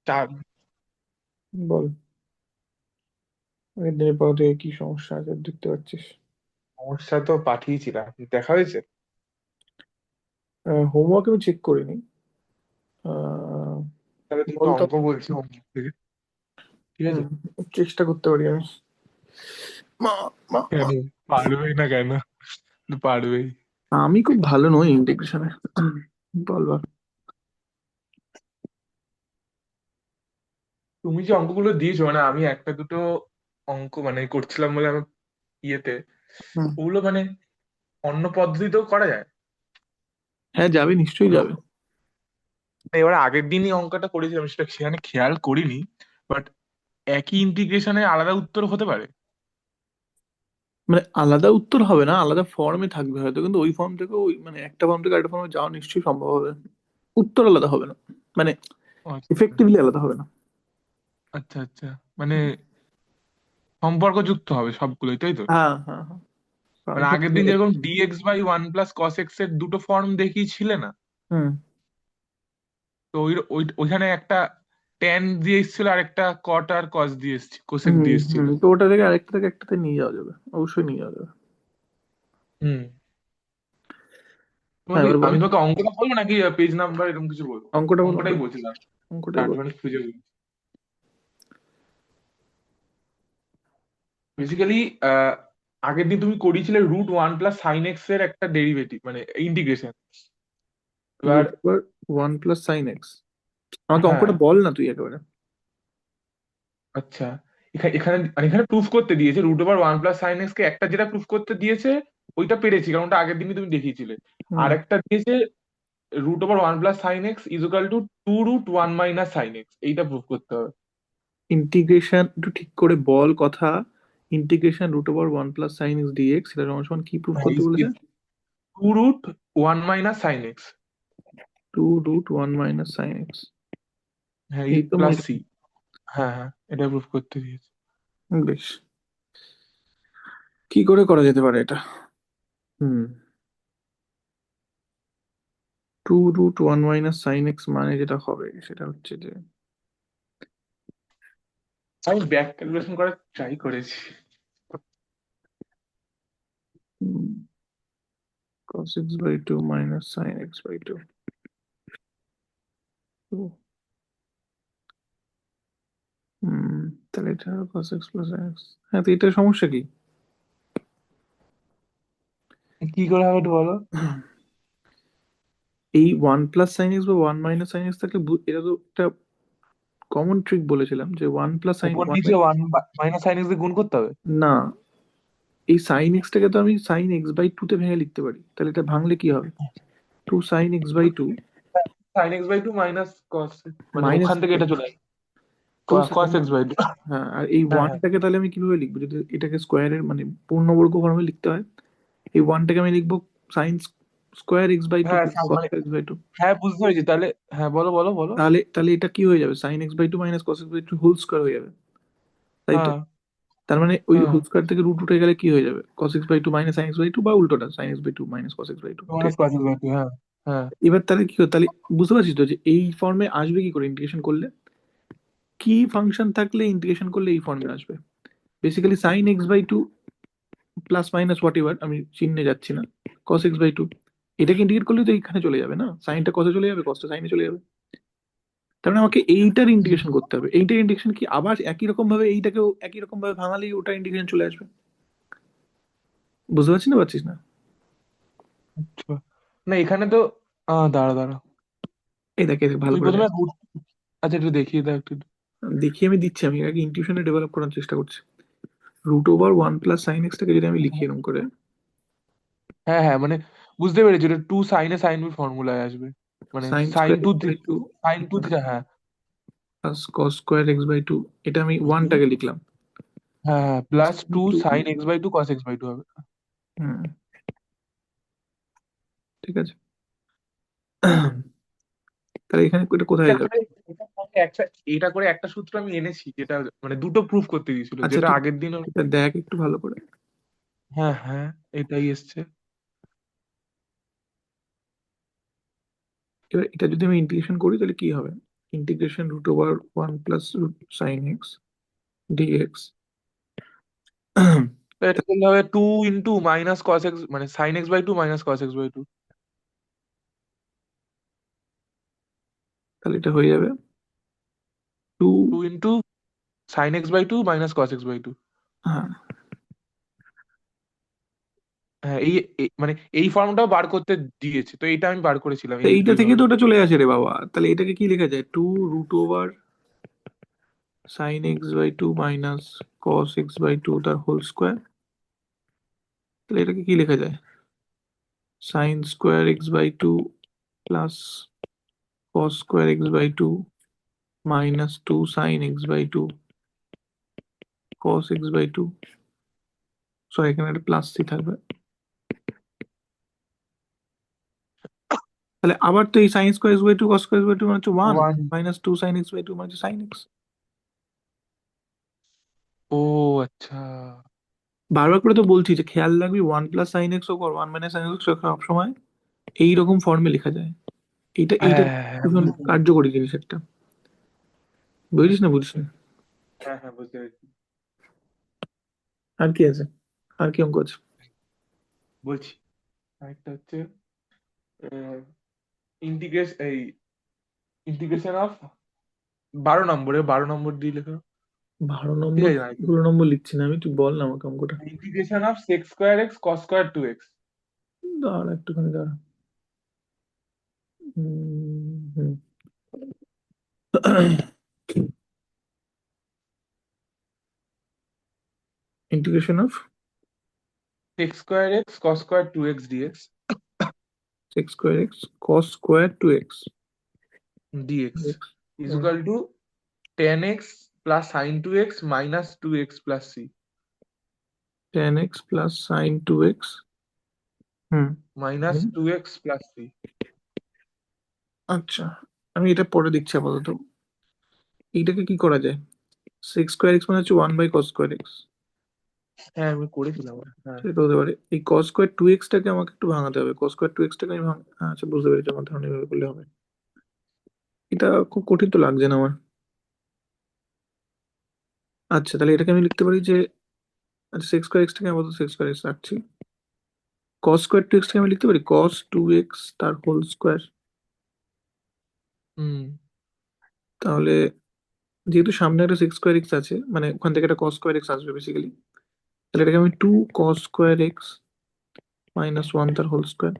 চার। বল, আগের দিনের পর থেকে কি সমস্যা আছে দেখতে পাচ্ছিস? সমস্যা তো পাঠিয়েছিলাম, দেখা হয়েছে। হোমওয়ার্ক আমি চেক করিনি। আহ, তাহলে দুটো বলতো। অঙ্ক বলছি অঙ্ক থেকে, ঠিক আছে? হুম, চেষ্টা করতে পারি আমি। মা, মা, মা। কেন পারবেই না কেন? পারবেই। আমি খুব ভালো নই ইন্টিগ্রেশনে। বল বল। তুমি যে অঙ্কগুলো দিয়েছো, মানে আমি একটা দুটো অঙ্ক মানে করছিলাম বলে আমি ইয়েতে, হুম। ওগুলো মানে অন্য পদ্ধতিতেও করা যায়। হ্যাঁ, যাবে, নিশ্চয়ই যাবে। এবার আগের দিনই অঙ্কটা করেছিলাম, সেটা সেখানে খেয়াল করিনি। বাট একই ইন্টিগ্রেশনে আলাদা উত্তর হতে পারে। মানে আলাদা উত্তর হবে না, আলাদা ফর্মে থাকবে হয়তো, কিন্তু ওই ফর্ম থেকে ওই মানে একটা ফর্ম থেকে আরেকটা ফর্মে যাওয়া নিশ্চয়ই সম্ভব হবে। উত্তর আলাদা হবে না, মানে ও আচ্ছা এফেক্টিভলি আলাদা হবে না। আচ্ছা আচ্ছা। মানে সম্পর্ক যুক্ত হবে সবগুলোই, তাই তো? হ্যাঁ, হ্যাঁ, হ্যাঁ। কারণ মানে আগের হচ্ছে। দিন যেরকম dx by one plus cos x এর দুটো ফর্ম দেখিয়েছিলে না? হুম, তো ওইখানে একটা ট্যান দিয়ে এসেছিল, আর একটা কট আর কস দিয়ে এসেছিল, কোসেক হুম, দিয়ে এসেছিল। হুম, তো ওটা থেকে আরেকটা থেকে একটাতে নিয়ে যাওয়া যাবে, অবশ্যই নিয়ে যাওয়া যাবে। হুম। হ্যাঁ, তোমাকে এবার বল। আমি তোমাকে অঙ্কটা বলবো নাকি পেজ নাম্বার এরকম কিছু বলবো? অঙ্কটা বল, অঙ্কটাই অঙ্কটা। বলছি লাস্ট, অঙ্কটাই বল। চারটে খুঁজে বলছি। বেসিক্যালি আগের দিন তুমি করিয়েছিলে root one plus sine x এর একটা ডেরিভেটিভ, মানে ইন্টিগ্রেশন। এবার root over one plus sine x. আমাকে হ্যাঁ, অঙ্কটা বল না তুই একেবারে। আচ্ছা। এখানে প্রুফ করতে দিয়েছে root over one plus sine x কে, একটা যেটা প্রুফ করতে দিয়েছে ওইটা পেরেছি, কারণ ওটা আগের দিনই তুমি দেখিয়েছিলে। হুম। আর একটা দিয়েছে root over one plus sine x equal to two root one minus sine x, এইটা প্রুফ করতে হবে। ইন্টিগ্রেশন একটু ঠিক করে বল কথা। Integration root over one plus sine x dx, সেটা সমান সমান কি প্রুফ হ্যাঁ, করতে বলেছে? Two root one minus sine x. Two root one minus sine x. হ্যাঁ, এই তো প্লাস মূল। সি। হ্যাঁ হ্যাঁ, এটা প্রুফ করতে দিয়েছে। বেশ, কি করে করা যেতে পারে এটা? হুম। Two root one minus sine x মানে যেটা হবে সেটা হচ্ছে যে আমি ব্যাক ক্যালকুলেশন করার ট্রাই করেছি। cos x by 2 minus sin x by 2। হুম, তাহলে এটা cos x plus sin x। হ্যাঁ, তো এটা সমস্যা কি? কি করে হবে একটু বলো। এই ওয়ান প্লাস সাইন এক্স বা ওয়ান মাইনাস সাইন এক্স থাকলে এটা তো একটা কমন ট্রিক বলেছিলাম যে ওয়ান প্লাস সাইন উপর ওয়ান। নিচে ওয়ান মাইনাস সাইন এক্স দিয়ে গুণ করতে হবে। না, এই সাইন এক্সটাকে তো আমি সাইন এক্স বাই টু তে ভেঙে লিখতে পারি, তাহলে এটা ভাঙলে কি হবে? Two sine x by two sine x by two minus cos, মানে মাইনাস ওখান থেকে এটা চলে আসবে two sine. Cos x by two. হ্যাঁ, আর এই হ্যাঁ হ্যাঁ ওয়ানটাকে তাহলে আমি কিভাবে লিখবো যদি এটাকে স্কোয়ারের মানে পূর্ণবর্গ ফর্মে লিখতে হয়? এই ওয়ানটাকে আমি লিখবো sine square x by two হ্যাঁ, প্লাস কস মানে এক্স বাই টু। হ্যাঁ, বুঝতে পেরেছি তাহলে। হ্যাঁ, বলো বলো বলো। তাহলে তাহলে এটা কি হয়ে যাবে? Sine x by two minus cos x by two whole square হয়ে যাবে, তাই তো? হ্যাঁ তার মানে ওই হ্যাঁ, হোল স্কোয়ার থেকে রুট উঠে গেলে কি হয়ে যাবে? Cos x by two minus sine x by two, বা উল্টোটা sine x by two minus cos x by two, ঠিক মাইনাস আছে? কস এক্স বাই টু, হ্যাঁ হ্যাঁ। এবার তাহলে কি হয় তাহলে? বুঝতে পারছিস তো যে এই ফর্মে আসবে কি করে ইন্টিগ্রেশন করলে? কি ফাংশন থাকলে ইন্টিগ্রেশন করলে এই ফর্মে আসবে? Basically sine x by two plus minus whatever, আমি চিহ্নে যাচ্ছি না। কস এক্স বাই টু, এটাকে ইন্টিগ্রেট করলে তো এইখানে চলে যাবে না, সাইনটা কসে চলে যাবে, কসটা সাইনে চলে যাবে। তার মানে আমাকে এইটার ইন্টিগ্রেশন করতে হবে। এইটার ইন্টিগ্রেশন কি আবার একই রকম ভাবে এইটাকেও একই রকম ভাবে ভাঙালেই ওটা ইন্টিগ্রেশন চলে আসবে? বুঝতে পারছিস না, পারছিস না? আচ্ছা, না এখানে তো দাঁড়া দাঁড়া, এই দেখ, এই দেখ, ভালো তুমি করে দেখ। প্রথমে root- আচ্ছা একটু দেখিয়ে দাও একটু। দেখি, আমি দিচ্ছি, আমি আগে ইনটিউশনে ডেভেলপ করার চেষ্টা করছি। Root over one plus sine এক্সটাকে যদি আমি লিখি এরকম করে, হ্যাঁ হ্যাঁ, মানে বুঝতে পেরেছি, এটা two sine A sine B ফর্মুলায় আসবে, মানে sine sine square two x by two sine two theta, হ্যাঁ plus cos square x by two, এটা আমি ওয়ানটাকে লিখলাম। হ্যাঁ হ্যাঁ, plus two two. Sine x by two cos x by two হবে। হুম, ঠিক আছে। তাহলে এখানে এটা কোথায় এটা যাবে? করে এটা করে একটা সূত্র আমি এনেছি, যেটা মানে দুটো প্রুফ করতে দিয়েছিল, আচ্ছা, যেটা তুই আগের দিন এটা দেখ একটু ভালো করে। হ্যাঁ হ্যাঁ, এটাই এসছে। এবার এটা যদি আমি ইন্টিগ্রেশন করি তাহলে কি হবে? Integration root over 1 plus root sine x dx. তো এটা করলে হবে 2 × - cos x, মানে sin x/2 - cos x/2। তাহলে এটা হয়ে যাবে 2। 2 × sin x/2 - cos x/2। হ্যাঁ, হ্যাঁ, মানে এই ফর্মটাও বার করতে দিয়েছে, তো এইটা আমি বার করেছিলাম তো এই এইটা থেকে তো এইভাবে। ওটা চলে আসে রে বাবা। তাহলে এটাকে কি লেখা যায়? 2√sin x/2 minus cos x/2 তার হোল স্কোয়ার। তাহলে এটাকে কি লেখা যায়? sin² x/2 plus cos² x/2 minus 2 sin x/2 cos x/2। Sorry, এখানে একটা প্লাস সি থাকবে। তাহলে আবার তো এই sin² x/2 cos² x/2 মানে হচ্ছে 1 ওয়ান। মাইনাস 2 sin x/2 মানে হচ্ছে sin x। ও আচ্ছা। বারবার করে তো বলছি যে খেয়াল রাখবি 1 + sin x হোক আর 1 - sin x হোক সবসময় এইরকম ফর্মে লেখা যায়। এইটা হ্যাঁ, হ্যাঁ, হ্যাঁ, ভীষণ বুঝতে পেরেছি। কার্যকরী জিনিস একটা। বুঝিস না বুঝিস না? হ্যাঁ, হ্যাঁ, বুঝতে পেরেছি। আর কি আছে? আর কি অঙ্ক আছে? বলছি, আরেকটা হচ্ছে এই ইন্টিগ্রেশন অফ 12 নম্বরে, 12 নম্বর দিয়ে লেখা। 12 নম্বর? ঠিক আছে, আরেকটা 16 নম্বর লিখছি না আমি, তুই বল না আমাকে অঙ্কটা। Integration of sec²x cos²2x। দাঁড়া একটুখানি দাঁড়া। হুম। Integration of sec²x cos²2x dx। sec²x cos²2x dx is equal to tan x plus sin 2x minus 2x plus c tan x plus sine 2x। Hmm minus hmm. 2x plus c। আচ্ছা, আমি এটা পরে দেখছি আপাতত। এইটাকে কি করা যায়? sec²x মানে হচ্ছে 1/cos²x। হ্যাঁ, আমি করেছিলাম ওটা। হ্যাঁ। সেটা হতে পারে। এই cos²2x টাকে আমাকে একটু ভাঙাতে হবে। cos²2x টাকে আমি আচ্ছা বুঝতে পেরেছি, আমার ধারণা এভাবে করলে হবে। এটা খুব কঠিন তো লাগছে না আমার। আচ্ছা, তাহলে এটাকে আমি লিখতে পারি যে, আচ্ছা sec²x টাকে আপাতত sec² রাখছি। cos²2x টাকে আমি লিখতে পারি cos 2x তার হোল স্কোয়ার। হুম। তাহলে যেহেতু সামনে একটা sec² আছে, মানে ওখান থেকে একটা cos² আসবে বেসিক্যালি। তাহলে এটাকে আমি 2 cos² -1 তার হোল স্কোয়ার।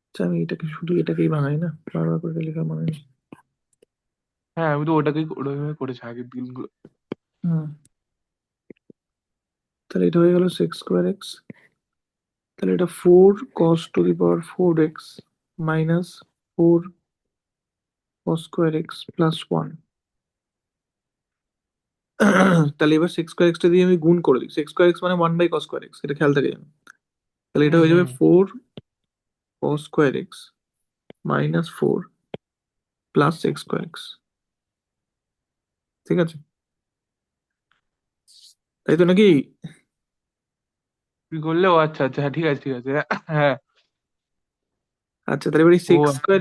আচ্ছা, আমি এটাকে শুধু এটাকেই ভাঙাই না, বারবার করে লেখার মানে নেই। হ্যাঁ, আমি তো ওটাকেই ওইভাবে করেছি আগের দিনগুলো। হুম। তাহলে এটা হয়ে গেল sec²x। তাহলে এটা 4 cos⁴x minus 4 cos² x plus 1। তাহলে এবার sec²x টা দিয়ে আমি গুণ করে দিই। sec²x মানে 1/cos²x, এটা খেয়াল থাকে যেন। তাহলে এটা হুম, হয়ে যাবে হুম। 4 cos² x minus 4 plus sec²x। ঠিক আছে, তাই তো নাকি? কি করলে? ও আচ্ছা, আচ্ছা, হ্যাঁ, ঠিক আছে, ঠিক আছে। হ্যাঁ। আচ্ছা, তাহলে এবার এই ও sec²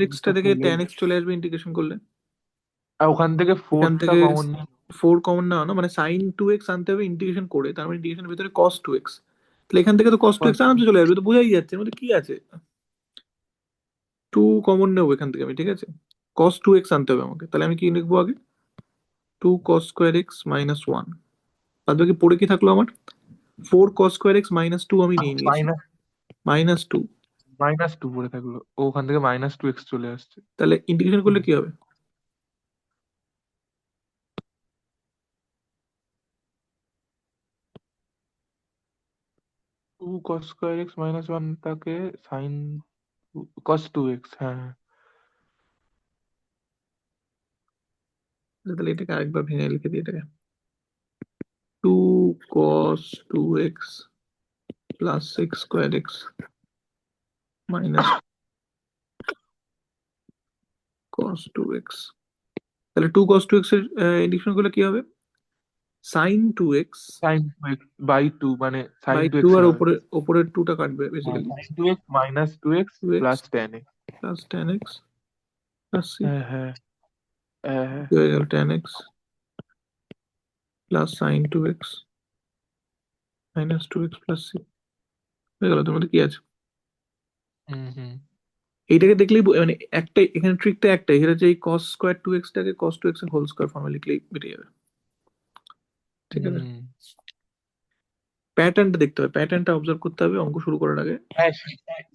x টা আচ্ছা, থেকে tan x চলে আসবে ইন্টিগ্রেশন করলে। আর ওখান থেকে এখান ফোরটা থেকে কমন নিয়ে। 4 কমন না না, মানে সাইন 2x আনতে হবে ইন্টিগ্রেশন করে, তার মানে ইন্টিগ্রেশনের ভিতরে cos 2x। তাহলে এখান থেকে তো cos 2x আরামসে চলে আসবে, তো বোঝাই যাচ্ছে এর মধ্যে কি আছে। 2 কমন নেবো এখান থেকে আমি, ঠিক আছে। cos 2x আনতে হবে আমাকে, তাহলে আমি কি লিখবো আগে? 2 cos² x -1। বাদ বাকি পড়ে কি থাকলো আমার? 4 cos² x -2 আমি নিয়ে নিয়েছি, মাইনাস -2। -2 পড়ে থাকলো, ও ওখান থেকে -2x চলে আসছে। তাহলে ইন্টিগ্রেশন করলে হুম। কি হবে? 2 cos² x -1 তাকে সাইন cos 2x। হ্যাঁ, হ্যাঁ। তাহলে এটাকে আরেকবার ভেঙে লিখে দিই এটাকে। 2 cos 2x plus sec² x minus cos 2x। তাহলে 2 cos 2x এর ইন্টিগ্রেশন করলে কি হবে? sin 2x sin 2x/2 মানে sin বাই 2x 2, আর হবে। ওপরের 2টা কাটবে হ্যাঁ, basically. sin 2x - 2x 2x plus tan x। Plus tan x plus c হ্যাঁ হ্যাঁ হ্যাঁ হ্যাঁ। হয়ে গেল tan x plus sine 2x minus 2x plus c হয়ে গেল। তোর মধ্যে কি আছে? হুম হুম এইটাকে দেখলেই মানে একটাই এখানে ট্রিকটা একটাই, সেটা হচ্ছে এই cos স্কোয়ার 2x টাকে cos 2x এর হোল স্কোয়ার ফর্মে লিখলেই বেরিয়ে যাবে। ঠিক আছে, হুম। প্যাটার্নটা দেখতে হবে, প্যাটার্নটা অবজার্ভ করতে হবে অঙ্ক শুরু করার আগে। হ্যাঁ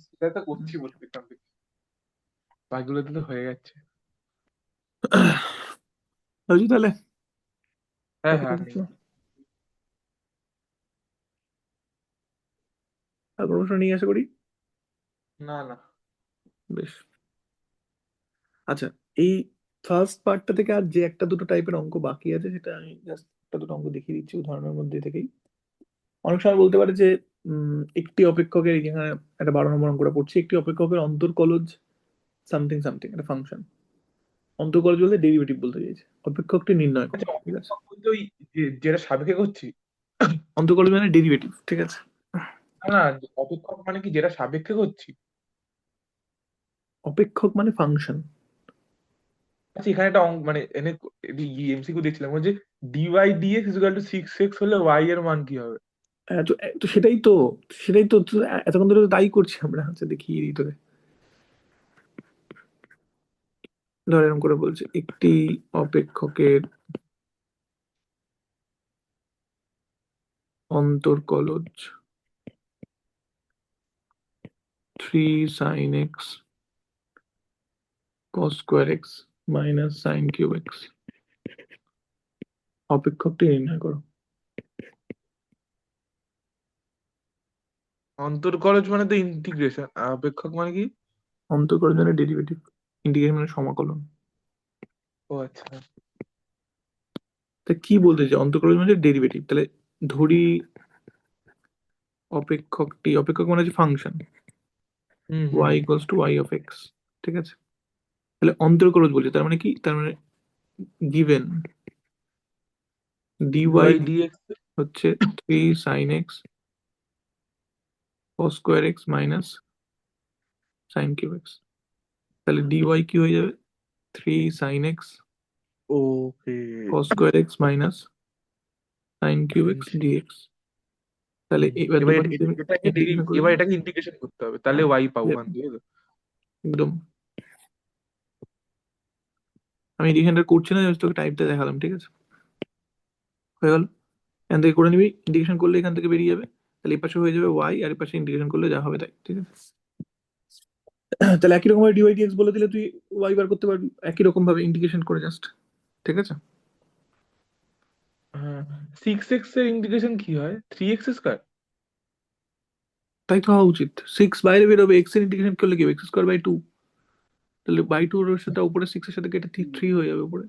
সেটা তো করছি বলতে বাকিগুলোতে তো হয়ে যাচ্ছে। বুঝলি তাহলে হ্যাঁ হ্যাঁ আপাতত নেই। তো। আর কোনো প্রশ্ন নিয়ে আশা করি। না না। বেশ, আচ্ছা, এই ফার্স্ট পার্টটা থেকে আর যে একটা দুটো টাইপের অঙ্ক বাকি আছে সেটা আমি জাস্ট একটা দুটো অঙ্ক দেখিয়ে দিচ্ছি উদাহরণের মধ্যে থেকেই। অনেক সময় বলতে পারে যে একটি অপেক্ষকের, এখানে একটা 12 নম্বর অঙ্কটা পড়ছি, একটি অপেক্ষকের অন্তর্কলজ সামথিং সামথিং একটা ফাংশন, অন্তর্কলজ বলতে ডেরিভেটিভ বলতে চাইছে, অপেক্ষকটি নির্ণয় করো। আচ্ছা ঠিক আছে, অপেক্ষক বলতে ওই যেটা সাপেক্ষে করছি। অন্তর্কলজ মানে ডেরিভেটিভ। ঠিক আছে, না না, অপেক্ষক মানে কি যেটা সাপেক্ষে করছি? অপেক্ষক মানে ফাংশন। আচ্ছা এখানে একটা মানে এনে এমসিকিউ দেখছিলাম ওই যে dy dx equal to 6x হলে ওয়াই এর মান কি হবে? তো তো সেটাই তো এতক্ষণ ধরে তো তাই করছি আমরা। আচ্ছা দেখিয়ে দিই তোরে। ধর এরকম করে বলছে, একটি অপেক্ষকের অন্তর্কলজ 3 sin x cos square x minus sine cube x, অপেক্ষকটি নির্ণয় করো। অন্তর্কলজ মানে তো ইন্টিগ্রেশন, অপেক্ষক মানে কি? অন্তর্কলজ মানে ডেরিভেটিভ, ইন্টিগ্রেশন মানে সমাকলন। ও আচ্ছা। তা কি বলতে চাই, অন্তর্কলজ মানে ডেরিভেটিভ, তাহলে ধরি অপেক্ষক মানে হচ্ছে function hmm hmm. y equals to y of x. ঠিক আছে, তাহলে অন্তর্কলজ বলছি তার মানে কি, তার মানে গিভেন dy ডিওয়াই ডিএক্স। হচ্ছে 3 sin x cos square x minus sine cube x, তাহলে dy কি হয়ে যাবে, 3 sin x okay. cos square x minus sine cube x dx. তাহলে এবার এবার দুপাশে তুমি এটাকে ইন্টিগ্রেশন করে এবার দাও। এটাকে ইন্টিগ্রেশন করতে হবে তাহলে হ্যাঁ, ওয়াই পাবো যে ওখান থেকে তো? একদম, আমি ইন্টিগ্রেশনটা করছি না, জাস্ট তোকে টাইপটা দেখালাম। ঠিক আছে, হয়ে গেল। এখান থেকে করে নিবি, ইন্টিগ্রেশন করলে এখান থেকে বেরিয়ে যাবে, তাহলে এই পাশে হয়ে যাবে ওয়াই, আর এই পাশে ইন্টিগ্রেশন করলে যা হবে তাই। ঠিক আছে, তাহলে একই রকম ভাবে ডিওয়াই ডিএক্স বলে দিলে তুই ওয়াই বার করতে পারবি একই রকম ভাবে ইন্টিগ্রেশন করে জাস্ট। ঠিক আছে, হ্যাঁ। 6x এর ইন্টিগ্রেশন কি হয়, 3x স্কোয়ার? তাই তো হওয়া উচিত। 6 বাইরে বেরোবে, এক্স এর ইন্টিগ্রেশন করলে কি হবে, x² বাই 2, তাহলে বাই টু এর সাথে উপরে 6 এর সাথে কেটে 3 হয়ে যাবে উপরে।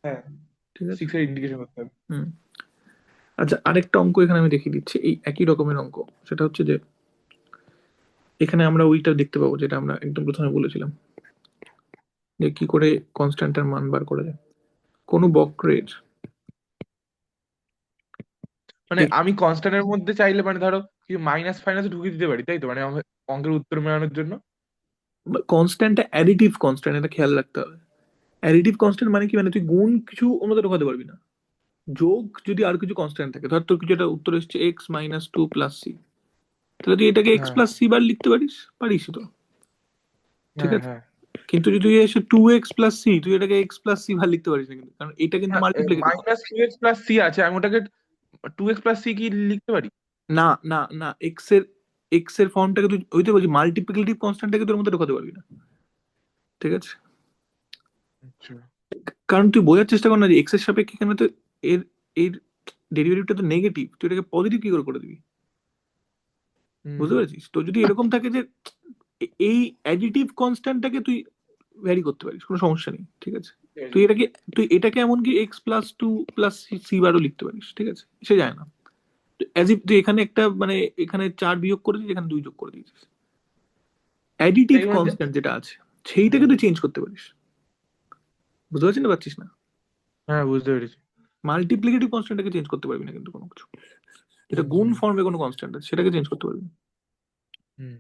হ্যাঁ ঠিক আছে, 6 এর ইন্টিগ্রেশন করতে হবে। হুম। আচ্ছা, আরেকটা অঙ্ক এখানে আমি দেখিয়ে দিচ্ছি, এই একই রকমের অঙ্ক। সেটা হচ্ছে যে এখানে আমরা ওইটা দেখতে পাবো যেটা আমরা একদম প্রথমে বলেছিলাম, যে কি করে কনস্ট্যান্টের মান বার করা যায় কোনো বক্রের। মানে আমি কনস্ট্যান্টের মধ্যে চাইলে মানে ধরো কি মাইনাস ফাইনাস ঢুকিয়ে দিতে পারি তাই তো, মানে অঙ্কের উত্তর মেলানোর জন্য? কনস্ট্যান্টটা অ্যাডিটিভ কনস্ট্যান্ট, এটা খেয়াল রাখতে হবে। অ্যাডিটিভ কনস্ট্যান্ট মানে কি, মানে তুই গুণ কিছু অন্য মধ্যে ঢোকাতে পারবি না। যোগ যদি আর কিছু কনস্ট্যান্ট থাকে, ধর তোর কিছু একটা উত্তর এসছে x−2 + c, তাহলে তুই এটাকে x হ্যাঁ প্লাস সি বার লিখতে পারিস, পারিস তো। ঠিক হ্যাঁ আছে, হ্যাঁ। কিন্তু যদি এসে 2x + c, তুই এটাকে x + c বার লিখতে পারিস না কিন্তু, কারণ এটা কিন্তু হ্যাঁ মাল্টিপ্লিকেটিভ। -2x + c আছে, আমি ওটাকে 2x + c কি লিখতে পারি? না না না, এক্স এর ফর্মটাকে তুই ওইটা বলছি, মাল্টিপ্লিকেটিভ কনস্ট্যান্টটাকে তোর মধ্যে ঢোকাতে পারবি না। ঠিক আছে, আচ্ছা। কারণ তুই বোঝার চেষ্টা কর না যে এক্স এর সাপেক্ষে এখানে তো এর এর ডেরিভেটিভটা তো নেগেটিভ, তুই এটাকে পজিটিভ কি করে করে দিবি। বুঝতে হুম। পেরেছিস তো, যদি এরকম থাকে যে এই অ্যাডিটিভ কনস্ট্যান্টটাকে তুই ভ্যারি করতে পারিস, কোনো সমস্যা নেই। ঠিক আছে, তুই এটাকে তুই এটাকে এমনকি x+2 + c বারও লিখতে পারিস। ঠিক আছে, সে যায় না, অ্যাজ ইফ তুই এখানে একটা মানে এখানে 4 বিয়োগ করে দিয়েছিস, এখানে 2 যোগ করে দিয়েছিস। অ্যাডিটিভ এই মানে কনস্ট্যান্ট যেটা আছে সেইটাকে হুম। তুই চেঞ্জ করতে পারিস। বুঝতে পারছিস না, পারছিস না? হ্যাঁ বুঝতে পেরেছি। মাল্টিপ্লিকেটিভ কনস্ট্যান্টটাকে চেঞ্জ করতে পারবি না কিন্তু কোনো কিছু, যেটা গুণ হুম ফর্মে কোনো কনস্ট্যান্ট আছে সেটাকে চেঞ্জ করতে পারবি না। হুম।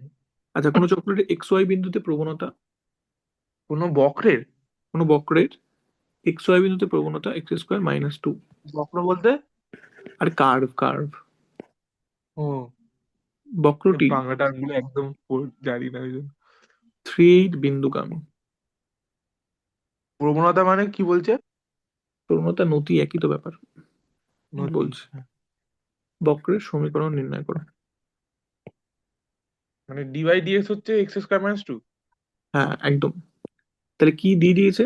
আচ্ছা, কোনো চক্রের এক্স ওয়াই বিন্দুতে প্রবণতা কোনো বক্রের? কোনো বক্রের এক্স ওয়াই বিন্দুতে প্রবণতা এক্স স্কোয়ার মাইনাস টু। বক্র বলতে? আর কার্ভ কার্ভ ও, বক্রটি বাংলা টার্মগুলো একদম জানি না ওই জন্য। 3, 8 বিন্দুগামী। প্রবণতা মানে কি বলছে? প্রবণতা নতি একই তো ব্যাপার নতি, বলছি। হ্যাঁ। বক্রের সমীকরণ নির্ণয় করো। মানে ডিওয়াই ডিএক্স হচ্ছে এক্স স্কোয়ার মাইনাস টু। হ্যাঁ একদম। তাহলে কি দিয়ে দিয়েছে,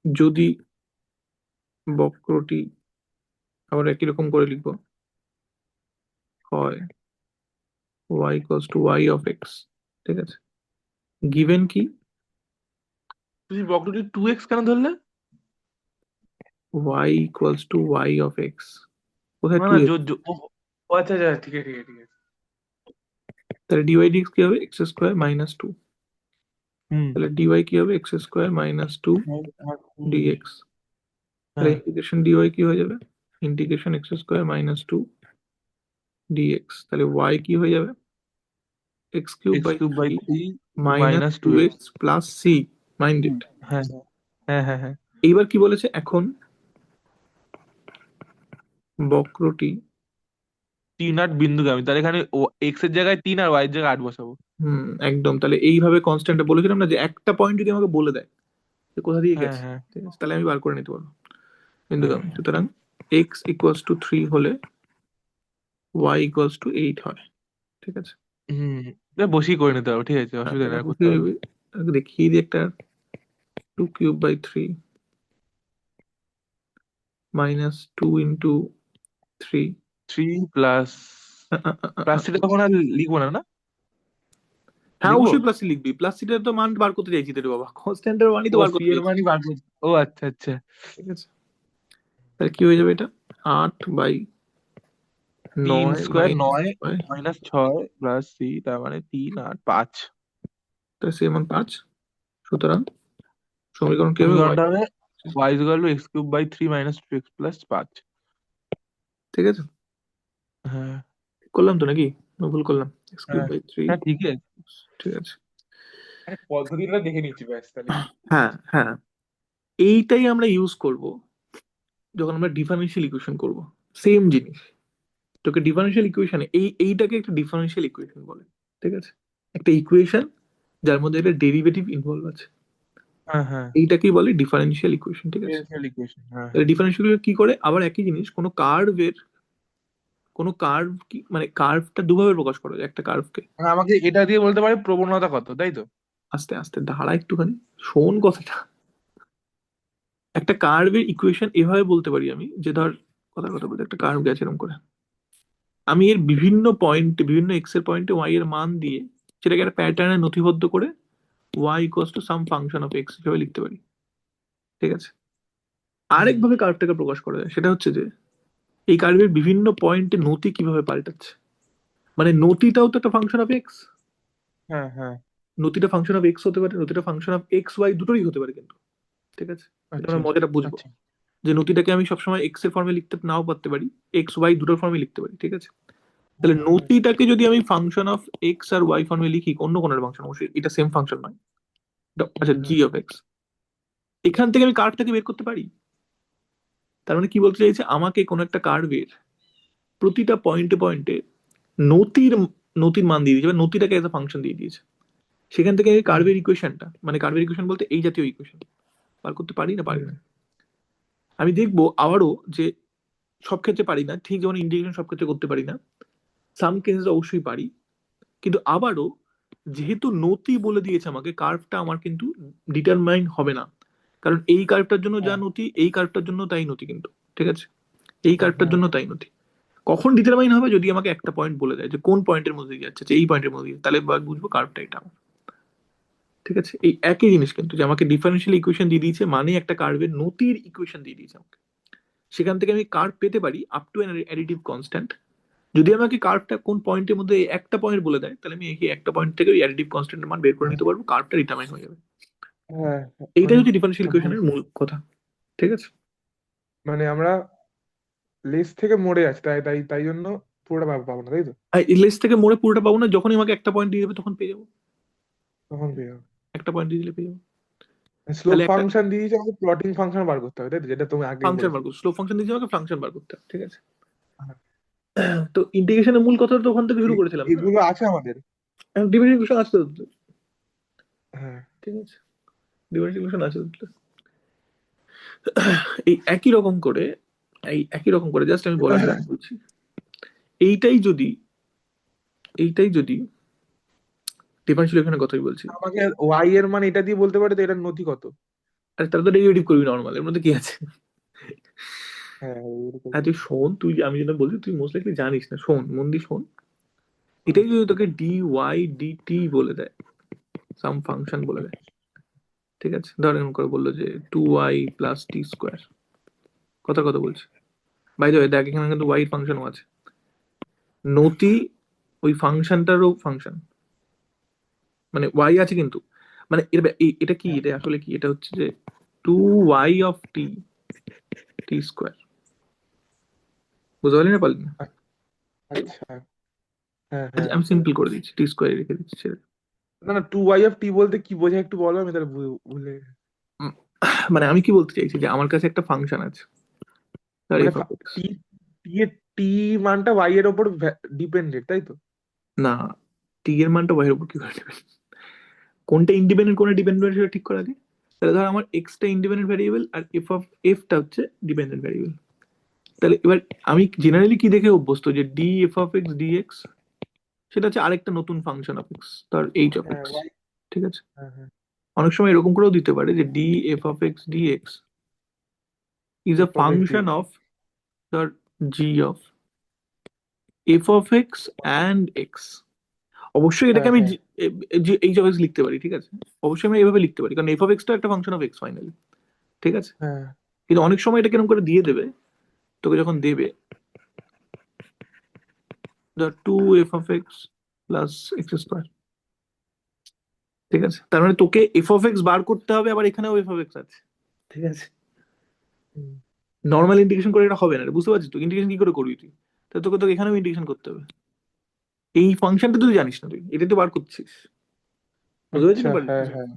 যদি বক্রটি আবার একই রকম করে লিখবো, হয় y equals to y of x, ঠিক আছে, গিভেন কি তুমি বক্রটি টু এক্স কেন ধরলে? y equals to y of x, কোথায় না টু না, এক্স, ও আচ্ছা আচ্ছা, ঠিক আছে ঠিক আছে ঠিক আছে। তাহলে ডিওয়াই ডিএক্স কি হবে এক্স স্কোয়ার মাইনাস টু, হুম। তাহলে ডিওয়াই কি হবে x square minus two dx, তাহলে হ্যাঁ। ইন্টিগ্রেশন ডিওয়াই কি হয়ে যাবে, integration x square minus two dx, তাহলে y কি হয়ে যাবে x cube x by cube by three three minus minus two two x. X plus c, mind it. হ্যাঁ হ্যাঁ হ্যাঁ হ্যাঁ। এইবার কি বলেছে এখন, বক্রটি, 3, 8 বিন্দুগামী, তাহলে এখানে ও এক্স এর জায়গায় 3 আর ওয়াই এর জায়গায় 8 বসাবো। হুম একদম, তাহলে এইভাবে কনস্ট্যান্টটা বলেছিলাম না, যে একটা পয়েন্ট যদি আমাকে বলে দেয় যে কোথা দিয়ে হ্যাঁ গেছে, হ্যাঁ ঠিক আছে, তাহলে আমি বার করে নিতে পারবো হ্যাঁ বিন্দুগামী। হ্যাঁ। সুতরাং এক্স ইকুয়ালস টু থ্রি হলে ওয়াই ইকুয়ালস টু এইট হয়, ঠিক আছে। হুম, এটা বসেই করে নিতে পারবো, ঠিক আছে, হ্যাঁ, অসুবিধা এটা নেই, করতে বসিয়ে পারবো। দিবি, দেখিয়ে দিই একটা, two cube by three minus two into three. 3 plus, plus থ্রিটা তখন আর লিখবো না, না? হ্যাঁ লিখবো। অবশ্যই প্লাসই লিখবি, প্লাস সিটার তো মান বার করতে চাইছি তো রে বাবা, কনস্ট্যান্টের মানই তো ও, বার সি করতে এর চাইছি, মানই বার করছি। ও আচ্ছা আচ্ছা। ঠিক আছে। তাহলে কি হয়ে যাবে এটা, আট বাই তিন নয় স্কোয়ার মাইনাস 9 ছয়, মাইনাস 6 প্লাস সি, তার মানে 3 আর 5। তাহলে সে মান পাঁচ। সুতরাং সমীকরণ কি হবে, ওয়াই, সমীকরণটা হবে y equal to x cube by three minus two x plus 5। ঠিক আছে, হ্যাঁ করলাম তো নাকি, না ভুল করলাম, এক্স কিউব হ্যাঁ বাই থ্রি, হ্যাঁ, ঠিকই আছে। ঠিক আছে। আরে পদ্ধতিটা দেখে নিচ্ছি ব্যাস, তাহলে কি? হ্যাঁ হ্যাঁ, এইটাই আমরা ইউজ করব যখন আমরা ডিফারেনশিয়াল ইকুয়েশন করব, সেম জিনিস। তোকে ডিফারেনশিয়াল ইকুয়েশনে এইটাকে একটা ডিফারেনশিয়াল ইকুয়েশন বলে, ঠিক আছে, একটা ইকুয়েশন যার মধ্যে একটা ডেরিভেটিভ ইনভলভ আছে, হ্যাঁ হ্যাঁ, এইটাকেই বলে ডিফারেনশিয়াল ইকুয়েশন, ঠিক আছে। ডিফারেনশিয়াল ইকুয়েশন, হ্যাঁ তাহলে হ্যাঁ। ডিফারেনশিয়াল কি করে, আবার একই জিনিস, কোনো কার্ভ কি মানে কার্ভটা দুভাবে প্রকাশ করা যায় একটা কার্ভকে। মানে আমাকে এটা দিয়ে বলতে পারে প্রবণতা কত, তাই তো? আস্তে আস্তে দাঁড়া একটুখানি, শোন কথাটা। একটা কার্ভের ইকুয়েশন এভাবে বলতে পারি আমি, যে ধর, কথার কথা বলতে, একটা কার্ভ গেছে এরকম করে, আমি এর বিভিন্ন পয়েন্টে, বিভিন্ন এক্স এর পয়েন্টে ওয়াই এর মান দিয়ে সেটাকে একটা প্যাটার্নে নথিবদ্ধ করে y equals to some function of x হিসেবে লিখতে পারি, ঠিক আছে। হুম। আরেকভাবে কার্ভটাকে প্রকাশ করা যায়, সেটা হচ্ছে যে এই কার্ভের বিভিন্ন পয়েন্টে নতি কিভাবে পাল্টাচ্ছে, মানে নতিটাও তো একটা ফাংশন অফ এক্স, হ্যাঁ হ্যাঁ। নতিটা ফাংশন অফ এক্স হতে পারে, নতিটা ফাংশন অফ এক্স ওয়াই দুটোই হতে পারে কিন্তু, ঠিক আছে। এটা আচ্ছা আমরা মজাটা বুঝবো, আচ্ছা। যে নতিটাকে আমি সবসময় এক্স এর ফর্মে লিখতে নাও পারতে পারি, এক্স ওয়াই দুটোর ফর্মে লিখতে পারি, ঠিক আছে। তাহলে হ্যাঁ হ্যাঁ। নতিটাকে যদি আমি ফাংশন অফ এক্স আর ওয়াই ফর্মে লিখি, অন্য কোনো ফাংশন, অবশ্যই এটা সেম ফাংশন নয়, হুম আচ্ছা জি হুম। অফ এক্স, এখান থেকে আমি কার্ভটাকে বের করতে পারি। তার মানে কি বলতে চাইছে, আমাকে কোনো একটা কার্ভের প্রতিটা পয়েন্টে পয়েন্টে নতির নতির মান দিয়ে দিয়েছে, বা নতিটাকে এজ ফাংশন দিয়ে দিয়েছে, সেখান থেকে আমি হুম কার্ভের ইকুয়েশনটা, মানে কার্ভের ইকুয়েশন বলতে এই জাতীয় ইকুয়েশন বার করতে পারি না, পারি হুম না। আমি দেখবো আবারও যে সব ক্ষেত্রে পারি না, ঠিক যেমন ইন্টিগ্রেশন সব ক্ষেত্রে করতে পারি না, সাম কেসেস অবশ্যই পারি, কিন্তু আবারও যেহেতু নতি বলে দিয়েছে আমাকে, কার্ভটা আমার কিন্তু ডিটারমাইন হবে না, কারণ এই কার্ভটার জন্য যা হ্যাঁ নতি, এই কার্ভটার জন্য তাই নতি কিন্তু, ঠিক আছে, এই হ্যাঁ কার্ভটার হ্যাঁ। জন্য তাই নতি। কখন ডিটারমাইন হবে, যদি আমাকে একটা পয়েন্ট বলে দেয় যে কোন পয়েন্টের মধ্যে দিয়ে যাচ্ছে, যে এই পয়েন্টের মধ্যে দিয়ে, তাহলে বুঝবো কার্ভটা এটা আমার, ঠিক আছে। এই একই জিনিস কিন্তু, যে আমাকে ডিফারেন্সিয়াল ইকুয়েশন দিয়ে দিয়েছে, মানে একটা কার্ভের নতির ইকুয়েশন দিয়ে দিয়েছে আমাকে, সেখান থেকে আমি কার্ভ পেতে পারি up to N additive constant. যদি আমাকে কার্ভটা কোন পয়েন্টের মধ্যে একটা পয়েন্ট বলে দেয়, তাহলে আমি এই একটা পয়েন্ট থেকে ওই অ্যাডিটিভ কনস্ট্যান্টের মান বের করে নিতে পারবো, কার্ভটা ডিটারমাইন হয়ে যাবে। হ্যাঁ, এইটাই মানে হচ্ছে ডিফারেন্সিয়াল ইকুয়েশনের মূল কথা, ঠিক আছে। মানে আমরা লেস থেকে মরে যাচ্ছি, তাই তাই তাই জন্য পুরোটা পাবো পাবো না, তাই তো? আর লেস থেকে মোড়ে পুরোটা পাবো না, যখনই আমাকে একটা পয়েন্ট দিয়ে দেবে তখন পেয়ে যাবো, তখন পেয়ে যাবো। একটা পয়েন্ট দিয়ে দিলে পেয়ে যাবো। স্লোপ তাহলে একটা ফাংশন দিয়ে দিয়েছে, আমাকে প্লটিং ফাংশন বার করতে হবে, তাই তো? যেটা তুমি আগেই ফাংশন বার বলেছিলে। করতে, স্লো ফাংশন দিয়ে আমাকে ফাংশন বার করতে হবে, ঠিক আছে? হ্যাঁ। তো ইন্টিগ্রেশনের মূল কথা তো ওখান থেকে শুরু করেছিলাম না? এগুলো আছে আমাদের। এখন ডিফারেন্সিয়েশন আছে তো, হ্যাঁ। ঠিক আছে? ডিফারেন্সিয়েশন আছে তো। এই একই রকম করে, এই একই রকম করে জাস্ট আমি বলার জন্য বলছি, এইটাই যদি, এইটাই যদি ডিফারেন্সিয়েশনের কথাই বলছি, আমাকে ওয়াই এর মান এটা দিয়ে বলতে পারে তো এটার নতি কত? আরে তাহলে তো ডেরিভেটিভ করবি নর্মাল, এর মধ্যে কি আছে? হ্যাঁ, এরকম হ্যাঁ তুই করতে শোন, তুই আমি যেটা বলছি তুই মোস্ট লাইকলি জানিস না, শোন মন দিয়ে শোন। হবে। এটাই যদি তোকে ডি ওয়াই ডি টি বলে দেয়, সাম ফাংশন বলে দেয়, ঠিক আছে? ধর এরকম করে বললো যে 2y+t², কথার কথা বলছি। বাই দ্য ওয়ে দেখ, এখানে কিন্তু ওয়াই ফাংশনও আছে, নতি ওই ফাংশনটারও ফাংশন, মানে ওয়াই আছে কিন্তু, মানে এটা কি, হ্যাঁ। এটা আসলে কি, এটা হচ্ছে যে 2y(t)t², বুঝতে পারলি না পারলি না? আচ্ছা। হ্যাঁ, আচ্ছা, হ্যাঁ। আমি সিম্পল করে দিচ্ছি, টি² রেখে দিচ্ছি ছেড়ে দে। না না, টু ওয়াই অফ টি বলতে কি বোঝায় একটু বলো, আমি তাহলে ভুলে গেছি। উম, মানে আমি কি বলতে চাইছি যে আমার কাছে একটা ফাংশন আছে, তার মানে এফ অফ এক্স। টি, টি এর টি মানটা ওয়াই এর ওপর ডিপেন্ডেন্ট, তাই তো? না, টি এর মানটা ওয়াই এর উপর কি করে নেবে? কোনটা ইন্ডিপেন্ডেন্ট কোনটা ডিপেন্ডেন্ট সেটা ঠিক করে আগে। তাহলে ধর আমার এক্সটা ইন্ডিপেন্ডেন্ট ভ্যারিয়েবল আর এফটা হচ্ছে ডিপেন্ডেন্ট ভ্যারিয়েবল। তাহলে এবার আমি জেনারেলি কি দেখে অভ্যস্ত যে d f of x dx, সেটা হচ্ছে আরেকটা নতুন ফাংশন অফ এক্স, তার এইচ অফ হ্যাঁ, এক্স, ওয়াই। ঠিক আছে? হ্যাঁ, হ্যাঁ। অনেক সময় এরকম করেও দিতে পারে যে d f of x dx is a f of x function dx. Of ধর g of f of x and x. অবশ্যই এটাকে হ্যাঁ, আমি হ্যাঁ। এইচ অফ এক্স লিখতে পারি, ঠিক আছে? অবশ্যই আমি এভাবে লিখতে পারি, কারণ এফ অফ এক্স তো একটা ফাংশন অফ এক্স ফাইনালি, ঠিক আছে? হ্যাঁ। কিন্তু অনেক সময় এটা কিরকম করে দিয়ে দেবে, তোকে যখন দেবে ধর 2f(x+x²), ঠিক আছে? তার মানে তোকে এফ অফ এক্স বার করতে হবে, আবার এখানেও এফ অফ এক্স আছে, ঠিক আছে? হুম। নর্মাল ইন্টিগ্রেশন করে এটা হবে না রে, বুঝতে পারছিস তো? ইন্টিগ্রেশন কি করে করবি তুই? তো তোকে তোকে এখানেও ইন্টিগ্রেশন করতে হবে। এই ফাংশনটা তুই জানিস না, তুই এটা তো বার করছিস, বুঝতে পারছিস আচ্ছা। না পারছিস হ্যাঁ, না? হ্যাঁ।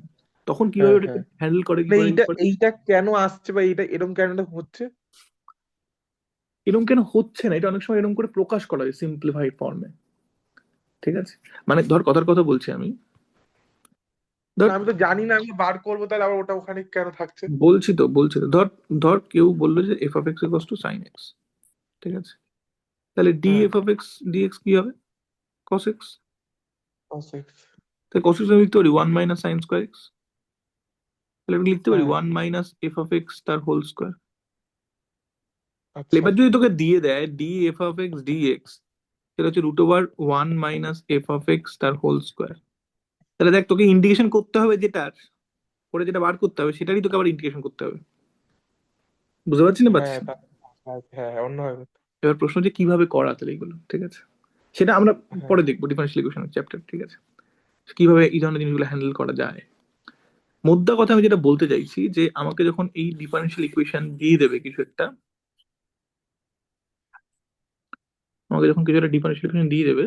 তখন কিভাবে হ্যাঁ, ওটাকে হ্যাঁ। হ্যান্ডেল করে, কি মানে করে ই এইটা করে? এইটা কেন আসছে, বা এইটা এরকম কেন হচ্ছে? এরকম কেন হচ্ছে না, এটা অনেক সময় এরকম করে প্রকাশ করা হয় সিম্পলিফাইড ফর্মে, ঠিক আছে? মানে ধর কথার কথা বলছি আমি, ধর না, আমি তো জানি না, আমি বার করবো, তাহলে আবার ওটা ওখানে কেন থাকছে? বলছি তো ধর, ধর কেউ বললো যে f of x equals to sine x, ঠিক আছে? তাহলে ডি হ্যাঁ। এফ অফ এক্স ডিএক্স কি হবে? Cos x. cos x। তাহলে কস এক্স আমি লিখতে পারি 1 - sin²x, তাহলে আমি লিখতে পারি হ্যাঁ। 1 - f(x) তার হোল স্কোয়ার। আচ্ছা। এবার যদি তোকে দিয়ে দেয় d f of x dx, সেটা হচ্ছে √1 - f(x) তার হোল স্কোয়ার। তাহলে দেখ, তোকে ইন্টিগ্রেশন করতে হবে যেটার, করে যেটা বার করতে হবে সেটারই তোকে আবার ইন্টিগ্রেশন করতে হবে, বুঝতে পারছিস না পারছিস হ্যাঁ, না? হ্যাঁ, হ্যাঁ, অন্যভাবে। এবার প্রশ্ন হচ্ছে কিভাবে করা তাহলে এগুলো, ঠিক আছে? সেটা আমরা হ্যাঁ। পরে দেখবো ডিফারেন্সিয়াল ইকুয়েশনের চ্যাপ্টার, ঠিক আছে? কিভাবে এই ধরনের জিনিসগুলো হ্যান্ডেল করা যায়। মোদ্দা কথা আমি যেটা বলতে চাইছি যে আমাকে যখন এই ডিফারেন্সিয়াল ইকুয়েশন দিয়ে দেবে কিছু একটা, আমাকে যখন কিছু একটা ডিফারেন্সিয়াল ইকুয়েশন দিয়ে দেবে,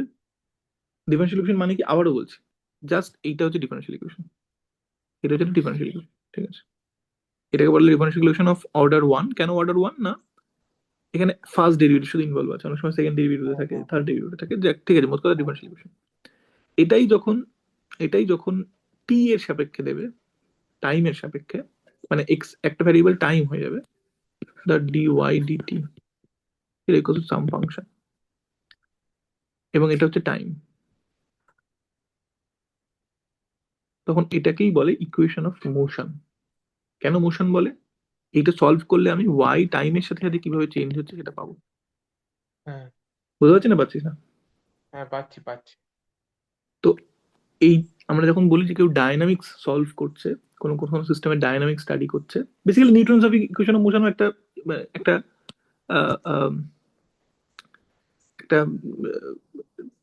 ডিফারেন্সিয়াল ইকুয়েশন মানে কি আবারও বলছি, জাস্ট এইটা হচ্ছে ডিফারেন্সিয়াল ইকুয়েশন, এটা হচ্ছে ডিফারেন্সিয়াল ইকুয়েশন, ঠিক আছে? এটাকে বলে differential equation of order one. কেন অর্ডার ওয়ান না? এখানে ফার্স্ট ডেরিভেটিভ শুধু ইনভলভ আছে, অনেক সময় সেকেন্ড ডেরিভেটিভ হ্যাঁ, থাকে, হ্যাঁ। থার্ড ডেরিভেটিভ থাকে, ঠিক আছে? মোট কথা হ্যাঁ। Differential equation. এটাই যখন, এটাই যখন টি এর সাপেক্ষে দেবে, টাইমের সাপেক্ষে, মানে এক্স একটা ভ্যারিয়েবল টাইম হয়ে যাবে, the d y d t এর ইকুয়াল টু সাম ফাংশন, এবং এটা হচ্ছে টাইম, তখন এটাকেই বলে ইকুয়েশন অফ মোশন। কেন মোশন বলে? এটা সলভ করলে আমি ওয়াই টাইমের সাথে সাথে কিভাবে চেঞ্জ হচ্ছে সেটা পাবো, হ্যাঁ। বুঝতে পারছি না পারছিস না? হ্যাঁ, পাচ্ছি পাচ্ছি। তো এই আমরা যখন বলি যে কেউ ডায়নামিক্স সলভ করছে, কোনো কোনো সিস্টেমের ডায়নামিক স্টাডি করছে, basically Newton's of equation of মোশনও একটা, একটা আহ, আহ, একটা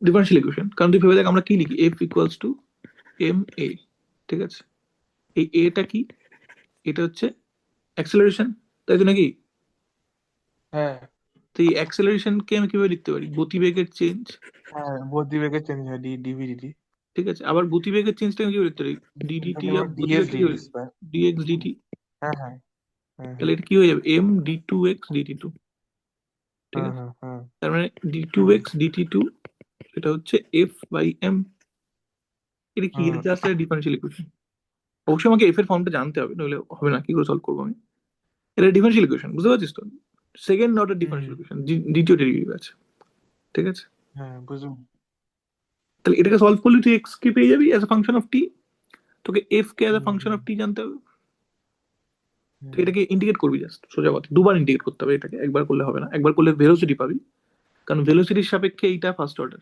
ডিফারেন্সিয়াল ইকুয়েশন। কারণ তুই ভেবে দেখ আমরা কি লিখি, F equals to M A, ঠিক আছে? এই এটা কি? এটা হচ্ছে অ্যাক্সেলারেশন, তাই তো নাকি? হ্যাঁ। তো এই অ্যাক্সেলারেশনকে আমি কিভাবে লিখতে পারি? গতিবেগের চেঞ্জ। হ্যাঁ, গতিবেগে চেঞ্জ হয়, ডিভিডিটি। ঠিক আছে, আবার গতিবেগের চেঞ্জটা কি লিখতে পারি? ডিডিটি এবার অফ ডিএস গতিবেগটা কি ডিডি স্কোয়ার। Dx DT. হ্যাঁ হ্যাঁ হ্যাঁ তাহলে হ্যাঁ এটা কি হয়ে যাবে? M d two x dt two. ঠিক হ্যাঁ আছে, হ্যাঁ হ্যাঁ তার মানে ডি টু হ্যাঁ এক্স ডিটি টু, এটা হচ্ছে এফ বাই এম। এটা কি? এটা হ্যাঁ জাস্ট ডিফারেন্সিয়াল ইকুয়েশন। অবশ্যই আমাকে এফ এর ফর্মটা জানতে হবে, নইলে হবে না, কি করে সলভ করবো আমি? এটা ডিফারেন্সিয়াল ইকুয়েশন, বুঝতে পারছিস তো? সেকেন্ড অর্ডার হুম হুম, ডিফারেন্সিয়াল ইকুয়েশন, দ্বিতীয় ডেরিভেটিভ আছে। ঠিক আছে, হ্যাঁ বুঝলাম। তাহলে এটাকে সলভ করলে তুই এক্স কে পেয়ে যাবি as a function of t. তোকে এফ কে as a hmm function hmm of t জানতে হবে। তো হুম এটাকে ইন্টিগ্রেট করবি, জাস্ট সোজা কথা, দুবার ইন্টিগ্রেট করতে হবে এটাকে, একবার করলে হবে না। একবার করলে ভেলোসিটি পাবি, কারণ ভেলোসিটির সাপেক্ষে এইটা ফার্স্ট অর্ডার,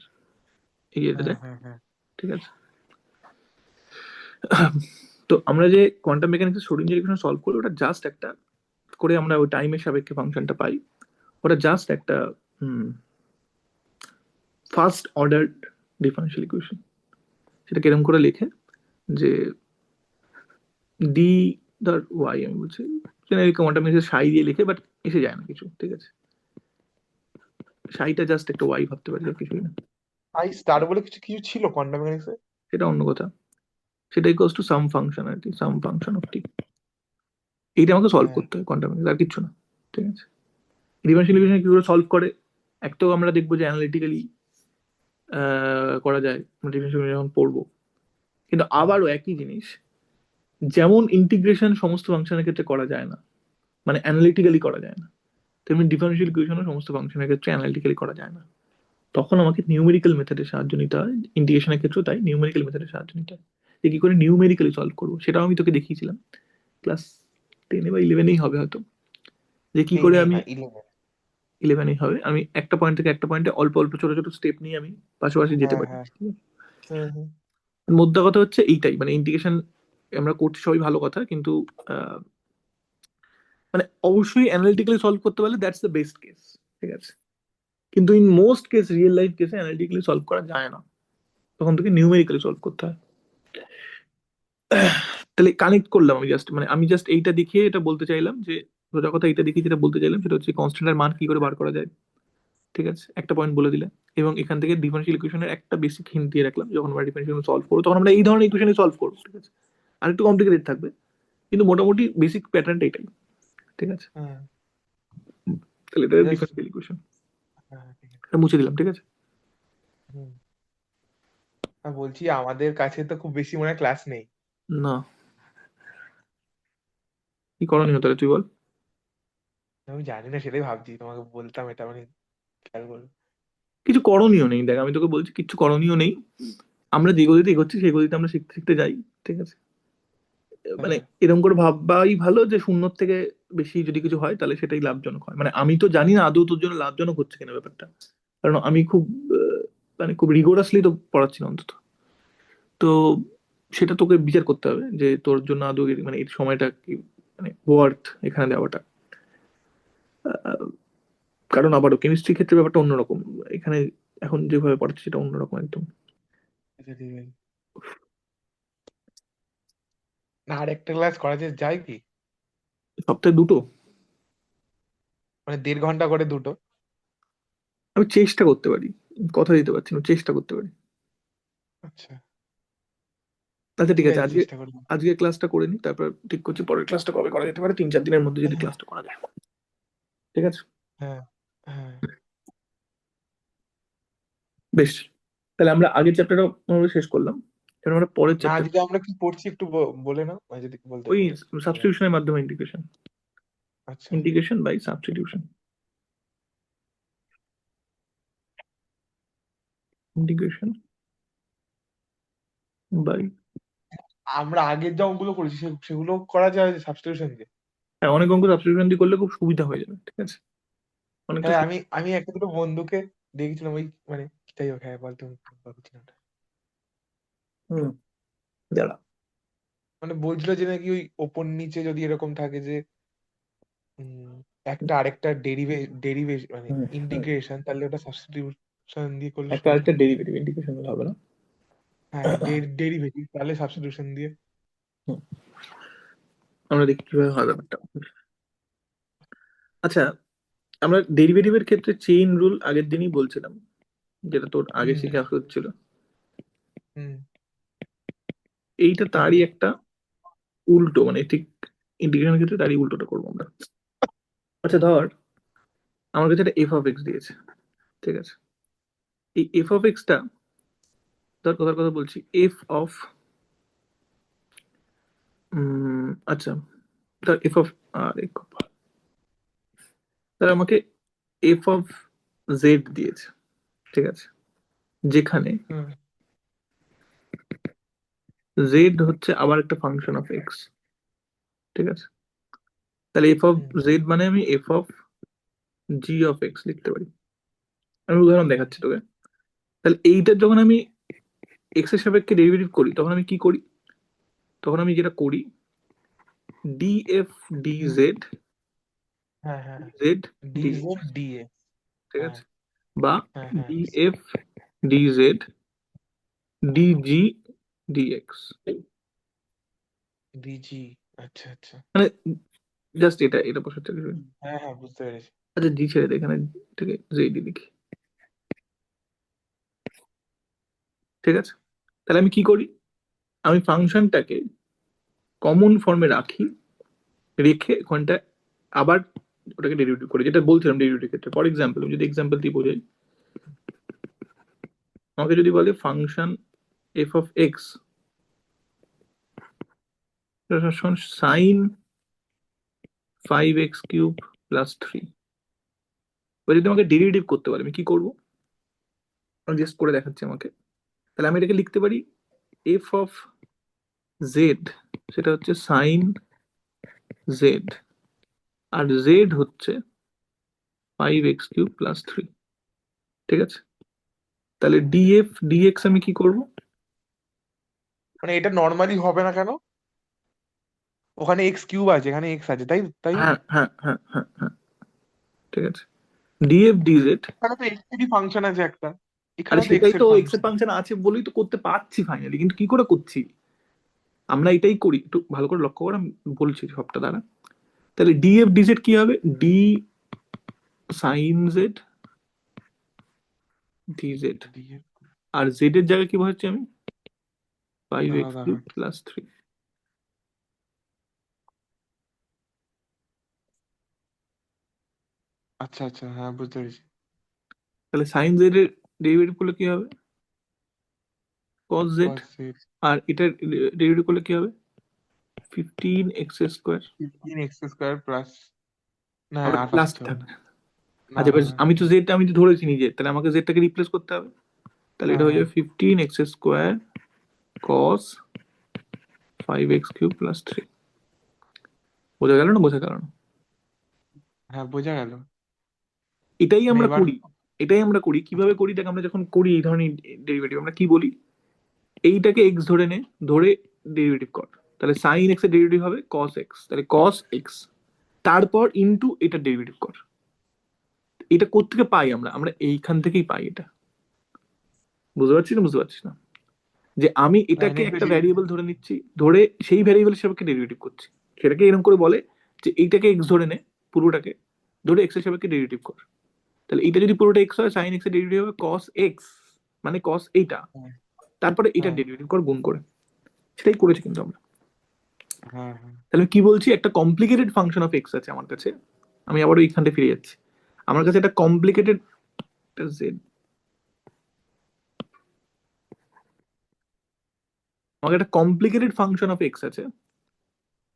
এই এটা হ্যাঁ দেখ। হ্যাঁ হ্যাঁ ঠিক আছে, তো আমরা যে কোয়ান্টাম মেকানিক্সের শ্রোডিঞ্জার ইকুয়েশন সলভ করি, ওটা জাস্ট একটা করে আমরা ওই টাইমের সাপেক্ষে ফাংশনটা পাই। ওটা জাস্ট একটা ফার্স্ট অর্ডার ডিফারেন্সিয়াল ইকুয়েশন। সেটা কিরকম করে লেখে, যে ডি ধর ওয়াই, আমি বলছি জেনারেল কোয়ান্টাম মেকানিক্সে সাই দিয়ে লিখে, বাট এসে যায় না কিছু। ঠিক আছে, সাইটা জাস্ট একটা ওয়াই ভাবতে পারি, আর কিছুই না। আই স্টার বলে কিছু কিছু ছিল কোয়ান্টাম মেকানিক্সে। সেটা অন্য কথা। সেটা ইকুয়ালস টু সাম ফাংশন আর কি, সাম ফাংশন অফ টি। এইটা আমাকে সলভ হ্যাঁ করতে হয় কোয়ান্টাম মেকানিক্স, আর কিচ্ছু না। ঠিক আছে, ডিফারেন্সিয়াল ইকুয়েশন কি করে সলভ করে, এক তো আমরা দেখবো যে অ্যানালিটিক্যালি করা যায়, ডিফারেন্সিয়াল ইকুয়েশন যখন পড়বো। কিন্তু হুম আবারও একই জিনিস, যেমন ইন্টিগ্রেশন সমস্ত ফাংশনের ক্ষেত্রে করা যায় না, মানে অ্যানালিটিক্যালি করা যায় না, তেমনি ডিফারেন্সিয়াল ইকুয়েশনও সমস্ত ফাংশনের ক্ষেত্রে অ্যানালিটিক্যালি করা যায় না। তখন আমাকে নিউমেরিক্যাল মেথডের সাহায্য নিতে হয়। ইন্টিগ্রেশনের ক্ষেত্রেও তাই, নিউমেরিক্যাল মেথডের সাহায্য নিতে হয়। যে কি করে নিউমেরিক্যালি সলভ করবো, সেটাও আমি তোকে দেখিয়েছিলাম ক্লাস 10-এ বা 11-এই হবে হয়তো, যে কি করে টেনে আমি, না 11। 11-এই হবে, আমি একটা পয়েন্ট থেকে একটা পয়েন্টে অল্প অল্প ছোট ছোট স্টেপ নিয়ে আমি পাশাপাশি যেতে হ্যাঁ পারি। হ্যাঁ হুম হুম মোদ্দা কথা হচ্ছে এইটাই, মানে ইন্টিগ্রেশন আমরা করছি সবই ভালো কথা, কিন্তু আহ, মানে অবশ্যই অ্যানালিটিক্যালি সলভ করতে পারলে দ্যাটস দ্য বেস্ট কেস। ঠিক আছে, কিন্তু in most case, real life কেসে অ্যানালিটিক্যালি সলভ করা যায় না, তখন থেকে নিউমেরিক্যালি সলভ করতে হয়। তাহলে কানেক্ট করলাম আমি জাস্ট, মানে আমি জাস্ট এইটা দেখিয়ে এটা বলতে চাইলাম যে, সোজা কথা এইটা দেখিয়ে যেটা বলতে চাইলাম সেটা হচ্ছে কনস্ট্যান্টের মান কি করে বার করা যায়। ঠিক আছে, একটা পয়েন্ট বলে দিলে, এবং এখান থেকে ডিফারেন্সিয়াল ইকুয়েশনের একটা বেসিক হিন্ট দিয়ে রাখলাম, যখন আমরা ডিফারেন্সিয়াল সলভ করবো তখন আমরা এই ধরনের ইকুয়েশনই সলভ করবো। ঠিক আছে, আর একটু কমপ্লিকেটেড থাকবে, কিন্তু মোটামুটি বেসিক প্যাটার্নটা এটাই। ঠিক আছে, হ্যাঁ তাহলে এটা জাস্ট ডিফারেন্সিয়াল ইকুয়েশন। হ্যাঁ ঠিক আছে। এটা মুছে দিলাম। ঠিক আছে, হুম বলছি আমাদের কাছে তো খুব বেশি মনে হয় ক্লাস নেই। না, কি করণীয় তাহলে তুই বল। আমি জানি না, সেটাই ভাবছি তোমাকে বলতাম এটা মানে খেয়াল করো। কিছু করণীয় নেই, দেখ আমি তোকে বলছি কিচ্ছু করণীয় নেই। আমরা যে গতিতে এগোচ্ছি সেই গতিতে আমরা শিখতে শিখতে যাই। ঠিক আছে, মানে হ্যাঁ এরকম করে ভাববাই ভালো যে শূন্যর থেকে বেশি যদি কিছু হয় তাহলে সেটাই লাভজনক হয়। মানে আমি তো জানি না আদৌ তোর জন্য লাভজনক হচ্ছে কিনা ব্যাপারটা, কারণ আমি খুব মানে খুব রিগোরাসলি তো পড়াচ্ছি না অন্তত। তো সেটা তোকে বিচার করতে হবে যে তোর জন্য আদৌ মানে এই সময়টা কি, মানে ওয়ার্থ এখানে দেওয়াটা। আহ, কারণ আবারও কেমিস্ট্রি ক্ষেত্রে ব্যাপারটা অন্যরকম, এখানে এখন যেভাবে পড়াচ্ছি সেটা অন্যরকম একদম। আচ্ছা ঠিক আছে। না আর একটা ক্লাস করা যায় কি? সপ্তাহে দুটো। মানে 1.5 ঘন্টা করে দুটো। আমি চেষ্টা করতে পারি, কথা দিতে পারছি না, চেষ্টা করতে পারি। আচ্ছা আচ্ছা ঠিক ঠিক আছে, আছে আজকে চেষ্টা করবো। আজকে ক্লাসটা করে নি, তারপর ঠিক করছি পরের ক্লাসটা কবে করা যেতে পারে, 3-4 দিনের মধ্যে যদি ক্লাসটা করা যায়। ঠিক আছে, হ্যাঁ হ্যাঁ বেশ। তাহলে আমরা আগের চ্যাপ্টারটা শেষ করলাম, এবার আমরা পরের না চ্যাপ্টার। আজকে আমরা কি পড়ছি একটু বলে নাও, মানে যদি বলতে ওই পারো। সাবস্টিটিউশনের মাধ্যমে ইন্টিগ্রেশন, আচ্ছা integration by substitution, integration by, আমরা আগের যে অঙ্কগুলো করেছি সেগুলো করা যায় সাবস্টিটিউশন দিয়ে। হ্যাঁ অনেক অঙ্ক সাবস্টিটিউশন দিয়ে করলে খুব সুবিধা হয়ে যাবে। ঠিক আছে, অনেকটা হ্যাঁ আমি আমি একটা দুটো বন্ধুকে দেখেছিলাম ওই মানে যাই হোক, হ্যাঁ বলতে পারছি না ওটা। হুম, দাঁড়া। মানে বলছিল যে নাকি ওই ওপর নিচে যদি এরকম থাকে যে উম, একটা আরেকটা ডেরিভে মানে হুম, হুম। ইন্টিগ্রেশন, তাহলে ওটা সাবস্টিটিউশন দিয়ে করলে একটা সুবিধা আরেকটা হয়। ডেরিভেটিভ ইন্টিগ্রেশন হলে হবে না। হ্যাঁ ডেরিভেটিভ তাহলে সাবস্টিটিউশন দিয়ে। হুম, আমরা দেখি কিভাবে হয় ব্যাপারটা। আচ্ছা, আমরা ডেরিভেটিভের ক্ষেত্রে চেইন রুল আগের দিনই বলছিলাম, যেটা তোর আগে হুম শিখে আসা হচ্ছিল। হুম এইটা তারই একটা উল্টো, মানে ঠিক ইন্টিগ্রেশনের ক্ষেত্রে তারই উল্টোটা করবো আমরা। আচ্ছা ধর আমার কাছে একটা এফ অফ এক্স দিয়েছে, ঠিক আছে? এই এফ অফ এক্সটা, ধর কথার কথা বলছি, এফ অফ, আচ্ছা ধর এফ অফ, আরে ধর আমাকে এফ অফ জেড দিয়েছে, ঠিক আছে? যেখানে হুম জেড হচ্ছে আবার একটা ফাংশন অফ এক্স, ঠিক আছে? তাহলে এফ অফ হুম জেড মানে আমি F of G of x লিখতে পারি। আমি উদাহরণ দেখাচ্ছি তোকে। তাহলে এইটার যখন আমি এক্স এর সাপেক্ষে ডেরিভেটিভ করি তখন আমি কি করি? তখন আমি যেটা করি, ডি এফ ডি জেড, হ্যাঁ হ্যাঁ। Z d d, z d a. ঠিক হ্যাঁ আছে? বা হ্যাঁ হ্যাঁ। D f d z d g d x, dg. আচ্ছা আচ্ছা। মানে জাস্ট এটা এটা বসাতে হবে। হ্যাঁ হ্যাঁ, বুঝতে পেরেছি। আচ্ছা জি ছেড়ে দে, এখানে থেকে জেডি লিখি, ঠিক আছে? তাহলে আমি কি করি, আমি ফাংশনটাকে কমন ফর্মে রাখি, রেখে ওখানটা আবার ওটাকে ডেরিভেটিভ করি, যেটা বলছিলাম ডেরিভেটিভ ক্ষেত্রে। ফর এক্সাম্পল যদি এক্সাম্পল দিয়ে বোঝাই, আমাকে যদি বলে function f of x sine 5x³ plus 3, এবার যদি আমাকে ডেরিভেটিভ করতে বলে আমি কি করবো, আমি জাস্ট করে দেখাচ্ছি আমাকে। তাহলে আমি এটাকে লিখতে পারি এফ অফ জেড, সেটা হচ্ছে সাইন জেড, আর জেড হচ্ছে 5x³ প্লাস 3, ঠিক আছে? তাহলে ডিএফ ডিএক্স আমি কি করব? মানে এটা নর্মালি হবে না কেন? ওখানে এক্স কিউব আছে, এখানে এক্স আছে, তাই তাই না? হ্যাঁ হ্যাঁ হ্যাঁ হ্যাঁ হ্যাঁ, ঠিক আছে। ডিএফ ডিজেড, এখানে তো এক্স এরই ফাংশন আছে একটা। আরে এখানেও তো এক্স সেটাই এর তো এক্স এর ফাংশন। ফাংশন আছে বলেই তো করতে পারছি ফাইনালি, কিন্তু কি করে করছি? আমরা এটাই করি, একটু ভালো করে লক্ষ্য করে আমি বলছি সবটা দ্বারা। তাহলে ডিএফ ডিজেড কি হবে, ডি সাইন জেড ডিজেড, আর জেড এর জায়গায় কি বসাচ্ছি আমি, ফাইভ দাঁড়া এক্স দাঁড়া। Cube plus 3। আচ্ছা আচ্ছা, হ্যাঁ বুঝতে পেরেছি। তাহলে সাইন জেড এর ডেরিভেটিভ করলে কি হবে, কস জেড, কস আর এটার ডেরিভেটিভ করলে কি হবে, 15x²। 15x² প্লাস, না আবার আর পাশে প্লাস দিতে হবে। থাকবে। না আচ্ছা না এবার না। আমি তো জেডটা আমি তো ধরেছি নিজে, তাহলে আমাকে জেডটাকে রিপ্লেস করতে হবে। তাহলে হ্যাঁ এটা হয়ে হ্যাঁ যাবে 15x² কস 5x³ প্লাস 3। বোঝা গেল না, বোঝা গেল না? হ্যাঁ, বোঝা গেল। এটাই মানে আমরা এবার। করি, এটাই আমরা করি। আচ্ছা কিভাবে করি দেখ, আমরা যখন করি এই ধরনের ডেরিভেটিভ আমরা কি বলি, এইটাকে এক্স ধরে নে, ধরে ডেরিভেটিভ কর। তাহলে সাইন এক্স এর ডেরিভেটিভ হবে কস এক্স, তাহলে কস এক্স, তারপর ইনটু এটা ডেরিভেটিভ কর। এটা কোত্থেকে পাই আমরা, আমরা এইখান থেকেই পাই এটা। বুঝতে পারছিস না, বুঝতে পারছিস না? যে আমি সাইন এটাকে এক্স একটা এর। ভ্যারিয়েবল ধরে নিচ্ছি, ধরে সেই ভ্যারিয়েবল সাপেক্ষে ডেরিভেটিভ করছি। সেটাকে এরকম করে বলে যে এইটাকে এক্স ধরে নে, পুরোটাকে ধরে এক্স এর সাপেক্ষে ডেরিভেটিভ কর। তাহলে এটা যদি পুরোটা এক্স হয়, সাইন এক্স এর ডেরিভেটিভ হবে কস এক্স, মানে কস এইটা, হ্যাঁ তারপরে এটা হ্যাঁ ডেরিভেটিভ কর গুণ করে। সেটাই করেছি কিন্তু আমরা। হ্যাঁ হ্যাঁ। তাহলে আমি কি বলছি, একটা কমপ্লিকেটেড ফাংশন অফ এক্স আছে আমার কাছে। আমি আবারও এইখানটা ফিরে যাচ্ছি, আমার কাছে একটা কমপ্লিকেটেড জেড, আমার একটা কমপ্লিকেটেড ফাংশন অফ এক্স আছে।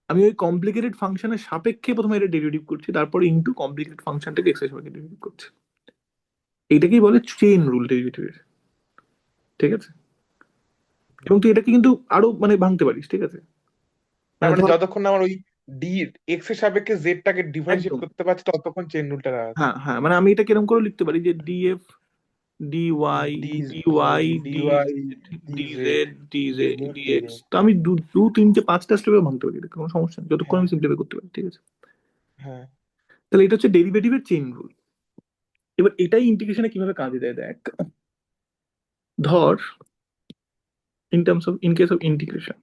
আমি ওই কমপ্লিকেটেড ফাংশনের সাপেক্ষে প্রথমে এটা ডেরিভেটিভ করছি, তারপর ইনটু কমপ্লিকেটেড ফাংশনটাকে এক্স এর সাপেক্ষে ডেরিভেটিভ করছি। এইটাকেই বলে চেইন রুল ডেরিভেটিভের, ঠিক আছে? এবং তুই এটাকে কিন্তু আরো মানে ভাঙতে পারিস, ঠিক আছে? তার মানে মানে ধর, যতক্ষণ না আমার ওই ডি এক্স এর সাপেক্ষে জেড টাকে ডিফারেন্সিয়েট একদম, করতে পারছি, ততক্ষণ চেন রুলটা দাঁড়াচ্ছে। হ্যাঁ হ্যাঁ, মানে আমি এটা কিরকম করে লিখতে পারি যে df d y d d y d d y d d z z d d z z d d x. X. তো আমি দু দু তিনটে পাঁচটা স্টেপে ভাঙতে পারি, এটা কোনো সমস্যা নেই যতক্ষণ হ্যাঁ আমি সিম্পলিফাই করতে পারি, ঠিক আছে? হ্যাঁ। তাহলে এটা হচ্ছে ডেরিভেটিভের চেইন রুল। এবার এটাই ইন্টিগ্রেশনে কিভাবে কাজে দেয় দেখ, ধর in terms of, in case of integration,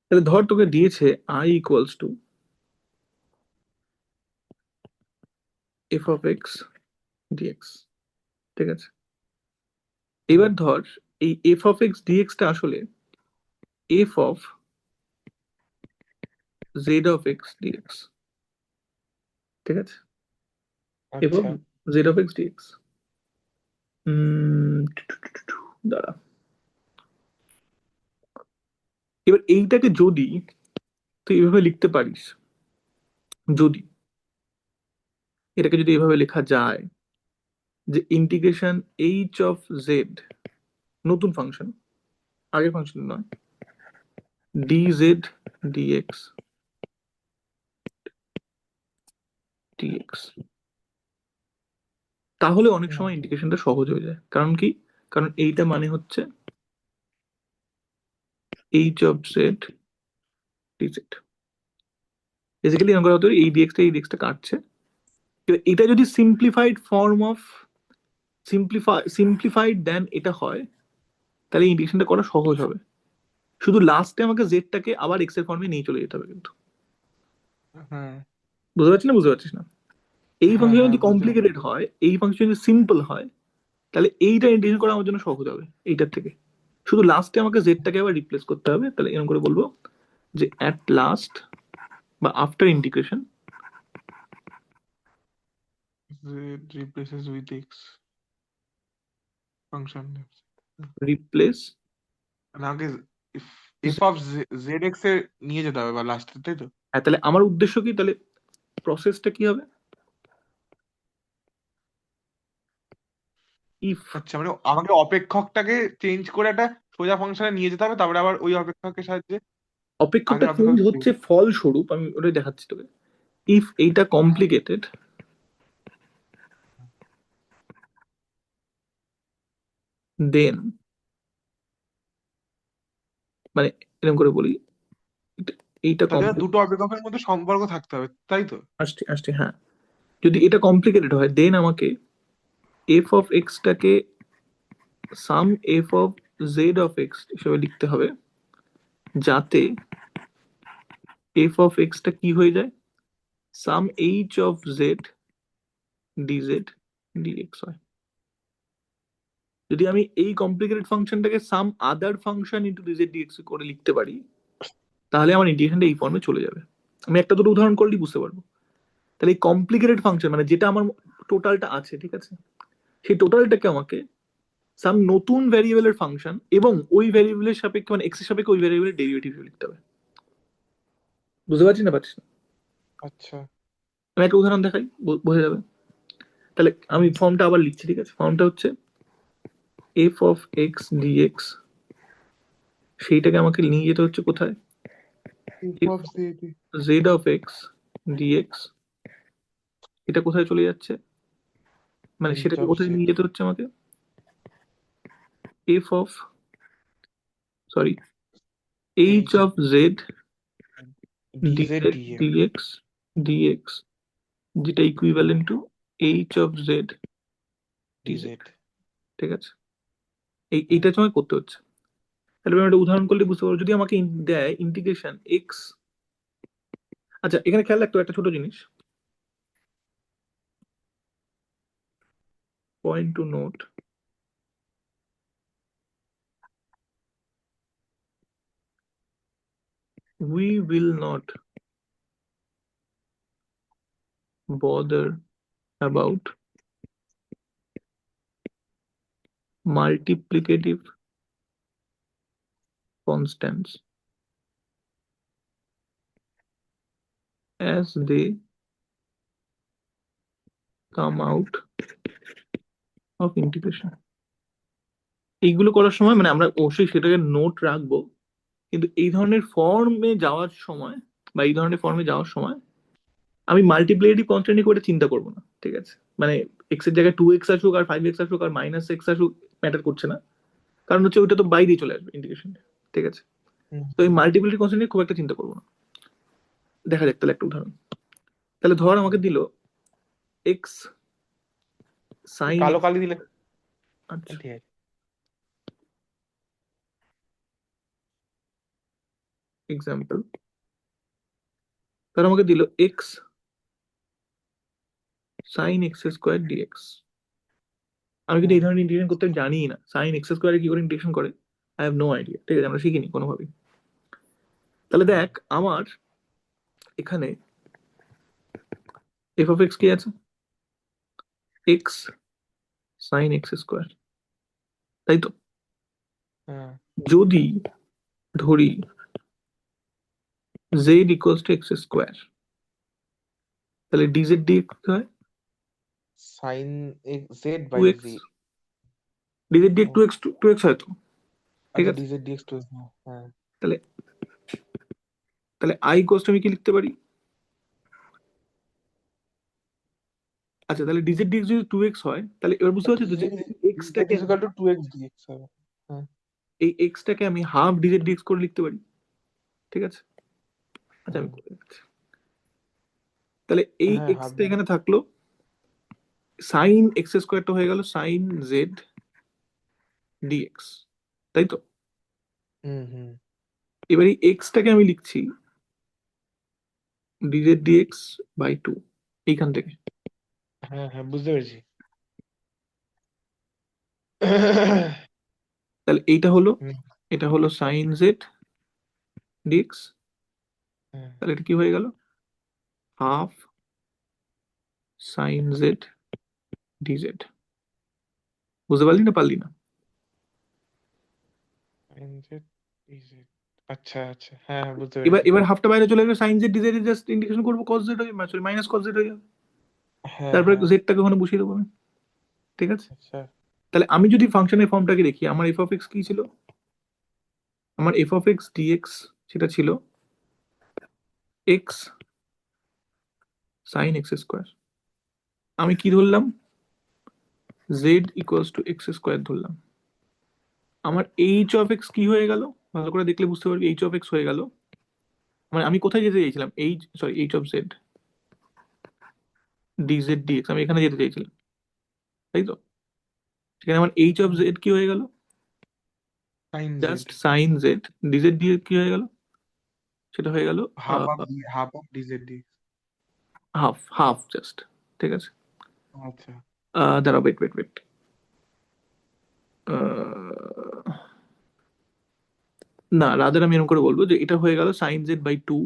তাহলে ধর তোকে দিয়েছে I equals to f of x dx, ঠিক আছে? হুম, এবার ধর এই এফ অফ এক্স ডিএক্সটা আসলে f of z of x dx, ঠিক আছে? এফ অফ আচ্ছা। Z of x dx. দাঁড়া, এবার এইটাকে যদি তুই এভাবে লিখতে পারিস, যদি এটাকে যদি এভাবে লেখা যায় যে ইন্টিগ্রেশন এইচ অফ জেড, নতুন ফাংশন, আগের ফাংশন নয়, ডিজেড ডিএক্স ডিএক্স, তাহলে অনেক হুম, সময় ইন্টিগ্রেশনটা সহজ হয়ে যায়। কারণ কি? কারণ এইটা মানে হচ্ছে H of z DZ. Basically এরকম করা হতো, এই ডিএক্সটা কাটছে। এবার এটা যদি সিম্পলিফাইড ফর্ম অফ সিম্পলিফাইড দেন এটা হয়, তাহলে ইন্টিগ্রেশনটা করা সহজ হবে। শুধু লাস্টে আমাকে জেডটাকে আবার এক্স এর ফর্মে নিয়ে চলে যেতে হবে কিন্তু। হ্যাঁ, বুঝতে পারছিস না? বুঝতে পারছিস না? এই হ্যাঁ, ফাংশন হ্যাঁ, যদি বুঝতে কমপ্লিকেটেড পেরেছি। হয়, এই ফাংশন যদি সিম্পল হয়, তাহলে এইটা ইন্টিগ্রেশন করা আমার জন্য সহজ হবে এইটার থেকে। শুধু লাস্টে আমাকে জেডটাকে আবার রিপ্লেস করতে হবে। তাহলে এরকম করে বলবো যে অ্যাট লাস্ট বা after integration Z replaces with X function names. Replace, মানে আমাকে এফ অফ জেড এক্স এ নিয়ে যেতে হবে বা লাস্টে, তাই তো? হ্যাঁ, তাহলে আমার উদ্দেশ্য কি, তাহলে প্রসেসটা কি হবে? ইফ আচ্ছা, মানে আমাকে অপেক্ষকটাকে চেঞ্জ করে একটা সোজা ফাংশনে নিয়ে যেতে হবে, তারপরে আবার ওই অপেক্ষকের সাহায্যে অপেক্ষকটা আগের চেঞ্জ অপেক্ষক হচ্ছে ফলস্বরূপ, আমি ওটাই দেখাচ্ছি তোকে। ইফ এইটা কমপ্লিকেটেড, দেন, মানে এরকম করে বলি, এইটা তাহলে দুটো অপেক্ষকের মধ্যে সম্পর্ক থাকতে হবে, তাই তো? আসছে আসছে, হ্যাঁ। যদি এটা কমপ্লিকেটেড হয়, দেন আমাকে এফ অফ এক্সটাকে some f of z of x হিসেবে লিখতে হবে, যাতে এফ অফ এক্সটা কি হয়ে যায়, some h of z dz dx হয়। যদি আমি এই কমপ্লিকেটেড ফাংশনটাকে some other function into dz dx করে লিখতে পারি, তাহলে আমার ইন্টিগ্রেশনটা এই ফর্মে চলে যাবে। আমি একটা দুটো উদাহরণ করলেই বুঝতে পারবো। তাহলে এই কমপ্লিকেটেড ফাংশন মানে যেটা আমার টোটালটা আছে, ঠিক আছে, সেই টোটালটাকে আমাকে সাম নতুন ভ্যারিয়েবলের ফাংশন এবং ওই ভ্যারিয়েবলের সাপেক্ষে, মানে এক্স এর সাপেক্ষে ওই ভ্যারিয়েবলের ডেরিভেটিভ লিখতে হবে। বুঝতে পারছিস না পারছিস না? আচ্ছা। আমি একটা উদাহরণ দেখাই, বোঝা যাবে। তাহলে আমি হুম। ফর্মটা আবার লিখছি, ঠিক আছে? ফর্মটা হচ্ছে এফ অফ এক্স ডিএক্স, সেইটাকে আমাকে নিয়ে যেতে হচ্ছে কোথায়, f f of z z of x dx, এটা কোথায় চলে যাচ্ছে, মানে এইচ সেটাকে অফ কোথায় জেড নিয়ে যেতে হচ্ছে আমাকে, f of, sorry, h h of z dz dz dm dx dx, যেটা equivalent to h of z dz, dz. ঠিক আছে? এইটা সময় করতে হচ্ছে। তাহলে আমি একটা উদাহরণ করলে বুঝতে পারবো। যদি আমাকে দেয় ইন্টিগ্রেশন এক্স, আচ্ছা এখানে খেয়াল রাখতো একটা ছোট জিনিস, point to note, we will not bother about multiplicative constants as they come out of integration। এইগুলো করার সময় মানে আমরা অবশ্যই সেটাকে নোট রাখবো, কিন্তু এই ধরনের ফর্মে যাওয়ার সময় বা এই ধরনের ফর্মে যাওয়ার সময় আমি মাল্টিপ্লিকেটিভ কনস্ট্যান্ট করে চিন্তা করবো না, ঠিক আছে? মানে এক্স এর জায়গায় টু এক্স আসুক আর ফাইভ এক্স আসুক আর মাইনাস এক্স আসুক, ম্যাটার করছে না। কারণ হচ্ছে ওইটা তো বাইরেই চলে আসবে ইন্টিগ্রেশন, ঠিক আছে? হুম, তো এই মাল্টিপ্লিকেটিভ কনস্ট্যান্ট নিয়ে খুব একটা চিন্তা করবো না। দেখা যাক তাহলে একটা উদাহরণ। তাহলে ধর আমাকে দিল এক্স সাইন কালো এক্স, কালি দিলে আচ্ছা ঠিক আছে। এক্সাম্পল, তাহলে আমাকে দিল x sine x square dx. আমি কিন্তু এই হ্যাঁ ধরনের ইন্টিগ্রেশন করতে জানিই না, সাইন এক্স স্কোয়ারে কি করে ইন্টিগ্রেশন করে আই হ্যাভ নো আইডিয়া, ঠিক আছে, আমরা শিখিনি কোনোভাবেই। তাহলে হ্যাঁ দেখ আমার এখানে এফ অফ এক্স কি আছে, এক্স সাইন এক্স স্কোয়ার, তাই তো? হ্যাঁ যদি ধরি z equals to x square, তাহলে ডিজেড ডিএক্স হয় sine z two by x, জি। ডিজেড ও ডিএক্স টু এক্স হয় তো, ঠিক আচ্ছা, আছে। Dz dx two. হ্যাঁ তাহলে তাহলে আই ইকুয়ালস টু আমি কি লিখতে পারি, আচ্ছা তাহলে ডিজেড ডিএক্স যদি টু এক্স হয়, তাহলে এবার বুঝতে পারছি তো যে ডিজেড এক্সটাকে is equal to two x dx হবে। হ্যাঁ এই এক্সটাকে আমি হাফ ডিজেড ডিএক্স করে লিখতে পারি, ঠিক আছে। আচ্ছা আমি হ্যাঁ করে দিচ্ছি। তাহলে এই হ্যাঁ, হাফ এক্সটা ডিজেড। এখানে থাকলো, সাইন এক্স স্কোয়ারটা হয়ে গেল সাইন জেড ডিএক্স, তাই তো। হুম হুম। এবার এই এক্সটাকে আমি লিখছি ডিজেড ডিএক্স বাই টু এইখান থেকে। হ্যাঁ হ্যাঁ, বুঝতে পেরেছি। তাহলে এইটা হলো, হুম, এটা হলো সাইন জেড ডিএক্স, হ্যাঁ তাহলে এটা কি হয়ে গেল, হাফ সাইন জেড ডিজেড। বুঝতে পারলি না পারলি না? Sine z dz. আচ্ছা আচ্ছা, হ্যাঁ হ্যাঁ, বুঝতে এবার পেরেছি। এবার হাফটা বাইরে চলে গেলে sine z dz just integration করবো কস জেড হয়ে, সরি মাইনাস কস জেড হয়ে যাবে, হ্যাঁ তারপরে হ্যাঁ। জেডটাকে ওখানে বসিয়ে দেবো আমি, ঠিক আছে। আচ্ছা। তাহলে আমি যদি ফাংশনের ফর্মটাকে দেখি, আমার এফ অফ এক্স কি ছিল, আমার এফ অফ এক্স ডিএক্স সেটা ছিল এক্স সাইন এক্স স্কোয়ার। আমি কি ধরলাম, Z equals to x square ধরলাম। আমার এইচ অফ এক্স কি হয়ে গেল, ভালো করে দেখলে বুঝতে পারবি, এইচ অফ এক্স হয়ে গেল, মানে আমি কোথায় যেতে চাইছিলাম, h sorry h of z dz dx, আমি এখানে যেতে চাইছিলাম, তাই তো। সেখানে আমার এইচ অফ জেড কি হয়ে গেল, sine z. Just sine z, dz dx কি হয়ে গেল, সেটা হয়ে গেল half of dz d. Half half just, ঠিক আছে। আচ্ছা। দাঁড়া ওয়েট ওয়েট ওয়েট, না রাদার আমি এরকম করে বলবো যে এটা হয়ে গেল সাইন জেড বাই টু,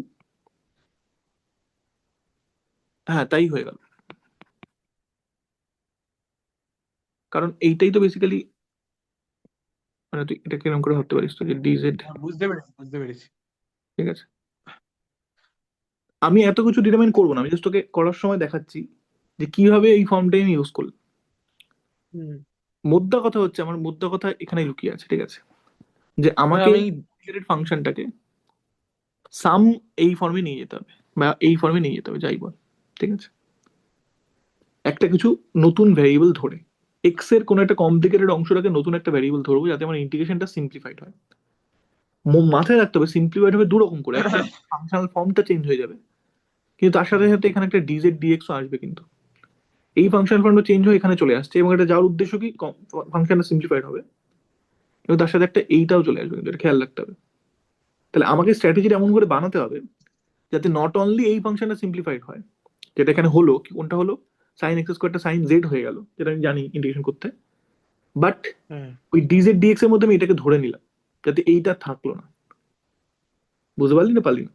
হ্যাঁ তাই হয়ে গেল, কারণ এইটাই তো বেসিক্যালি, মানে তুই এটা কিরকম করে ভাবতে পারিস তো যে ডিজেড, হ্যাঁ, বুঝতে পেরেছি বুঝতে পেরেছি। ঠিক আছে। আমি এত কিছু ডিটারমাইন করবো না, আমি জাস্ট তোকে করার সময় দেখাচ্ছি যে কিভাবে এই ফর্মটাই আমি ইউজ করলাম। হুম। মোদ্দা কথা হচ্ছে, আমার মোদ্দা কথা এখানে লুকিয়ে আছে, ঠিক আছে, যে মানে আমাকে আমি। ফাংশনটাকে সাম এই ফর্মে নিয়ে যেতে হবে, বা এই ফর্মে নিয়ে যেতে হবে যাই বল, ঠিক আছে। একটা কিছু নতুন ভ্যারিয়েবল ধরে এক্স এর কোনো একটা কমপ্লিকেটেড অংশটাকে নতুন একটা ভ্যারিয়েবল ধরবো, যাতে আমার ইন্টিগ্রেশনটা সিম্পলিফাইড হয়। মাথায় রাখতে হবে সিম্পলিফাইড হবে দু রকম করে, একটা ফাংশনাল ফর্মটা চেঞ্জ হয়ে যাবে, কিন্তু তার সাথে হুম, সাথে এখানে একটা ডিজেড ডিএক্সও আসবে কিন্তু। এই ফাংশনাল ফর্মটা চেঞ্জ হয়ে এখানে চলে আসছে, এবং এটা যাওয়ার উদ্দেশ্য কি, ফাংশনটা সিম্পলিফাইড হবে, এবং তার সাথে একটা এইটাও চলে আসবে, কিন্তু এটা খেয়াল রাখতে হবে। তাহলে আমাকে স্ট্র্যাটেজিটা এমন করে বানাতে হবে যাতে নট অনলি এই ফাংশনটা সিম্পলিফাইড হয়, যেটা এখানে হলো কি, কোনটা হলো, সাইন এক্স স্কোয়ারটা সাইন জেড হয়ে গেল, যেটা আমি জানি ইন্টিগ্রেশন করতে, বাট হ্যাঁ ওই ডিজেড ডিএক্স এর মধ্যে আমি এটাকে ধরে নিলাম, যাতে এইটা থাকলো না। বুঝতে পারলি না পারলি না?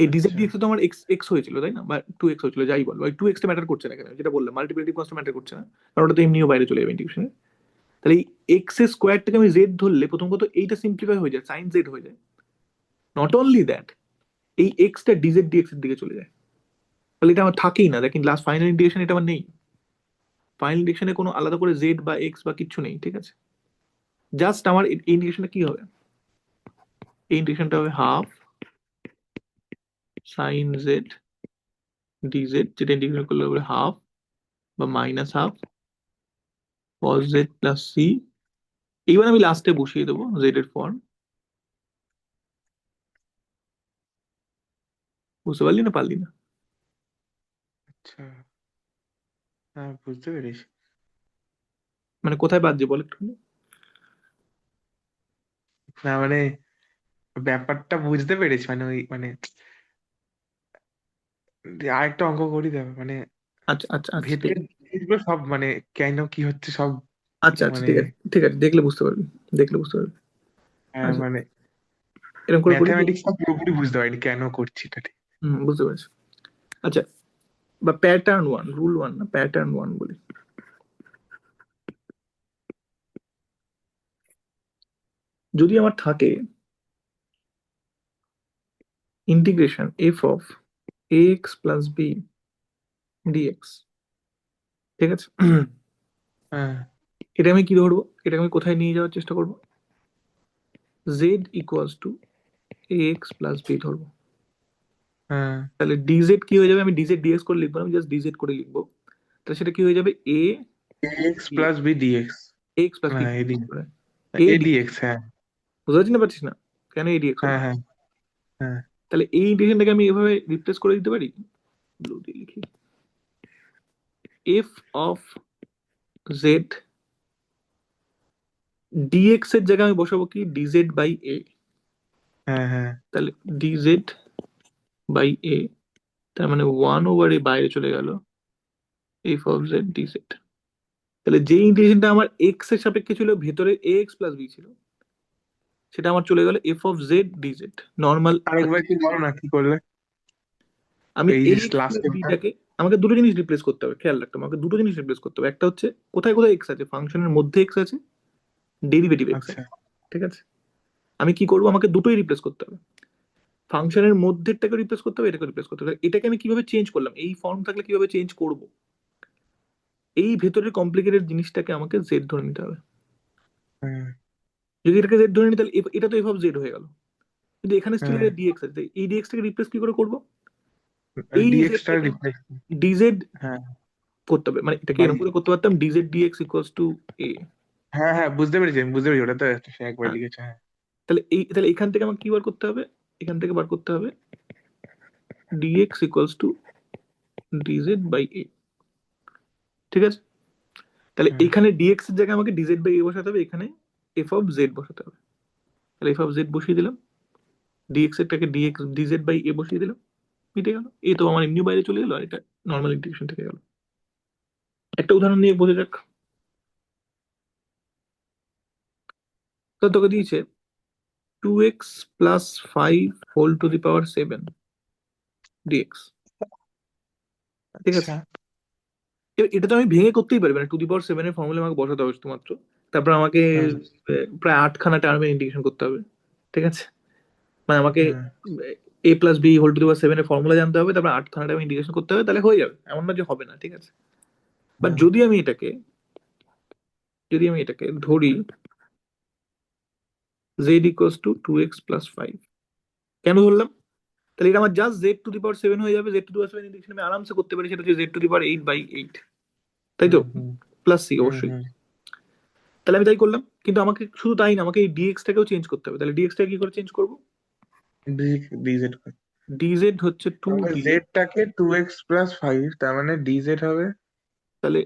এই ডিজেড আচ্ছা। ডিএক্স তো আমার এক্স এক্স হয়েছিল তাই না, বা টু এক্স হয়েছিল যাই বল, ওই টু এক্সটা ম্যাটার করছে না, কেন যেটা বললাম মাল্টিপ্লিকেটিভ কনস্ট্যান্ট ম্যাটার করছে না, কারণ ওটা তো এমনিও বাইরে চলে যাবে ইন্টিগ্রেশনে। তাহলে এই এক্স এর স্কোয়ারটাকে আমি জেড ধরলে প্রথম কথা এইটা সিম্পলিফাই হয়ে যায়, সাইন জেড হয়ে যায়। নট অনলি দ্যাট, এই এক্সটা ডিজেড ডিএক্স এর দিকে চলে যায়, তাহলে এটা আমার থাকেই না, দেখেন লাস্ট ফাইনাল ইন্টিগ্রেশন এটা আমার নেই, ফাইনাল ইন্টিগ্রেশনে কোনো আলাদা করে জেড বা এক্স বা কিচ্ছু নেই, ঠিক আছে। জাস্ট আমার এই ইন্টিগ্রেশনটা কি হবে, এই ইন্টিগ্রেশনটা হবে হাফ সাইন জেড ডিজেড, যেটা ইন্টিগ্রেশন করলে হবে হাফ বা minus half cos z plus c. এইবার আমি লাস্টে বসিয়ে দেবো জেড এর ফর্ম। বুঝতে পারলি না পারলি না? আচ্ছা, হ্যাঁ বুঝতে পেরেছি। মানে কোথায় বাদ বল একটু। না মানে, ব্যাপারটা বুঝতে পেরেছি, মানে ওই মানে আরেকটা অঙ্ক করি দেবে মানে, আচ্ছা আচ্ছা আচ্ছা ঠিক ভেতরে জিনিসগুলো সব মানে কেন কি হচ্ছে সব আচ্ছা আচ্ছা মানে ঠিক আছে ঠিক আছে, দেখলে বুঝতে পারবি, দেখলে বুঝতে পারবি। আচ্ছা, মানে এরকম করে করি যে, ম্যাথামেটিক্সটা পুরোপুরি বুঝতে পারিনি কেন করছি এটা ঠিক। বুঝতে পারছি। আচ্ছা, বা প্যাটার্ন ওয়ান, রুল ওয়ান না, প্যাটার্ন ওয়ান বলি। যদি আমার থাকে integration f of a x plus b dx, ঠিক আছে? হ্যাঁ এটা আমি কি ধরবো, এটাকে আমি কোথায় নিয়ে যাওয়ার চেষ্টা করবো? Z equals to a x plus b ধরবো। হ্যাঁ। তাহলে ডিজেড কি হয়ে যাবে, আমি ডিজেড ডিএক্স করে লিখবো না, আমি জাস্ট ডিজেড করে লিখবো। তাহলে সেটা কি হয়ে যাবে, a x plus b dx. X plus কি হ্যাঁ এডি, এ ডি, এডিএক্স হ্যাঁ। বুঝতে পারছিস না, পারছিস না কেন এডিএক্স হলো? হ্যাঁ হ্যাঁ হ্যাঁ। তাহলে এই ইন্টিগ্রেশনটাকে আমি এভাবে রিপ্লেস করে দিতে পারি, ব্লু দিয়ে লিখি, এফ অফ জেড ডিএক্স এর জায়গায় আমি বসাবো কি, ডিজেড বাই এ। হ্যাঁ হ্যাঁ তাহলে ডিজেড বাই এ, তার মানে ওয়ান ওভার এ বাইরে চলে গেল, এফ অফ জেড ডিজেড। তাহলে যে ইন্টিগ্রেশনটা আমার এক্স এর সাপেক্ষে ছিল, ভেতরে এ এক্স প্লাস বি ছিল, সেটা আমার চলে গেল F of z DZ normal. আরেকবার কি বলো না কি করলে, আমি এই এ যে এক্স লাস্ট প্লাস টাইমটা। বিটাকে, আমাকে দুটো জিনিস রিপ্লেস করতে হবে, খেয়াল রাখতে হবে, আমাকে দুটো জিনিস রিপ্লেস করতে হবে। একটা হচ্ছে কোথায় কোথায় এক্স আছে, ফাংশনের মধ্যে এক্স আছে, ডেরিভেটিভ এক্স আচ্ছা। আছে, ঠিক আছে? আমি কি করবো, আমাকে দুটোই রিপ্লেস করতে হবে, ফাংশনের মধ্যেরটাকে রিপ্লেস করতে হবে, এটাকে রিপ্লেস করতে হবে। এটাকে আমি কিভাবে চেঞ্জ করলাম, এই ফর্ম থাকলে কিভাবে চেঞ্জ করব, এই ভেতরের কমপ্লিকেটেড জিনিসটাকে আমাকে জেড ধরে নিতে হবে। হ্যাঁ যদি এটাকে জেড ধরে নিই, তাহলে এটা তো এফ অফ জেড হয়ে গেল, কিন্তু এখানে স্টিল হ্যাঁ। এটা ডিএক্স আছে, তাই এই ডিএক্স টাকে রিপ্লেস কি করে করবো, এই ডিএক্সটা জেডটাকে রিপ্লেস। ডিজেড হ্যাঁ করতে হবে, মানে এটাকে বাই। এরকম করে করতে পারতাম, ডিজেড ডিএক্স ইকুয়ালস টু এ। হ্যাঁ হ্যাঁ বুঝতে পেরেছি, আমি বুঝতে পেরেছি, ওটা তো সে একবার হ্যাঁ, লিখেছে হ্যাঁ। তাহলে এখান থেকে আমাকে কি বার করতে হবে, এখান থেকে বার করতে হবে dx equals to dz by a, ঠিক আছে? তাহলে হ্যাঁ এখানে ডিএক্স এর জায়গায় আমাকে ডিজেড বাই এ বসাতে হবে, এখানে এফ অফ জেড বসাতে হবে। তাহলে এফ অফ জেড বসিয়ে দিলাম, ডিএক্স এরটাকে ডিএক্স ডিজেড বাই এ বসিয়ে দিলাম, মিটে গেল। এই তো আমার এমনি বাইরে চলে গেল, আর এটা নর্মাল ইন্টিগ্রেশন থেকে গেল। একটা উদাহরণ নিয়ে বোঝা যাক। তো তোকে দিয়েছে 2x plus 5 whole to the power 7 dx, ঠিক আছে? আচ্ছা। এটা তো আমি ভেঙে করতেই পারি, মানে টু দি পাওয়ার 7 এর ফর্মুলা আমাকে বসাতে হবে শুধুমাত্র, তারপর আমাকে হ্যাঁ প্রায় 8খানা টার্মে ইন্টিগ্রেশন করতে হবে, ঠিক আছে? মানে আমাকে হ্যাঁ a plus b whole to the power 7 এর ফর্মুলা জানতে হবে, তারপর 8খানা টার্মে ইন্টিগ্রেশন করতে হবে, তাহলে হয়ে যাবে, এমন না যে হবে না, ঠিক আছে? বাট হ্যাঁ। যদি আমি এটাকে ধরি z equals two 2x plus 5, কেন ধরলাম? তাহলে এটা আমার just Z to the power 7 হয়ে যাবে, z to the power 7 integration আমি আরামসে করতে পারি, সেটা হচ্ছে জেড টু দি পাওয়ার 8/8, তাই তো? হুম হুম প্লাস সি হুম অবশ্যই। হুম। তাহলে আমি তাই করলাম, কিন্তু আমাকে শুধু তাই না, আমাকে এই ডিএক্স টাকেও চেঞ্জ করতে হবে। তাহলে ডিএক্স টাকে কি করে চেঞ্জ করবো, ডিজেড। ডিজেড হচ্ছে টু তাহলে ডি, জেডটাকে 2x+5, তার মানে ডিজেড হবে। তাহলে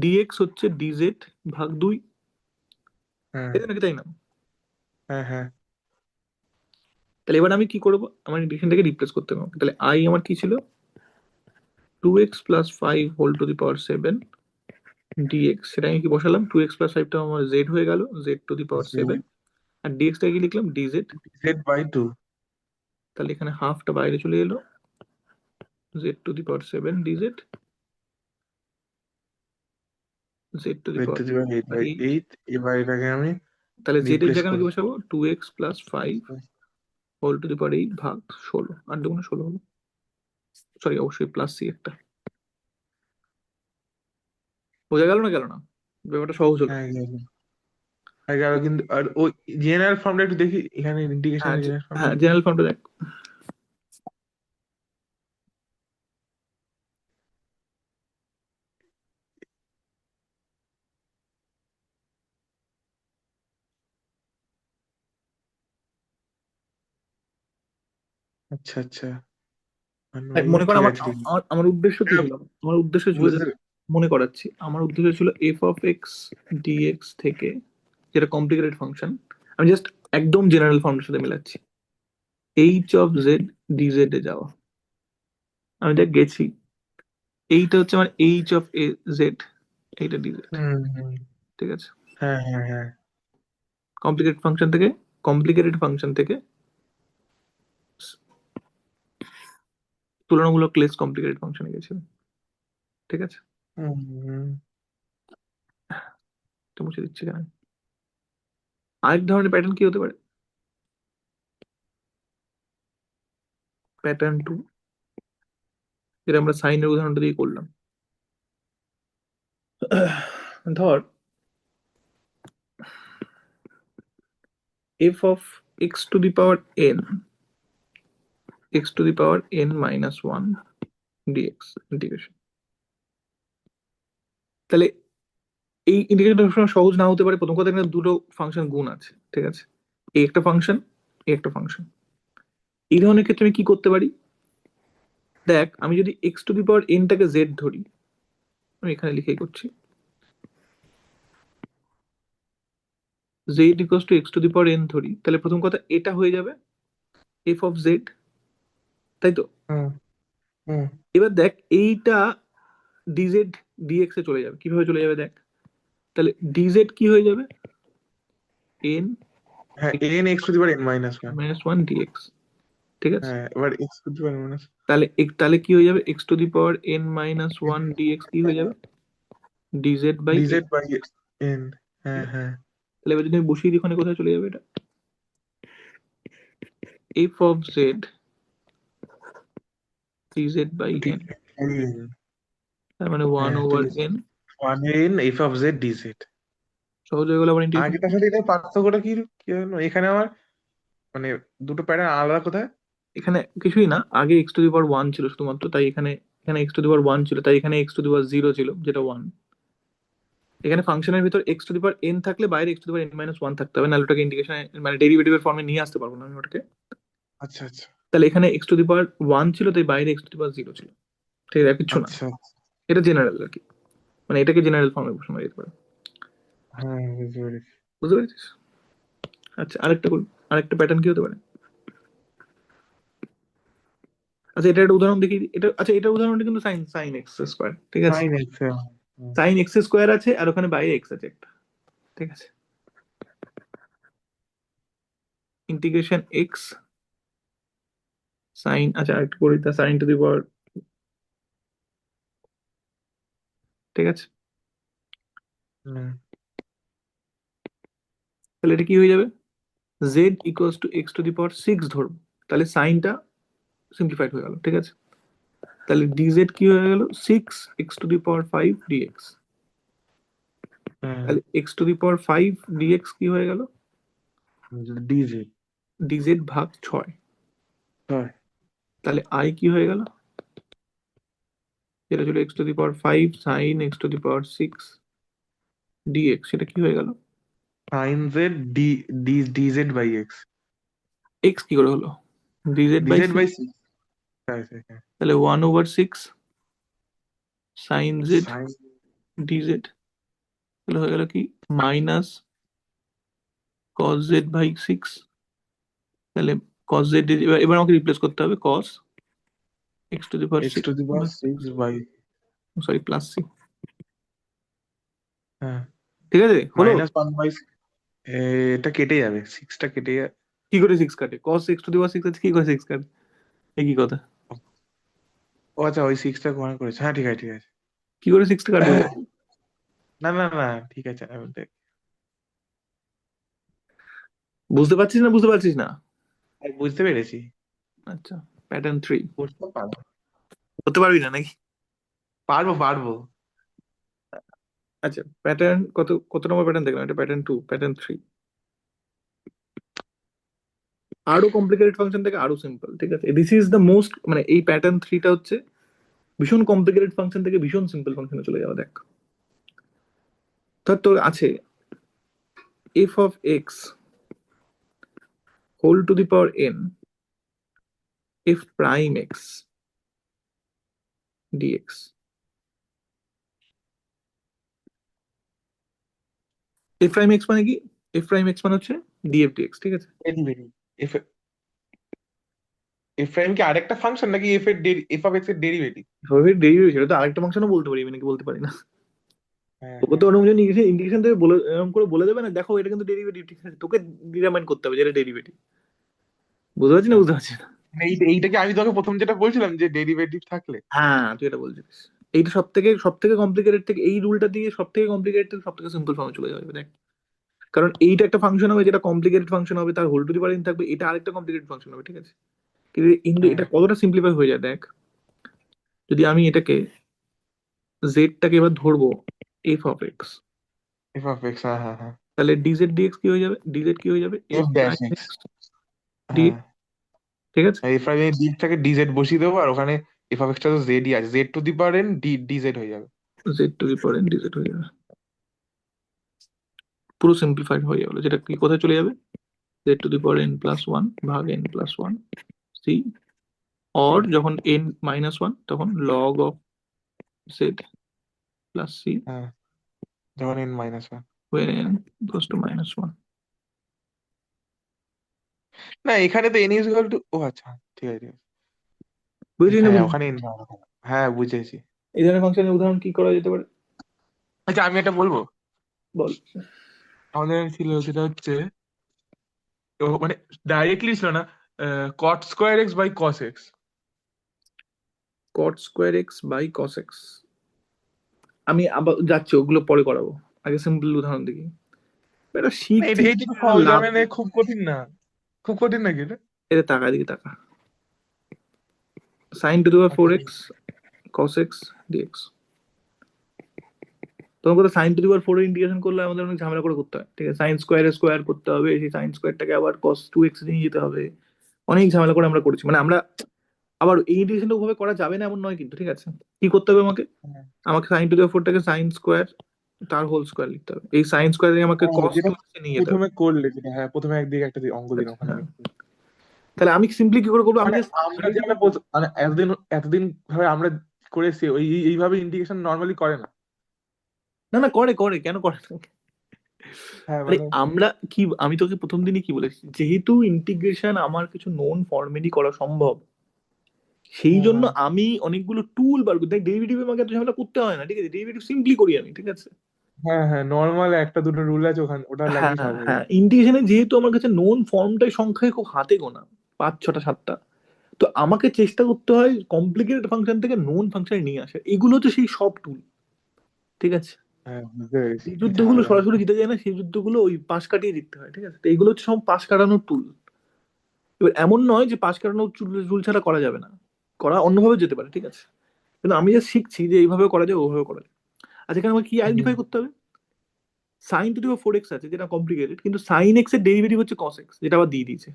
ডিএক্স হচ্ছে ডিজেড ভাগ 2, হ্যাঁ তাই তো নাকি, তাই না? হ্যাঁ হ্যাঁ। তাহলে এবার আমি কি করবো, আমার ইন্টিগ্রেশনটাকে রিপ্লেস করতে হবে আমাকে। তাহলে আই আমার কি ছিল, 2x+5 whole to the power 7 dx, সেটা আমি কি বসালাম, 2x+5টা আমার জেড হয়ে গেল, জেড টু দি পাওয়ার 7, আর ডিএক্স টাকে কি লিখলাম, ডিজেড। Z/2। তাহলে এখানে হাফটা বাইরে চলে এলো, z to the power 7 dz, z to the z to power the power eight by 8। Eight এবার এটাকে আমি তাহলে জেড এর রিপ্লেস জায়গায় আমি কি করবো। বসাবো, 2x+5 হোল টু দি পাওয়ার 8 ভাগ 16, 8 × 2 = 16 হলো, সরি অবশ্যই প্লাস সি একটা। বোঝা গেল না, গেল না, ব্যাপারটা সহজ হলো। হ্যাঁ গেল। হয়ে গেল কিন্তু, আর ওই জেনারেল ফর্মটা একটু দেখি, এখানে হ্যাঁ ইন্টিগ্রেশনের জেনারেল ফর্মটা। হ্যাঁ, জেনারেল ফর্মটা দেখ। আচ্ছা আচ্ছা। মনে কর ঠিক আমার আছে ঠিক আছে। আমার আমার উদ্দেশ্য কি হ্যাঁ, ছিল, আমার উদ্দেশ্য ছিল বুঝতে। just মনে করাচ্ছি, আমার উদ্দেশ্য ছিল এফ অফ এক্স ডিএক্স থেকে, যেটা কমপ্লিকেটেড ফাংশন, আমি জাস্ট একদম জেনারেল ফর্মের সাথে মেলাচ্ছি, এইচ অফ জেড ডিজেড এ যাওয়া। আমি দেখ গেছি, এইটা হচ্ছে আমার এইচ অফ এ জেড, এইটা ডিজেড, হুম হুম। ঠিক আছে। হ্যাঁ হ্যাঁ হ্যাঁ। কমপ্লিকেটেড ফাংশন থেকে তুলনামূলক লেস কমপ্লিকেটেড ফাংশনে গেছিল, ঠিক আছে। হুম হুম। তো মুছে দিচ্ছি কেন। আরেক ধরনের প্যাটার্ন কি হতে পারে? প্যাটার্ন টু, যেটা আমরা সাইনের উদাহরণটা দিয়ে করলাম। ধর f of x to the power n, x to the power n minus 1 dx integration. তাহলে এই ইন্টিগ্রেশনটা সহজ না হতে পারে, প্রথম কথা এখানে দুটো ফাংশন গুণ আছে, ঠিক আছে। এই একটা ফাংশন, এই একটা ফাংশন। এই ধরনের ক্ষেত্রে আমি কি করতে পারি? দেখ, আমি যদি x two the power n টাকে z ধরি, আমি এখানে লিখেই করছি, z equals two x two the power n ধরি, তাহলে প্রথম কথা এটা হয়ে যাবে f অফ z, তাই তো। হুম হুম। এবার দেখ এইটা dz dx এ চলে যাবে, কিভাবে চলে যাবে দেখ। তাহলে dz কি হয়ে যাবে? n হ্যাঁ, n x to the power n minus one. Minus one dx, ঠিক আছে। হ্যাঁ, এবার x to the power minus. তাহলে কি হয়ে যাবে? X to the power n minus one dx কি হয়ে যাবে? Dz by n. Dz by n. হ্যাঁ হ্যাঁ। তাহলে এবার যদি আমি বসিয়ে দিই, ওখানে কোথায় চলে যাবে এটা? F of z dz by n, তার মানে ওয়ান হ্যাঁ ঠিক ওভার আছে। N. One n f of z dz. সহজ হয়ে গেল আবার ইন্টিগ্রেশন। আগেটার সাথে এটার পার্থক্যটা কি? কি হলো এখানে আমার, মানে দুটো প্যাটার্ন আলাদা কোথায়? এখানে কিছুই না, আগে x to the power one ছিল শুধুমাত্র, তাই এখানে, এখানে x to the power one ছিল তাই এখানে x to the power zero ছিল, যেটা ওয়ান। এখানে ফাংশনের ভিতর x to the power N থাকলে বাইরে x to the power n minus one থাকতে হবে, নাহলে ওটাকে ইন্টিগ্রেশন মানে ডেরিভেটিভের ফর্মে নিয়ে আসতে পারবো না আমি ওটাকে। আচ্ছা আচ্ছা তাহলে এখানে x to the power one ছিল, তাই বাইরে x to the power zero ছিল, ঠিক আছে, আর কিচ্ছু না। আচ্ছা। এটা জেনারেল আর কি, মানে এটাকে জেনারেল ফর্মে বসানো যেতে পারে। হ্যাঁ বুঝতে পেরেছি। বুঝতে পেরেছিস? আচ্ছা, আরেকটা করি। আরেকটা প্যাটার্ন কি হতে পারে? আচ্ছা, এটা একটা উদাহরণ দেখি, এটা আচ্ছা, এটা উদাহরণটা কিন্তু সাইন সাইন এক্স স্কোয়ার, ঠিক আছে। Sine x. Sine x square আছে আর ওখানে বাইরে এক্স আছে একটা, ঠিক আছে। ইন্টিগ্রেশন এক্স সাইন, আচ্ছা আরেকটু করি, তা সাইন টু দি পাওয়ার, ঠিক আছে। তাহলে এটা কি হয়ে যাবে? Z equals to x to the power six ধরবো, তাহলে সাইনটা সিম্পলিফাইড হয়ে গেল, ঠিক আছে। তাহলে ডিজেড কি হয়ে গেল? Six x to the power five dx. হ্যাঁ তাহলে x to the power five dx কি হয়ে গেল? ডিজেড। ডিজেড ভাগ ছয়। হয়। তাহলে আই কি হয়ে গেল? যেটা ছিল x to the power five sine x to the power six dx, সেটা কি হয়ে গেল? Sine z d d dz by x. X কি করে হলো? Dz by dz by six. Six. হ্যাঁ। তাহলে one over six sine z sine. Dz, তাহলে হয়ে গেল কি? Minus cos z by six. তাহলে কস জেড, এবার আমাকে রিপ্লেস করতে হবে cos x to the power x six, two the power six by. Sorry plus c, হ্যাঁ। ঠিক আছে হলো। Minus one by. এটা কেটে যাবে, সিক্সটা কেটে যাবে। কি করে সিক্স কাটে? Cos x to the power six আছে, কি করে সিক্স কাটে? একই কথা। ও আচ্ছা, ওই সিক্সটা গ্রহণ করেছে। হ্যাঁ ঠিক আছে ঠিক আছে। কি করে সিক্সটা কাটবে বল? না না না, ঠিক আছে আমি বুঝতে পারছিস না? বুঝতে পারছিস না? বুঝতে পেরেছি। আচ্ছা, প্যাটার্ন থ্রি। বুঝতে পারবো। করতে পারবি না নাকি? পারবো পারবো। আচ্ছা, প্যাটার্ন কত, কত নম্বর প্যাটার্ন দেখলাম? এটা প্যাটার্ন টু, প্যাটার্ন থ্রি আরো কমপ্লিকেটেড ফাংশন থেকে আরো সিম্পল, ঠিক আছে। দিস ইজ দ্য মোস্ট, মানে এই প্যাটার্ন থ্রিটা হচ্ছে ভীষণ কমপ্লিকেটেড ফাংশন থেকে ভীষণ সিম্পল ফাংশনে চলে যাওয়া। দেখ, ধর তোর আছে f of x whole to the power n f prime x dx. F prime x মানে কি? এফ প্রাইম এক্স মানে হচ্ছে ডিএফ ডিএক্স, ঠিক আছে। ডেরিভেটিভ। এফ। এফ প্রাইম কি আরেকটা ফাংশন নাকি এফ অফ এক্স এর ডেরিভেটিভ? ডেরিভেটিভ সেটা তো আরেকটা ফাংশনও বলতে পারি, আমি নাকি বলতে পারি না? হ্যাঁ তোকে তো হ্যাঁ অনুযায়ী ইন্ডিকেশন থেকে বলে এরকম করে বলে দেবে না, দেখো এটা কিন্তু ডেরিভেটিভ, ঠিক আছে, তোকে ডিটারমাইন করতে হবে যে এটা ডেরিভেটিভ। বুঝতে পারছি না, আচ্ছা। বুঝতে পারছি না? মানে এইটাকে আমি তোকে প্রথম যেটা বলছিলাম যে ডেরিভেটিভ থাকলে। হ্যাঁ, তুই এটা বলছিস। এইটা সব থেকে কমপ্লিকেটেড থেকে, এই রুলটা দিয়ে সব থেকে কমপ্লিকেটেড থেকে সব থেকে সিম্পল ফর্মে চলে যাবে, দেখ। কারণ এইটা একটা ফাংশন হবে যেটা কমপ্লিকেটেড ফাংশন হবে, তার whole to the power n থাকবে, এটা আরেকটা কমপ্লিকেটেড ফাংশন হবে, ঠিক আছে। কিন্তু হ্যাঁ এটা কতটা সিম্পলিফাই হয়ে যায় দেখ, যদি আমি এটাকে জেডটাকে এবার ধরবো F of x, f of x, হ্যাঁ হ্যাঁ হ্যাঁ। তাহলে ডিজেড ডিএক্স কি হয়ে যাবে, ডিজেড কি হয়ে যাবে, F f dash prime x. X D, হ্যাঁ, ঠিক আছে। এফ প্রাইম এর দিকটাকে ডিজেড বসিয়ে দেবো, আর ওখানে এফ অফ এক্সটা তো জেডই আছে, Z to the power N DZ হয়ে যাবে। Z to the power N DZ হয়ে যাবে, পুরো সিম্পলিফাইড হয়ে যাবে, যেটা কি কোথায় চলে যাবে, z to the power n plus one ভাগ n plus one c, c. Or যখন এন মাইনাস ওয়ান তখন log of z plus c হ্যাঁ, যখন n minus one. when n goes to minus one. না, এখানে তো এন ইজ ইকুয়াল টু, ও আচ্ছা, ঠিক আছে ঠিক আছে। বুঝলি না হ্যাঁ, বুঝলি? ওখানে এন। হ্যাঁ, বুঝেছি। এই ধরনের ফাংশনের উদাহরণ কি করা যেতে পারে, আচ্ছা, আমি এটা বলবো। বল। আমাদের ছিল সেটা হচ্ছে, মানে ডাইরেক্টলি ছিল না, cot square x by cos x. cot square x by cos x, আমি আবার যাচ্ছি, ওগুলো পরে করাবো, আগে সিম্পল উদাহরণ দেখি। এটা এটা শিখছি, এটা তো এটা সহজ, লাভ মানে নেই। খুব কঠিন না। খুব কঠিন নাকি এটা? এটা টাকা দিকে টাকা, sine to the power four আচ্ছা এক্স কস এক্স ডিএক্স। তোমার কথা sine to the power four এর ইন্টিগ্রেশন করলে আমাদের অনেক ঝামেলা করে করতে হয়, ঠিক আছে, সাইন স্কোয়ারে স্কোয়ার করতে হবে, সেই সাইন স্কোয়ারটাকে আবার কস টু এক্স নিয়ে যেতে হবে, অনেক ঝামেলা করে আমরা করেছি, মানে আমরা আবার এই ইন্টিগ্রেশনটা ওভাবে করা যাবে না এমন নয় কিন্তু, ঠিক আছে। কি করতে হবে আমাকে, হ্যাঁ আমাকে সাইন টু দি পাওয়ার ফোরটাকে সাইন স্কোয়ার তার হোল স্কোয়ার লিখতে হবে, এই সাইন স্কোয়ারে আমাকে হ্যাঁ, কস টু যেটা এক্স নিয়ে যেতে হবে। প্রথমে করলে, যেটা হ্যাঁ প্রথমে একদিকে একটা অঙ্ক দিন, আচ্ছা, ওখানে হ্যাঁ, লিখতে। তাহলে আমি সিম্পলি কি করে করবো, আমি মানে জাস্ট আমরা যে আমরা মানে এতদিন এতদিন ভাবে আমরা করেছি, এইভাবে ইন্টিগ্রেশন নর্মালি করে না। না না, করে করে, কেন করে না? হ্যাঁ আরে মানে। আমরা কি, আমি তোকে প্রথম দিনই কি বলেছি, যেহেতু ইন্টিগ্রেশন আমার কিছু নোন ফর্মেটই করা সম্ভব, সেই হ্যাঁ জন্য হ্যাঁ আমি অনেকগুলো টুল বার করি, দেখ ডেরিভেটিভ আমাকে এত ঝামেলা করতে হয় না, ঠিক আছে, ডেরিভেটিভ সিম্পলি করি আমি, ঠিক আছে। হ্যাঁ হ্যাঁ, নর্মাল একটা দুটো রুল আছে ওখানে, ওটা হ্যাঁ লাগেই সব হয়ে হ্যাঁ, যায়। ইন্টিগ্রেশনে যেহেতু আমার কাছে নোন ফর্মটাই সংখ্যায় খুব হাতে গোনা, পাঁচ ছটা সাতটা, তো আমাকে চেষ্টা করতে হয় কমপ্লিকেটেড ফাংশন থেকে নোন ফাংশনে নিয়ে আসা, এগুলো হচ্ছে সেই সব টুল, ঠিক আছে। হ্যাঁ, বুঝতে পেরেছি এই কি যুদ্ধগুলো ঝামেলা। সরাসরি জিতে যায় না, সেই যুদ্ধগুলো ওই পাশ কাটিয়ে জিততে হয়, ঠিক আছে, তো এইগুলো হচ্ছে সব পাশ কাটানোর টুল। এবার এমন নয় যে পাশ কাটানোর রুল ছাড়া করা যাবে না, করা অন্যভাবে যেতে পারে, ঠিক আছে, কিন্তু আমি যা শিখছি যে এইভাবে করা যায়, ওভাবে করা যায়। আচ্ছা, এখানে আমাকে কি হুম। আইডেন্টিফাই করতে হবে, sine to the power four x আছে যেটা কমপ্লিকেটেড, কিন্তু সাইন এক্স এর ডেরিভেটিভ হচ্ছে কস এক্স, যেটা আবার দিয়ে দিয়েছে,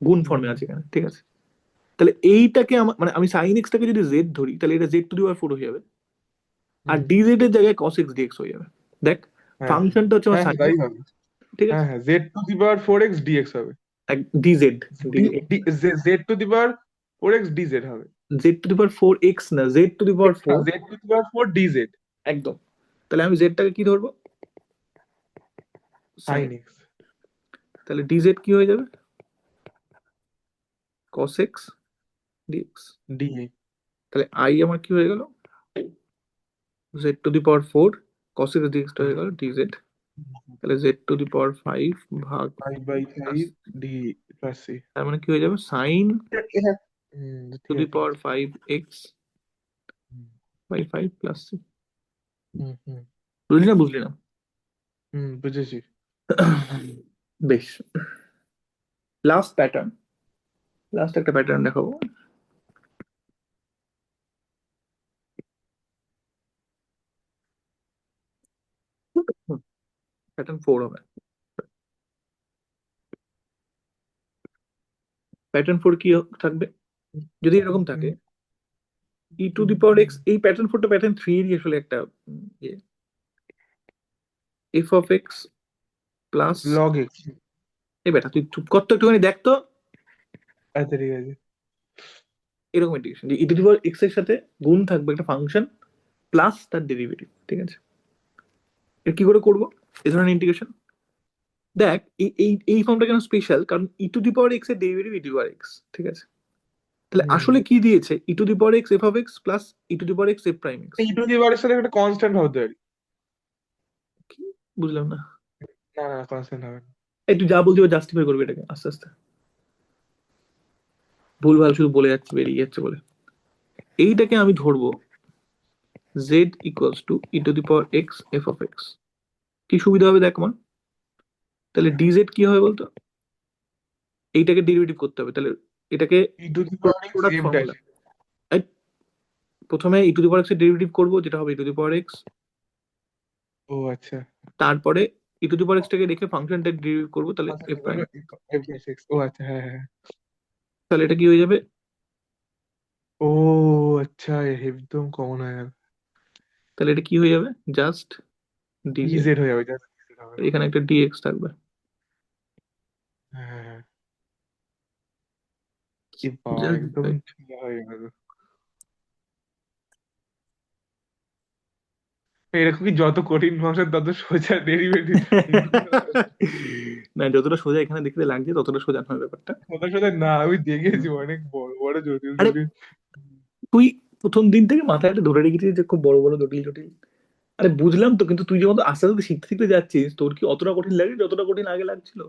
গুণ ফর্মে হুম আছে এখানে, ঠিক আছে। তাহলে এইটাকে আমার মানে আমি সাইন এক্সটাকে যদি জেড ধরি, তাহলে এটা Z to the power four হয়ে যাবে, আর হুম। ডিজেড এর জায়গায় কস এক্স ডিএক্স হয়ে যাবে। দেখ, হ্যাঁ ফাংশনটা হচ্ছে আমার হ্যাঁ হ্যাঁ, সাইন তাই এক্স, হবে। ঠিক হ্যাঁ আছে, হ্যাঁ, z to the power four x dx হবে। Dz, z to the power four x dz হবে। Z to the power four x না, z to the power four, z to the power four dz. একদম। তাহলে আমি জেডটাকে কি ধরবো, sine, sine x. তাহলে ডিজেড কি হয়ে যাবে, কস এক্স ডিএক্স। ডিএক্স। তাহলে আই আমার কি হয়ে গেল, z to the power four cos x ডিএক্সটা হয়ে গেল ডিজেড, তাহলে z to the power five ভাগ five by plus, five d plus c. তার মানে কি হয়ে যাবে, সাইন টু ঠিক দি আছে ঠিক পাওয়ার আছে। Five x hmm by five plus c. হুম হুম বুঝলি না, বুঝলি না? হুম, বুঝেছি। বেশ, লাস্ট প্যাটার্ন, লাস্ট একটা প্যাটার্ন দেখাবো। প্যাটার্ন ফোর হবে, প্যাটার্ন ফোর কি থাকবে, যদি এরকম থাকে e to the power x, এই প্যাটার্ন ফোরটা প্যাটার্ন থ্রি এরই আসলে একটা ইয়ে, f of x plus, log x. এই বেটা তুই চুপ কর তো একটুখানি, দেখ তো, আচ্ছা ঠিক আছে। এরকম ইন্টিগ্রেশন যে ই টু দি পাওয়ার এক্স এর সাথে গুণ থাকবে একটা ফাংশন প্লাস তার ডেরিভেটিভ, ঠিক আছে। এর কি করে করবো এই ধরনের ইন্টিগ্রেশন, দেখ এই এই এই ফর্মটা কেন স্পেশাল, কারণ e to the power x এর derivative e to the power x, ঠিক আছে। তাহলে হুম। আসলে কি দিয়েছে? E to the power x f of x plus e to the power x f prime x. E to the power সাথে একটা কনস্ট্যান্ট হতে পারি। কি? বুঝলাম না। না না, কনস্ট্যান্ট হবে না। এই তুই যা বলছি জাস্টিফাই করবি এটাকে আস্তে আস্তে, ভুলভাল শুধু বলে যাচ্ছে, বেরিয়ে যাচ্ছে বলে। এইটাকে আমি ধরবো Z equals to e to the power x f of x. কি সুবিধা হবে দেখ আমার? তাহলে ডিজেড কি হবে বলতো? এইটাকে ডেরিভেটিভ করতে হবে, তাহলে এটাকে e to the power x product f dash. Formula. প্রথমে e to the power x এর ডেরিভেটিভ করবো, যেটা হবে ই টু দি পাওয়ার এক্স। ও আচ্ছা। তারপরে ই টু দি পাওয়ার এক্স টাকে রেখে ফাংশনটা ডেরিভেটিভ করবো, তাহলে এফ কনস্ট্যান্ট প্রাইম। করবে এফ ড্যাশ এক্স। ও আচ্ছা, হ্যাঁ হ্যাঁ। তাহলে এটা কি হয়ে যাবে? ও আচ্ছা, একদম কমন হয়ে গেল। তাহলে এটা কি হয়ে যাবে? Just DZ. ইজেড হয়ে যাবে, জাস্ট ইজেড হবে। এখানে একটা ডিএক্স থাকবে। হ্যাঁ হ্যাঁ হ্যাঁ। এ বাবা, একদম জাস্ট সোজা হয়ে গেল। এরকম কি যত কঠিন ফাংশন তত সোজা ডেরিভেটিভ ইন্টিগ্রেশন? না, যতটা সোজা এখানে দেখতে লাগছে ততটা সোজা নয় ব্যাপারটা। সোজা সোজা না, আমি দেখেছি অনেক বড় বড় জটিল আরে জটিল। তুই প্রথম দিন থেকে মাথায় একটা ধরে রেখেছিস যে খুব বড় বড় জটিল জটিল। আরে বুঝলাম তো, কিন্তু তুই যখন আস্তে আস্তে শিখতে শিখতে যাচ্ছিস, তোর কি অতটা কঠিন লাগে যতটা কঠিন আগে লাগছিল?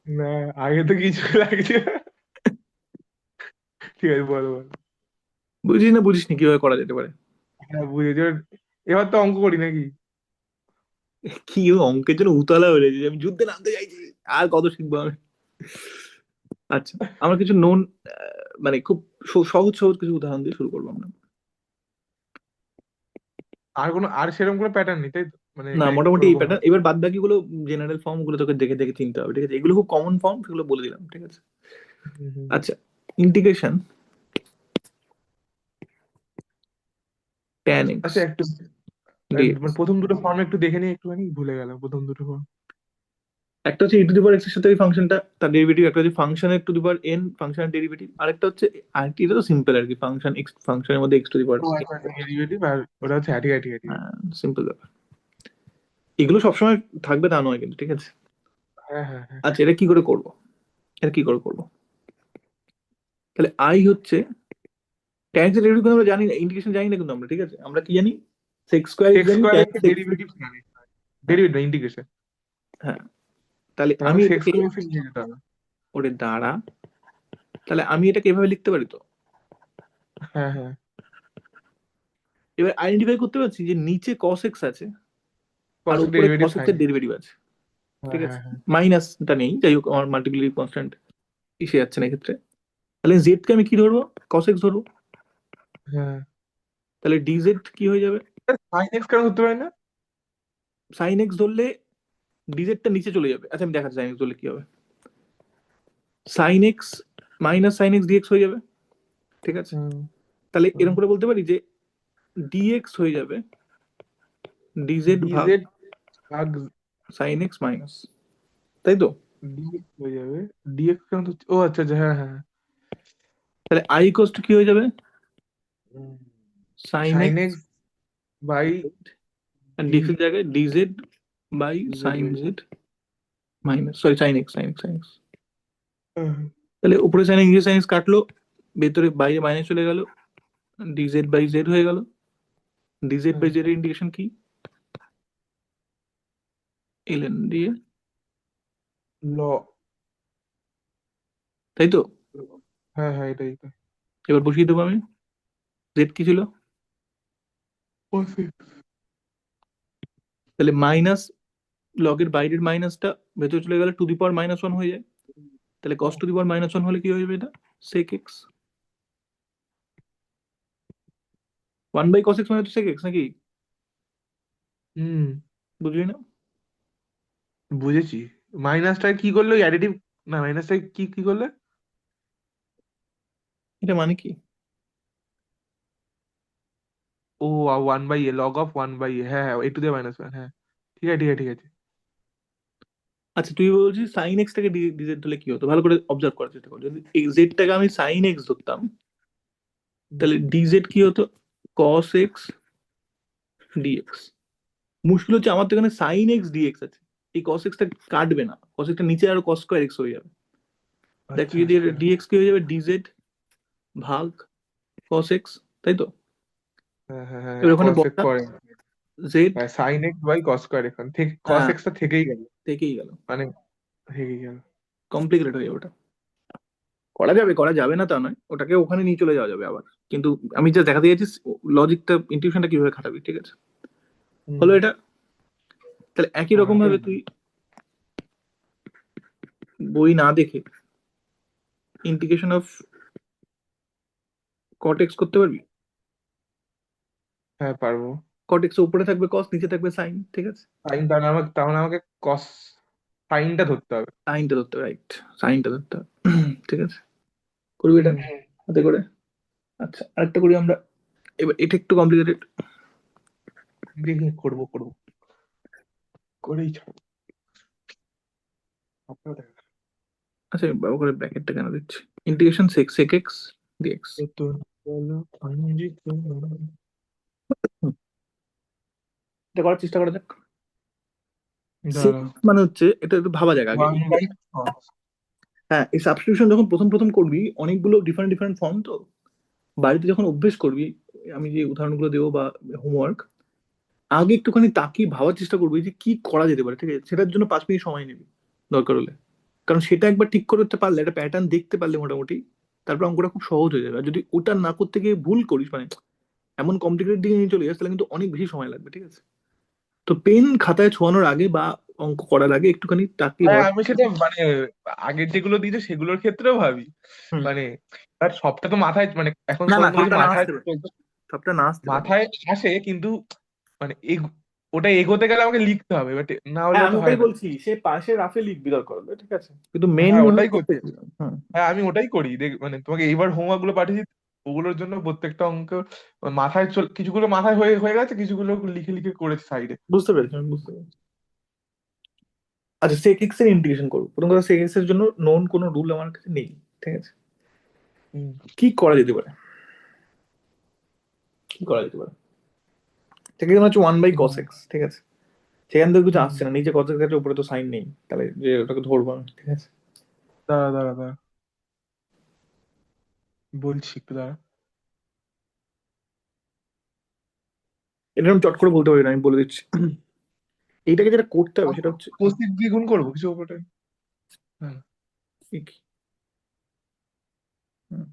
না, আগে তো কিছু লাগছে না। ঠিক আছে, বলো বলো। বুঝিস না, বুঝিস নি কিভাবে করা যেতে পারে? হ্যাঁ বুঝেছি এবার তো অঙ্ক করি নাকি? কি ও অঙ্কের জন্য উতলা হয়ে গেছে যে আমি যুদ্ধে নামতে চাইছি, আর কত শিখবো আমি। আচ্ছা, আমার কিছু নোন, মানে খুব সহজ সহজ কিছু উদাহরণ দিয়ে শুরু করবো আমরা। আর সেরকম কোনো প্যাটার্ন নেই তাই তো, মানে না, এটাই মোটামুটি এই ওরকম প্যাটার্ন, হয়। এবার বাদ বাকি গুলো জেনারেল ফর্ম গুলো তোকে দেখে দেখে চিনতে হবে, ঠিক আছে? এগুলো খুব কমন ফর্ম, সেগুলো বলে দিলাম, ঠিক আছে? হুম, হুম। আচ্ছা, ইন্টিগ্রেশন ট্যান এক্স আচ্ছা একটু ডিএক্স। মানে প্রথম দুটো ফর্ম একটু দেখে নিই, একটুখানি ভুলে গেলাম প্রথম দুটো ফর্ম। একটা হচ্ছে ই টু দি পাওয়ার এক্স এর সাথে ওই ফাংশনটা তার ডেরিভেটিভ, একটা হচ্ছে ফাংশনের টু দি পাওয়ার এন ফাংশনের ডেরিভেটিভ, আরেকটা হচ্ছে আরেকটি, এটা তো সিম্পল আর কি, ফাংশন এক্স ফাংশনের মধ্যে এক্স টু দি পাওয়ার। ও আচ্ছা, ডেরিভেটিভ আর ওটা হচ্ছে ঠিক আছে ঠিক আছে ঠিক আছে। সিম্পল ব্যাপার। এগুলো সবসময় থাকবে তা নয় কিন্তু, ঠিক আছে? হ্যাঁ হ্যাঁ হ্যাঁ। আচ্ছা, এটা কি করে করবো? এটা কি করে করবো? তাহলে আই হচ্ছে ট্যান এর ডেরিভেটিভ, কিন্তু আমরা জানি না, ইন্টিগ্রেশন জানি না কিন্তু আমরা, ঠিক আছে? আমরা কি জানি? সেক্স স্কোয়ার এক্স সেক্স জানি, square tan x sex. Derivative জানি। হ্যাঁ, ডেরিভেটিভ ইন্টিগ্রেশন। হ্যাঁ। তাহলে তাহলে আমি সেক্স এটাকে, স্কোয়ার এক্স নিয়ে যেতে হবে। ওরে দাঁড়া, তাহলে আমি এটাকে এভাবে লিখতে পারি তো? হ্যাঁ হ্যাঁ। এবার আইডেন্টিফাই করতে পারছি যে নিচে cos x আছে আর কস উপরে ডেরিভেটিভ cos x সাইন। এর ডেরিভেটিভ আছে, হ্যাঁ ঠিক আছে? হ্যাঁ হ্যাঁ। মাইনাসটা নেই, যাই হোক, আমার মাল্টিপ্লিকেটিভ কনস্ট্যান্ট এসে যাচ্ছে না এক্ষেত্রে। তাহলে জেড কে আমি কি ধরবো? cos x ধরবো। হ্যাঁ। তাহলে ডিজেড কি হয়ে যাবে? সাইন এক্স কেন ধরতে পারি না? সাইন এক্স ধরলে ডিজেডটা নিচে চলে যাবে। আচ্ছা, আমি দেখাচ্ছি সাইন এক্স ধরলে কি হবে। Sine x minus sine x dx হয়ে যাবে, ঠিক আছে? হুম তাহলে হুম। এরকম করে বলতে পারি যে ডিএক্স হয়ে যাবে ডিজেড ভাগ ডিজেড ভাগ সাইন এক্স মাইনাস, তাই তো? ডিএক্স হয়ে যাবে। ডিএক্স কেন ও আচ্ছা আচ্ছা, হ্যাঁ হ্যাঁ। তাহলে আই ইকুয়ালস টু কি হয়ে যাবে? Sine sine x x by আর ডি ডিএক্স এর জায়গায় dz by z sine by. Z minus, sorry, sine x sine x sine x. তাহলে উপরে সাইন এক্স সাইন এক্স কাটলো, ভেতরে বাইরে মাইনাস চলে গেল, ডিজেড বাই জেড হয়ে গেল। ডিজেড বাই জেড এর ইন্ডিকেশন কি? এলএন দিয়ে, ল। তাই তো? হ্যাঁ হ্যাঁ, এটাই তো। এবার বসিয়ে দেবো আমি। জেড কি ছিল? তাহলে মাইনাস, লগের বাইরের মাইনাসটা ভেতরে চলে গেলে to the power minus one হয়ে যায়। তাহলে cos to the power minus one হলে কি হয়ে যাবে? এটা sec x. One by cos x মানে তো সেক এক্স নাকি? হুম, বুঝলি না? বুঝেছি। মাইনাসটা কি করলো অ্যাডিটিভ? না, মাইনাসটা কি কি করলে? এটা মানে কি? ও, one by a, log of one by a, হ্যাঁ হ্যাঁ, এ টু দিয়ে মাইনাস ওয়ান, হ্যাঁ। ঠিক আছে ঠিক আছে ঠিক আছে। আচ্ছা, তুই বলছিস সাইন এক্স থেকে ডিজেড ধরলে কি হতো? ভালো করে অবজার্ভ করার চেষ্টা কর। যদি জেড টাকে আমি সাইন এক্স ধরতাম, হুম। তাহলে ডিজেড কি হতো? কস এক্স ডিএক্স। মুশকিল হচ্ছে আমার তো এখানে সাইন এক্স ডিএক্স আছে, এই কস এক্সটা কাটবে না, কস এক্সটা নিচে আর কস স্কোয়ার এক্স হয়ে যাবে। দেখ, তুই আচ্ছা যদি আচ্ছা। ডিএক্স কি হয়ে যাবে? ডিজেড ভাগ cos x, তাই তো? হ্যাঁ হ্যাঁ হ্যাঁ, এবার ওখানে কস এক্স বসা করে, z. Sine x by cos square, এখান থেকে কস হ্যাঁ, এক্সটা থেকেই গেল, থেকেই গেল, মানে থেকেই গেল। কমপ্লিকেটেড হয়ে যাবে ওটা। করা যাবে, করা যাবে না তা নয়, ওটাকে ওখানে নিয়ে চলে যাওয়া যাবে আবার। কিন্তু আমি যা দেখাতে চাইছি লজিকটা, ইনটিউশনটা কিভাবে খাটাবি, ঠিক আছে? হুম। হলো এটা। তাহলে একই হ্যাঁ, রকম ভাবে তুই বই না দেখে ইন্টিগ্রেশন অফ কট এক্স করতে পারবি। হ্যাঁ পারবো। কট এক্স উপরে থাকবে কস, নিচে থাকবে সাইন, ঠিক আছে? সাইন, তার মানে আমাকে কস সাইনটা ধরতে হবে। সাইনটা ধরতে হবে, রাইট, সাইনটা ধরতে হবে। ঠিক আছে, করবি এটা হুম। হাতে করে। আচ্ছা, আরেকটা করি আমরা। এবার এটা একটু কমপ্লিকেটেড। দেখি, করবো করবো, করেই ছাড়বো, আপনারা দেখেন। আচ্ছা, আমি বাবা করে ব্র্যাকেটটা কেন দিচ্ছি? Integration sec sec x dx. তো বলো, আমি তো এটা করার চেষ্টা করা যাক। সেক দাঁড়াও, মানে হচ্ছে, এটা একটু ভাবা যাক আগে। 1/cos। হ্যাঁ, এই সাবস্টিটিউশন যখন প্রথম প্রথম করবি, অনেকগুলো ডিফারেন্ট ডিফারেন্ট ফর্ম তো, বাড়িতে যখন অভ্যেস করবি, আমি যে উদাহরণগুলো দেবো বা হোমওয়ার্ক, আগে একটুখানি তাকিয়ে ভাবার চেষ্টা করবি যে কি করা যেতে পারে, ঠিক আছে? সেটার জন্য 5 মিনিট সময় নিবি দরকার হলে। কারণ সেটা একবার ঠিক করতে পারলে, একটা প্যাটার্ন দেখতে পারলে মোটামুটি, তারপর অঙ্কটা খুব সহজ হয়ে যাবে। আর যদি ওটা না করতে গিয়ে ভুল করিস, মানে এমন কমপ্লিকেটেড দিকে নিয়ে চলে যাস, তাহলে কিন্তু অনেক বেশি সময় লাগবে, ঠিক আছে? তো পেন খাতায় ছোঁয়ানোর আগে বা অঙ্ক করার আগে একটুখানি তাকিয়ে হ্যাঁ ভাবার আমি চেষ্টা সেটা কর। মানে আগের যেগুলো দিয়েছে সেগুলোর ক্ষেত্রেও ভাবি, হুম। মানে আর সবটা তো মাথায়, মানে এখন না না, সবাই বলেছে সবটা না মাথায় আসতে পারে, চলতে, সবটা না আসতে পারে। মাথায় আসে কিন্তু মানে ওটা এগোতে গেলে আমাকে লিখতে হবে, বাট না হলে হ্যাঁ, আমি তো হয় ওটাই না। বলছি, সে পাশে রাফে লিখবি দরকার হলে, ঠিক আছে? কিন্তু মেন হ্যাঁ ভাবে ওটাই করতে করছি। যাবি না। হুম। হ্যাঁ আমি ওটাই করি, দেখ মানে তোমাকে এইবার হোমওয়ার্ক গুলো পাঠিয়েছি, ওগুলোর জন্য প্রত্যেকটা অঙ্ক মাথায় কিছুগুলো মাথায় হয়ে হয়ে গেছে, কিছুগুলো লিখে লিখে করেছি সাইডে। বুঝতে পেরেছি, আমি বুঝতে পেরেছি। আচ্ছা, সেক এক্স এর ইন্টিগ্রেশন করবো। প্রথম কথা, সেক এক্স এর জন্য নোন কোনো রুল আমার কাছে নেই, ঠিক আছে? হুম। কি করা যেতে পারে, কি করা যেতে পারে? সেক এক্স হচ্ছে 1/cos x, ঠিক আছে? সেখান থেকে কিছু হুম। আসছে না, নিচে cos x আছে, উপরে তো সাইন নেই, তাহলে যে ওটাকে ধরবো আমি, ঠিক আছে? দাঁড়া দাঁড়া দাঁড়া, বলছি একটু দাঁড়া। এটা আমি চট করে বলতে পারি না, আমি বলে দিচ্ছি। এইটাকে যেটা করতে হবে সেটা হচ্ছে কোসিক দিয়ে গুণ করবো কিছু ওপরে। হ্যাঁ। এই কি? হুম,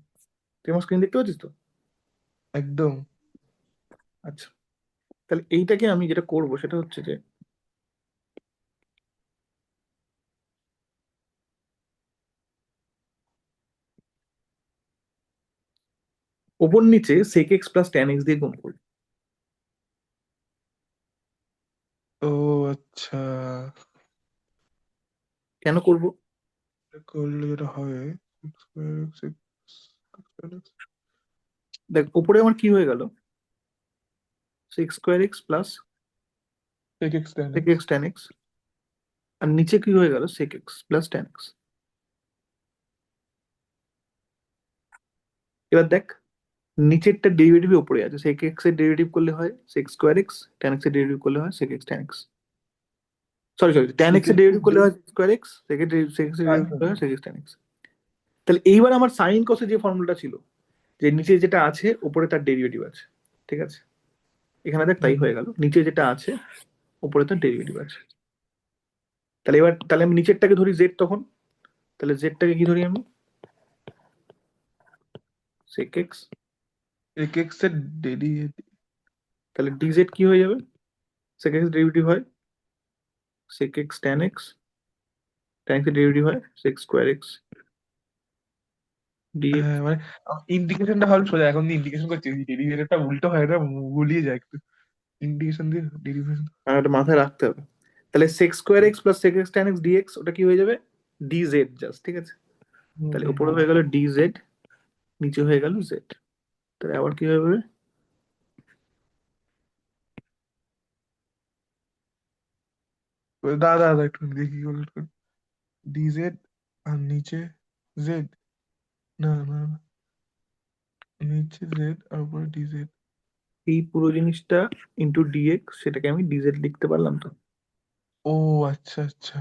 তুই আমার স্ক্রিন দেখতে পাচ্ছিস তো? একদম। আচ্ছা, তাহলে এইটাকে আমি যেটা করব সেটা হচ্ছে যে, ওপর নিচে sec x plus tan x দিয়ে গুণ করব। ও আচ্ছা, কেন করব? এটা করলে যেটা হবে, দেখ, উপরে আমার কি হয়ে গেল, sec square x plus sec x tan sec x। x tan x, আর নিচে কি হয়ে গেল, sec x plus tan x। এবার দেখ, নিচেরটা ডেরিভেটিভ উপরে আছে, sec x এর ডেরিভেটিভ করলে হয় sec square x, tan x এর ডেরিভেটিভ করলে হয় sec x tan x। Sorry sorry, tan x sec এর x ডেরিভেটিভ করলে হয় sec square x, sec x এর তাই ডেরিভেটিভ তো। করলে হয় sec x tan x। তাহলে এইবার আমার সাইন কসের যে ফর্মুলাটা ছিল, যে নিচে যেটা আছে উপরে তার ডেরিভেটিভ আছে, ঠিক আছে? এখানে দেখ তাই হুম। হয়ে গেল, নিচে যেটা আছে উপরে তার ডেরিভেটিভ আছে। তাহলে এবার, তাহলে আমি নিচেরটাকে ধরি জেড তখন, তাহলে জেডটাকে কি ধরি আমি, sec এক্স। sec x এর ডেরিভেটিভ। তাহলে ডিজেড কি হয়ে যাবে, sec এক্স ডেরিভেটিভ হয় sec x tan x, tan x এর ডেরিভেটিভ হয় sec স্কোয়ার এক্স ডিএক্স। হ্যাঁ মানে ইন্ডিকেশনটা ভালো সোজা, এখন ইন্ডিকেশন করছি, ডেরিভেটিভটা উল্টো হয় না, গুলিয়ে যায় একটু, ইন্ডিকেশন দিয়ে ডেরিভেশন। আর ওটা মাথায় রাখতে হবে। তাহলে sec square x plus sec x tan x dx, ওটা কি হয়ে যাবে, ডিজেড জাস্ট, ঠিক আছে? হুম তাহলে হুম উপরে হুম। হয়ে গেল ডিজেড, নিচে হয়ে গেল জেড। তাহলে আবার কি হবে, দাদা দাদা একটু দেখি কি বলে, ডিজেড আর নিচে জেড, না না না, নিচে জেড আর উপরে ডিজেড। এই পুরো জিনিসটা ইন্টু ডিএক্স, সেটাকে আমি ডিজেড লিখতে পারলাম তো। ও আচ্ছা আচ্ছা।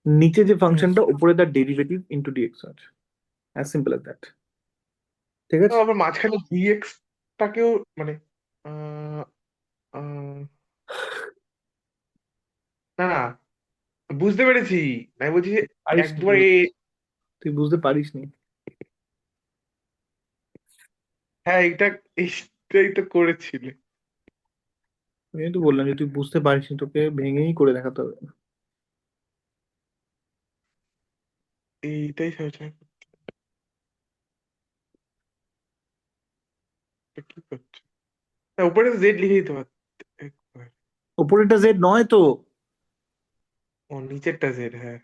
নিচে যে হুম। ফাংশনটা, উপরে তার ডেরিভেটিভ ইন্টু ডিএক্স আছে, অ্যাজ সিম্পল অ্যাজ দ্যাট। ঠিক আছে? আবার মাঝখানে ডিএক্স টাকেও মানে আহ, আহ, না না, বুঝতে পেরেছি। আমি বলছি যে পারিস নি একবার তুই বুঝতে পারিস নি। হ্যাঁ এইটাই তো করেছিলে। আমি তো বললাম যে তুই বুঝতে পারিস নি, তোকে ভেঙেই করে দেখাতে হবে। এইটাই হয়েছে। কি করছো? হ্যাঁ, উপরে জেড লিখে দিতে পারত একবার। ওপরেরটা জেড নয় তো। ও নিচেরটা জেড, হ্যাঁ।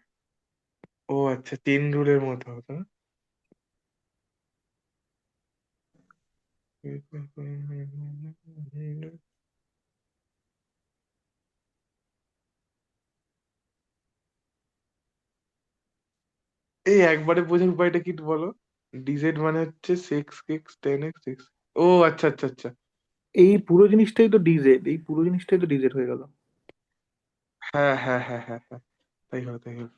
ও আচ্ছা, চেন রুলের মতো হতো না? এই একবারে বোঝার উপায়টা কি একটু বলো। ডিজেড মানে হচ্ছে sec x tan x x. ও আচ্ছা আচ্ছা আচ্ছা। এই পুরো জিনিসটাই তো ডিজেড, এই পুরো জিনিসটাই তো ডিজেড হয়ে গেল। হ্যাঁ হ্যাঁ হ্যাঁ হ্যাঁ হ্যাঁ, তাই হলো তাই হলো।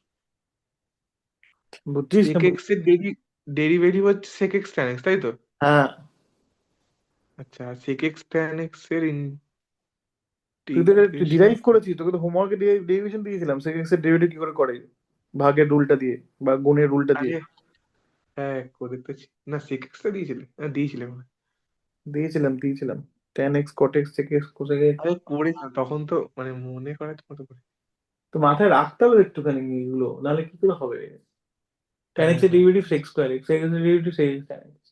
বুঝছিস না সেক এক্স বুঝছিস? এর ডেরিভেটিভ হচ্ছে সেক এক্স ট্যান এক্স, তাই তো? হ্যাঁ। আচ্ছা, সেক এক্স ট্যান এক্স এর তুই তো ইন্টিগ্রেশন। ডিরাইভ করেছিস, তোকে তো হোমওয়ার্কে ডেরিভেশন দিয়েছিলাম সেক এক্স এর ডেরিভেটিভ কি করে করে, ভাগের রুলটা দিয়ে বা গুণের রুলটা দিয়ে। আরে হ্যাঁ, করে তো না, সেক এক্স টা দিয়েছিলে, দিয়েছিলে মনে হয়। দিয়েছিলাম tan x cot x sec x cosec x. আরে করেছিলাম তখন তো, মানে মনে করার মতো করে। তো মাথায় রাখতে হবে একটুখানি এগুলো, নাহলে কি করে হবে। ট্যান হ্যাঁ এক্স এর হ্যাঁ derivative sec square x, sec x এর derivative sec x tan x,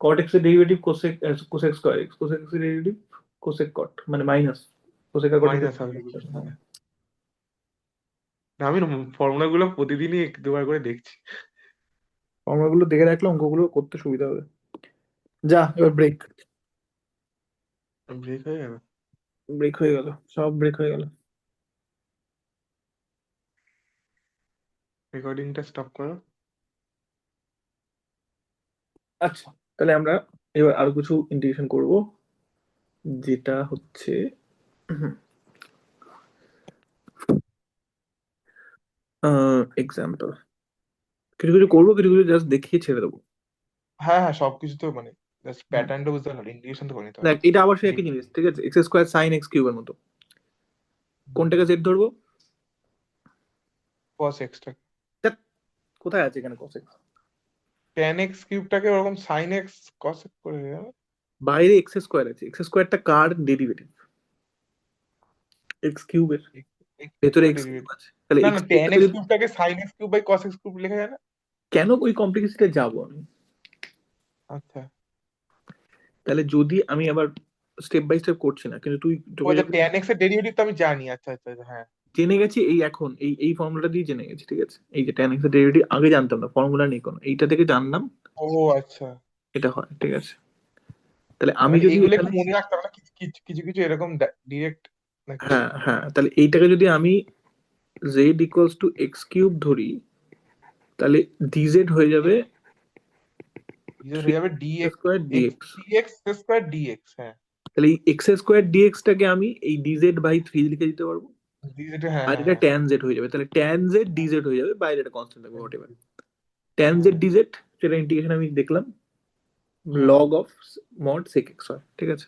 cot x এর derivative cosec cosec square x, cosec x এর ডেরিভেটিভ কোসেক কট মানে মাইনাস কোসেক আর কট এক্স মাইনাস হবে। হ্যাঁ। না, আমি ফর্মুলা গুলো প্রতিদিনই এক দুবার করে দেখছি। ফর্মুলাগুলো দেখে রাখলে অঙ্কগুলো করতে সুবিধা হবে। যা এবার ব্রেক। ব্রেক হয়ে গেল। ব্রেক হয়ে গেল, সব ব্রেক হয়ে গেল। রেকর্ডিংটা স্টপ করো। আচ্ছা, তাহলে আমরা এবার আরো কিছু ইন্টিগ্রেশন করব, যেটা হচ্ছে এক্সাম্পল। কিছু কিছু করবো, কিছু কিছু জাস্ট দেখিয়ে ছেড়ে দেবো। হ্যাঁ হ্যাঁ, সবকিছু তো মানে জাস্ট হুম। প্যাটার্নটা বুঝতে পারলাম, ইন্টিগ্রেশন তো করে নিতে দেখ পারলাম। এটা আবার সেই জি। একই জিনিস, ঠিক আছে, এক্স স্কোয়ার সাইন এক্স কিউবের মতো। কোনটাকে জেড ধরবো? কস এক্সটা, ধ্যাৎ, কোথায় আছে এখানে cos x? ট্যান এক্স কিউবটাকে ওরকম সাইন এক্স কস এক্স করে দেবে। বাইরে এক্স স্কোয়ার আছে, এক্স স্কোয়ারটা কার ডেরিভেটিভ? এক্স কিউবের। ভেতরে এক্স কিউব ডেরিভেটিভ। আছে, তাহলে না না, এক্স ট্যান কিউবটাকে এক্স যদি, কিউবটাকে sine x cube by cos x cube লেখা যায় না? কেন ওই কমপ্লেক্সিটিতে যাবো আমি? আচ্ছা। তাহলে যদি আমি আবার স্টেপ বাই স্টেপ করছি না, কিন্তু তুই ও তোকে আচ্ছা, যখন ট্যান এক্স এর ডেরিভেটিভ তো আমি জানি, আচ্ছা আচ্ছা আচ্ছা, হ্যাঁ। জেনে গেছি, এই এখন এই ফর্মুলাটা দিয়ে জেনে গেছি, ঠিক আছে, এই যে tan x এর ডেরিভেটিভ আগে জানতাম না, ফর্মুলা নেই কোনো, এইটা থেকে জানলাম ও আচ্ছা। এটা হয়, ঠিক আছে। তাহলে হ্যাঁ, আমি মানে যদি এইগুলো একটু এখানে, মনে রাখতে হবে না, কিছু কিছু কিছু কিছু এরকম ডিরেক্ট নাকি? হ্যাঁ হ্যাঁ, তাহলে এইটাকে যদি আমি z equals to x cube ধরি, তাহলে dz হয়ে যাবে ডিজের থ্রি হয়ে যাবে x dx, square x dx. Dx square dx, হ্যাঁ। তাহলে এই এক্স স্কোয়ার ডিএক্স টাকে আমি এই dz বাই থ্রি লিখে দিতে পারবো। ডিজেটা, হ্যাঁ আর হ্যাঁ এটা হ্যাঁ। tan z হয়ে যাবে, তাহলে tan z dz হয়ে যাবে, বাইরে এটা কনস্ট্যান্ট থাকবে হোয়াট এভার। tan z হ্যাঁ dz, সেটা ইন্টিগ্রেশন আমি দেখলাম হ্যাঁ log of mod sec x হয়, ঠিক আছে।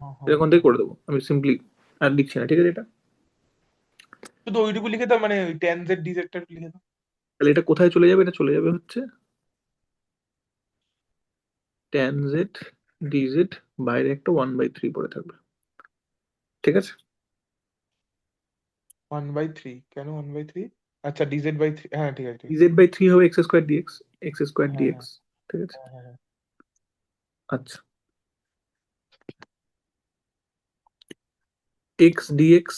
হ্যাঁ হ্যাঁ এরকম থেকে করে দেবো আমি সিম্পলি, আর লিখছি না, ঠিক আছে এটা। শুধু ওইটুকু লিখে দাও, মানে ওই টেন জেড ডিজেডটা লিখে দাও। তাহলে এটা কোথায় চলে যাবে? এটা চলে যাবে হচ্ছে tan z dz, বাইরে একটা 1/3 পড়ে থাকবে, ঠিক আছে। 1/3? কেন 1/3? আচ্ছা, ডিজেড বাই থ্রি, হ্যাঁ ঠিক আছে ঠিক আছে। dz বাই থ্রি হবে x square dx, x square হ্যাঁ হ্যাঁ ডিএক্স, ঠিক আছে। হ্যাঁ হ্যাঁ আচ্ছা, x dx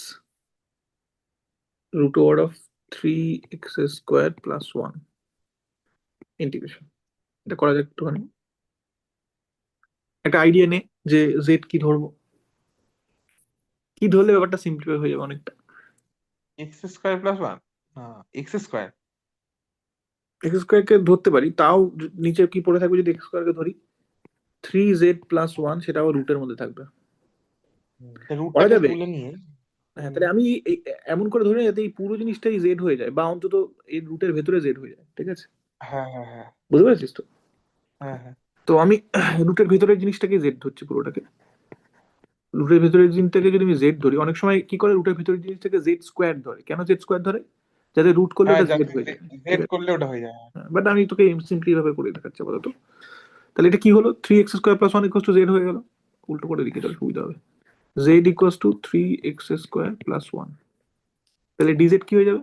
root over of three x square plus one integration. এটা করা যাক একটুখানি, একটা আইডিয়া নে যে জেড কি ধরবো, কি ধরলে ব্যাপারটা সিম্পলিফাই হয়ে যাবে অনেকটা। এক্স স্কোয়ার প্লাস ওয়ান, হ্যাঁ এক্স স্কোয়ার। এক্স স্কোয়ারকে ধরতে পারি, তাও নিচে কি পড়ে থাকবে যদি এক্স স্কোয়ারকে ধরি? থ্রি জেড প্লাস ওয়ান, সেটাও রুটের মধ্যে থাকবে। করা রুটটাকে যাবে। তুলে নিয়ে। হ্যাঁ, তাহলে আমি এমন করে ধরে নিই যাতে এই পুরো জিনিসটাই জেড হয়ে যায়, বা অন্তত এই রুটের ভেতরে জেড হয়ে যায়, ঠিক আছে। হ্যাঁ হ্যাঁ হ্যাঁ বুঝতে পারছিস তো? হ্যাঁ হ্যাঁ তো আমি রুটের ভেতরের জিনিসটাকে জেড ধরছি পুরোটাকে। রুটের ভেতরের জিনিসটাকে যদি আমি জেড ধরি, অনেক সময় কি করে রুটের ভেতরের জিনিসটাকে জেড স্কোয়ার ধরে। কেন জেড স্কোয়ার ধরে? যাতে রুট করলে হ্যাঁ, ওটা জেড যাতে হয়ে যায়, ঠিক জেড আছে? করলে ওটা হয়ে যায়। বাট আমি তোকে সিম্পলি ভাবে করে দেখাচ্ছি আপাতত। তাহলে এটা কি হলো, 3x² + 1 = z হয়ে গেল। উল্টো করে লিখে তাহলে সুবিধা হবে। z = 3x² + 1। তাহলে ডিজেড কি হয়ে যাবে?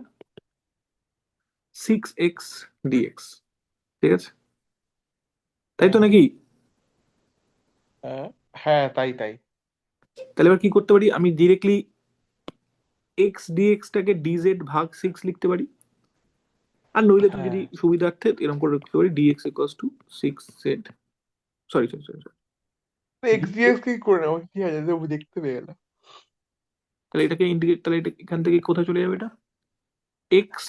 6x dx। ঠিক আছে, তাই তো হ্যাঁ নাকি? হ্যাঁ হ্যাঁ, তাই তাই। তাহলে এবার কি করতে পারি, আমি ডিরেক্টলি এক্স ডিএক্সটাকে ডিজেড ভাগ 6 লিখতে পারি। আর নইলে তুমি হ্যাঁ, যদি সুবিধার্থে এরকম করে লিখতে পারি dx = 6z। Sorry sorry sorry sorry. X dx কি করে নেবো, কি আছে যে দেখতে পেয়ে গেল। তাহলে এটাকে ইন্টিগ্রেট, তাহলে এটা এখান থেকে কোথায় চলে যাবে? এটা এক্স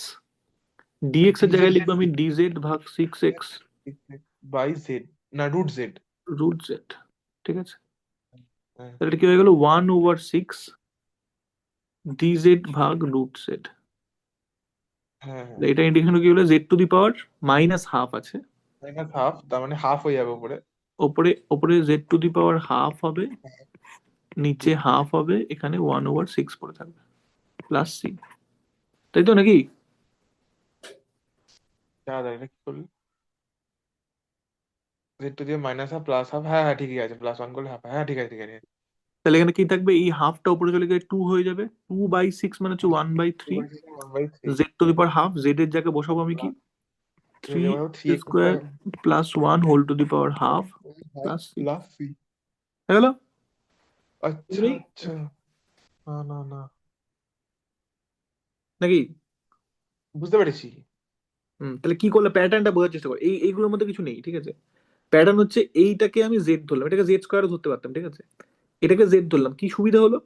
ডিএক্স এর ডিজেড জায়গায় লিখবো আমি dz/6x বাই জেড, না রুট জেড। √z। ঠিক আছে, হ্যাঁ তাহলে এটা কি হয়ে গেল 1/6 dz/√z। হ্যাঁ হ্যাঁ, এটা ইন্টিগ্রেশন কি হলো, z⁻⁻½ আছে, মাইনাস হাফ, তার মানে হাফ হয়ে যাবে উপরে। ওপরে ওপরে z⁻½ হবে, নিচে হাফ হবে, এখানে 1/6 পড়ে থাকবে, প্লাস c। তাই তো নাকি? দাঁড়া, এটা কি করলি? জেড টু দিয়ে মাইনাস হাফ প্লাস হাফ, হ্যাঁ হ্যাঁ ঠিকই আছে, প্লাস ওয়ান করলে হাফ, হ্যাঁ ঠিক আছে ঠিক আছে। তাহলে এখানে কি থাকবে, এই হাফটা উপরে চলে গেলে 2 হয়ে যাবে। 2/6 মানে হচ্ছে 1/3 1/3 z⁻½ z এর জায়গায় বসাবো আমি কি, three three x x² + 1 ½ plus c। Plus c. হয়ে গেল? আচ্ছা আচ্ছা, না না না, নাকি? বুঝতে পেরেছি। তাহলে কি করলে প্যাটার্নটা বোঝার চেষ্টা করো, এইগুলোর মধ্যে কিছু নেই, ঠিক আছে? প্যাটার্ন হচ্ছে এইটাকে আমি জেড ধরলাম, এটাকে z² ধরতে পারতাম, ঠিক আছে? এটাকে জেড ধরলাম, কি সুবিধা হলো,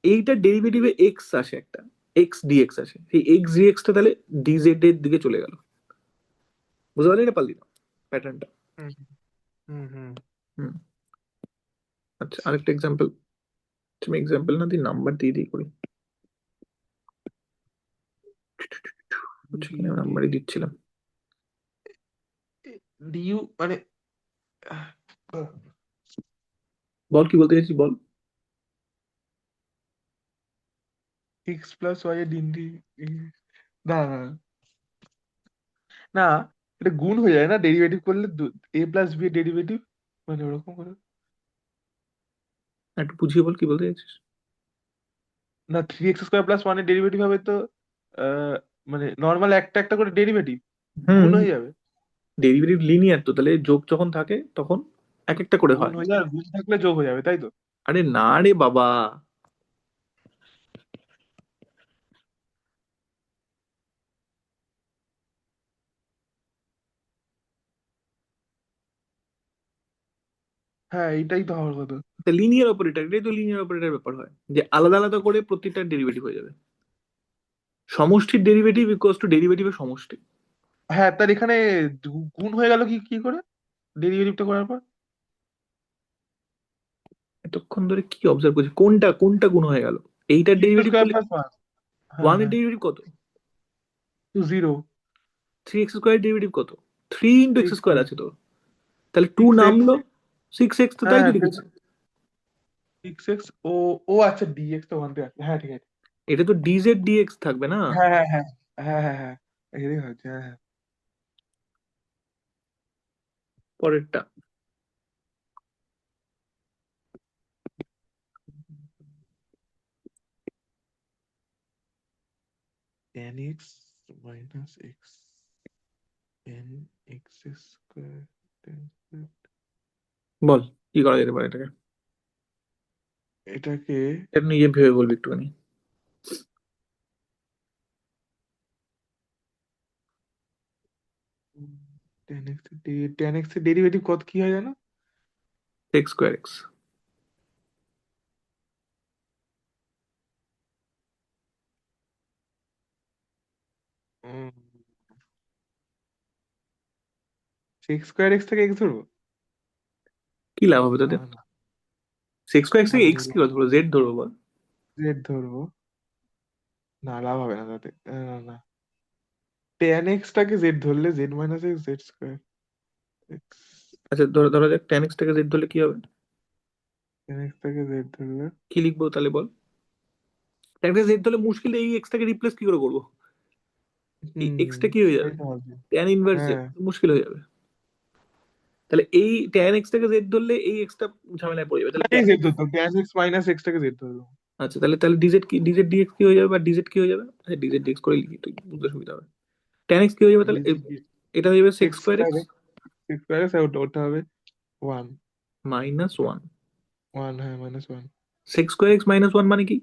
এইটা ডেরিভেটিভে এক্স আসে একটা, এক্স ডিএক্স আসে, সেই এক্স ডিএক্সটা তাহলে ডিজেড এর দিকে চলে গেল। বুঝতে পারলি না পারলি না প্যাটার্নটা? হুম হুম হুম। হুম। আচ্ছা, আরেকটা এক্সাম্পল। তুমি এক্সাম্পল না দিয়ে নাম্বার দিয়ে দিয়ে করি। হচ্ছে এখানে নাম্বারই দিচ্ছিলাম। ডিইউ মানে বল কি বলতে চাইছিস বল। এক্স প্লাস ওয়াই এর ডিন ডি, না না না, এটা গুণ হয়ে যায় না ডেরিভেটিভ করলে, এ প্লাস বি এর ডেরিভেটিভ, মানে ওরকম করে। একটু বুঝিয়ে বল কি বলতে চাইছিস। না, three x square plus one এর ডেরিভেটিভ হবে তো আহ, মানে নর্মাল একটা একটা করে ডেরিভেটিভ হুম, গুণ হয়ে যাবে। ডেরিভেটিভ লিনিয়ার তো, তাহলে যোগ যখন থাকে তখন এক একটা করে গুণ হয়। হয়ে যাবে আর গুণ থাকলে যোগ হয়ে যাবে, তাই তো? আরে না রে বাবা, হ্যাঁ, এইটাই তো হওয়ার কথা। লিনিয়ার অপারেটর, এটাই তো লিনিয়ার অপারেটর ব্যাপার হয়, যে আলাদা আলাদা করে প্রত্যেকটা ডেরিভেটিভ হয়ে যাবে। সমষ্টির ডেরিভেটিভ ইকুয়ালস টু ডেরিভেটিভের সমষ্টি। হ্যাঁ, তার এখানে গুণ হয়ে গেল কি কি করে ডেরিভেটিভটা করার পর? এতক্ষণ ধরে কি অবজার্ভ করছি, কোনটা কোনটা গুণ হয়ে গেল? এইটার থ্রি ডেরিভেটিভ স্কোয়ার করলে প্লাস ওয়ান, হ্যাঁ ওয়ান এর হ্যাঁ, ডেরিভেটিভ কত? Two zero. 3x² ডেরিভেটিভ কত? 3 × x² সিক্স আছে তো, তাহলে টু সিক্স এক্স, নামলো, 6x তো, হ্যাঁ তাই তো হ্যাঁ লিখেছি। সিক্স এক্স, ও ও আচ্ছা ডিএক্স তো ওয়ান আছে, হ্যাঁ ঠিক আছে। এটা তো ডিজেড ডিএক্স থাকবে না? হ্যাঁ হ্যাঁ হ্যাঁ হ্যাঁ হ্যাঁ হ্যাঁ, এটাই হচ্ছে, হ্যাঁ হ্যাঁ। পরেরটা। Tan x minus x, tan x square, বল কি করা যেতে পারে এটাকে। এটাকে এটা নিজে ভেবে বলবি একটুখানি। টেন এক্স এর ডেরিভেটিভ কত কি হয় জানো? x²x। সিক্স স্কোয়ার এক্স থেকে এক্স ধরবো? কি লাভ হবে না তাতে? না, 6² থেকে বাদ এক্স দিয়ে কি ধরবো, জেড ধরবো বল। জেড ধরবো, না লাভ হবে না তাতে, না না, টেন এক্স টাকে জেড ধরলে Z minus x Z square x, আচ্ছা ধরা যাক tan x থেকে z ধরলে কি হবে? tan x থেকে z ধরলে কি লিখবো তাহলে বল? tan x থেকে z ধরলে মুশকিল, এই x টাকে রিপ্লেস কি করে করবো? এই x টা কি হয়ে সেটাই যাবে? তো হবে। tan ইনভার্স z, হ্যাঁ, মুশকিল হয়ে যাবে। তাহলে এই tan x থেকে z ধরলে এই x টা ঝামেলায় পড়ে যাবে, তাহলে তাকেই z ধরতাম, tan x মাইনাস x টাকে z ধরলাম। আচ্ছা তাহলে তাহলে dz কি, dz dx কি হয়ে যাবে, বা dz কি হয়ে যাবে? আচ্ছা dz dx করে লিখি, তুই বুঝতে সুবিধা হবে। tan x কি হয়ে যাবে তাহলে? এটা হয়ে যাবে sec x square x square x square x, আর ওটা হবে 1 মাইনাস ওয়ান। 1, হ্যাঁ -1। sec square x minus one মানে কি?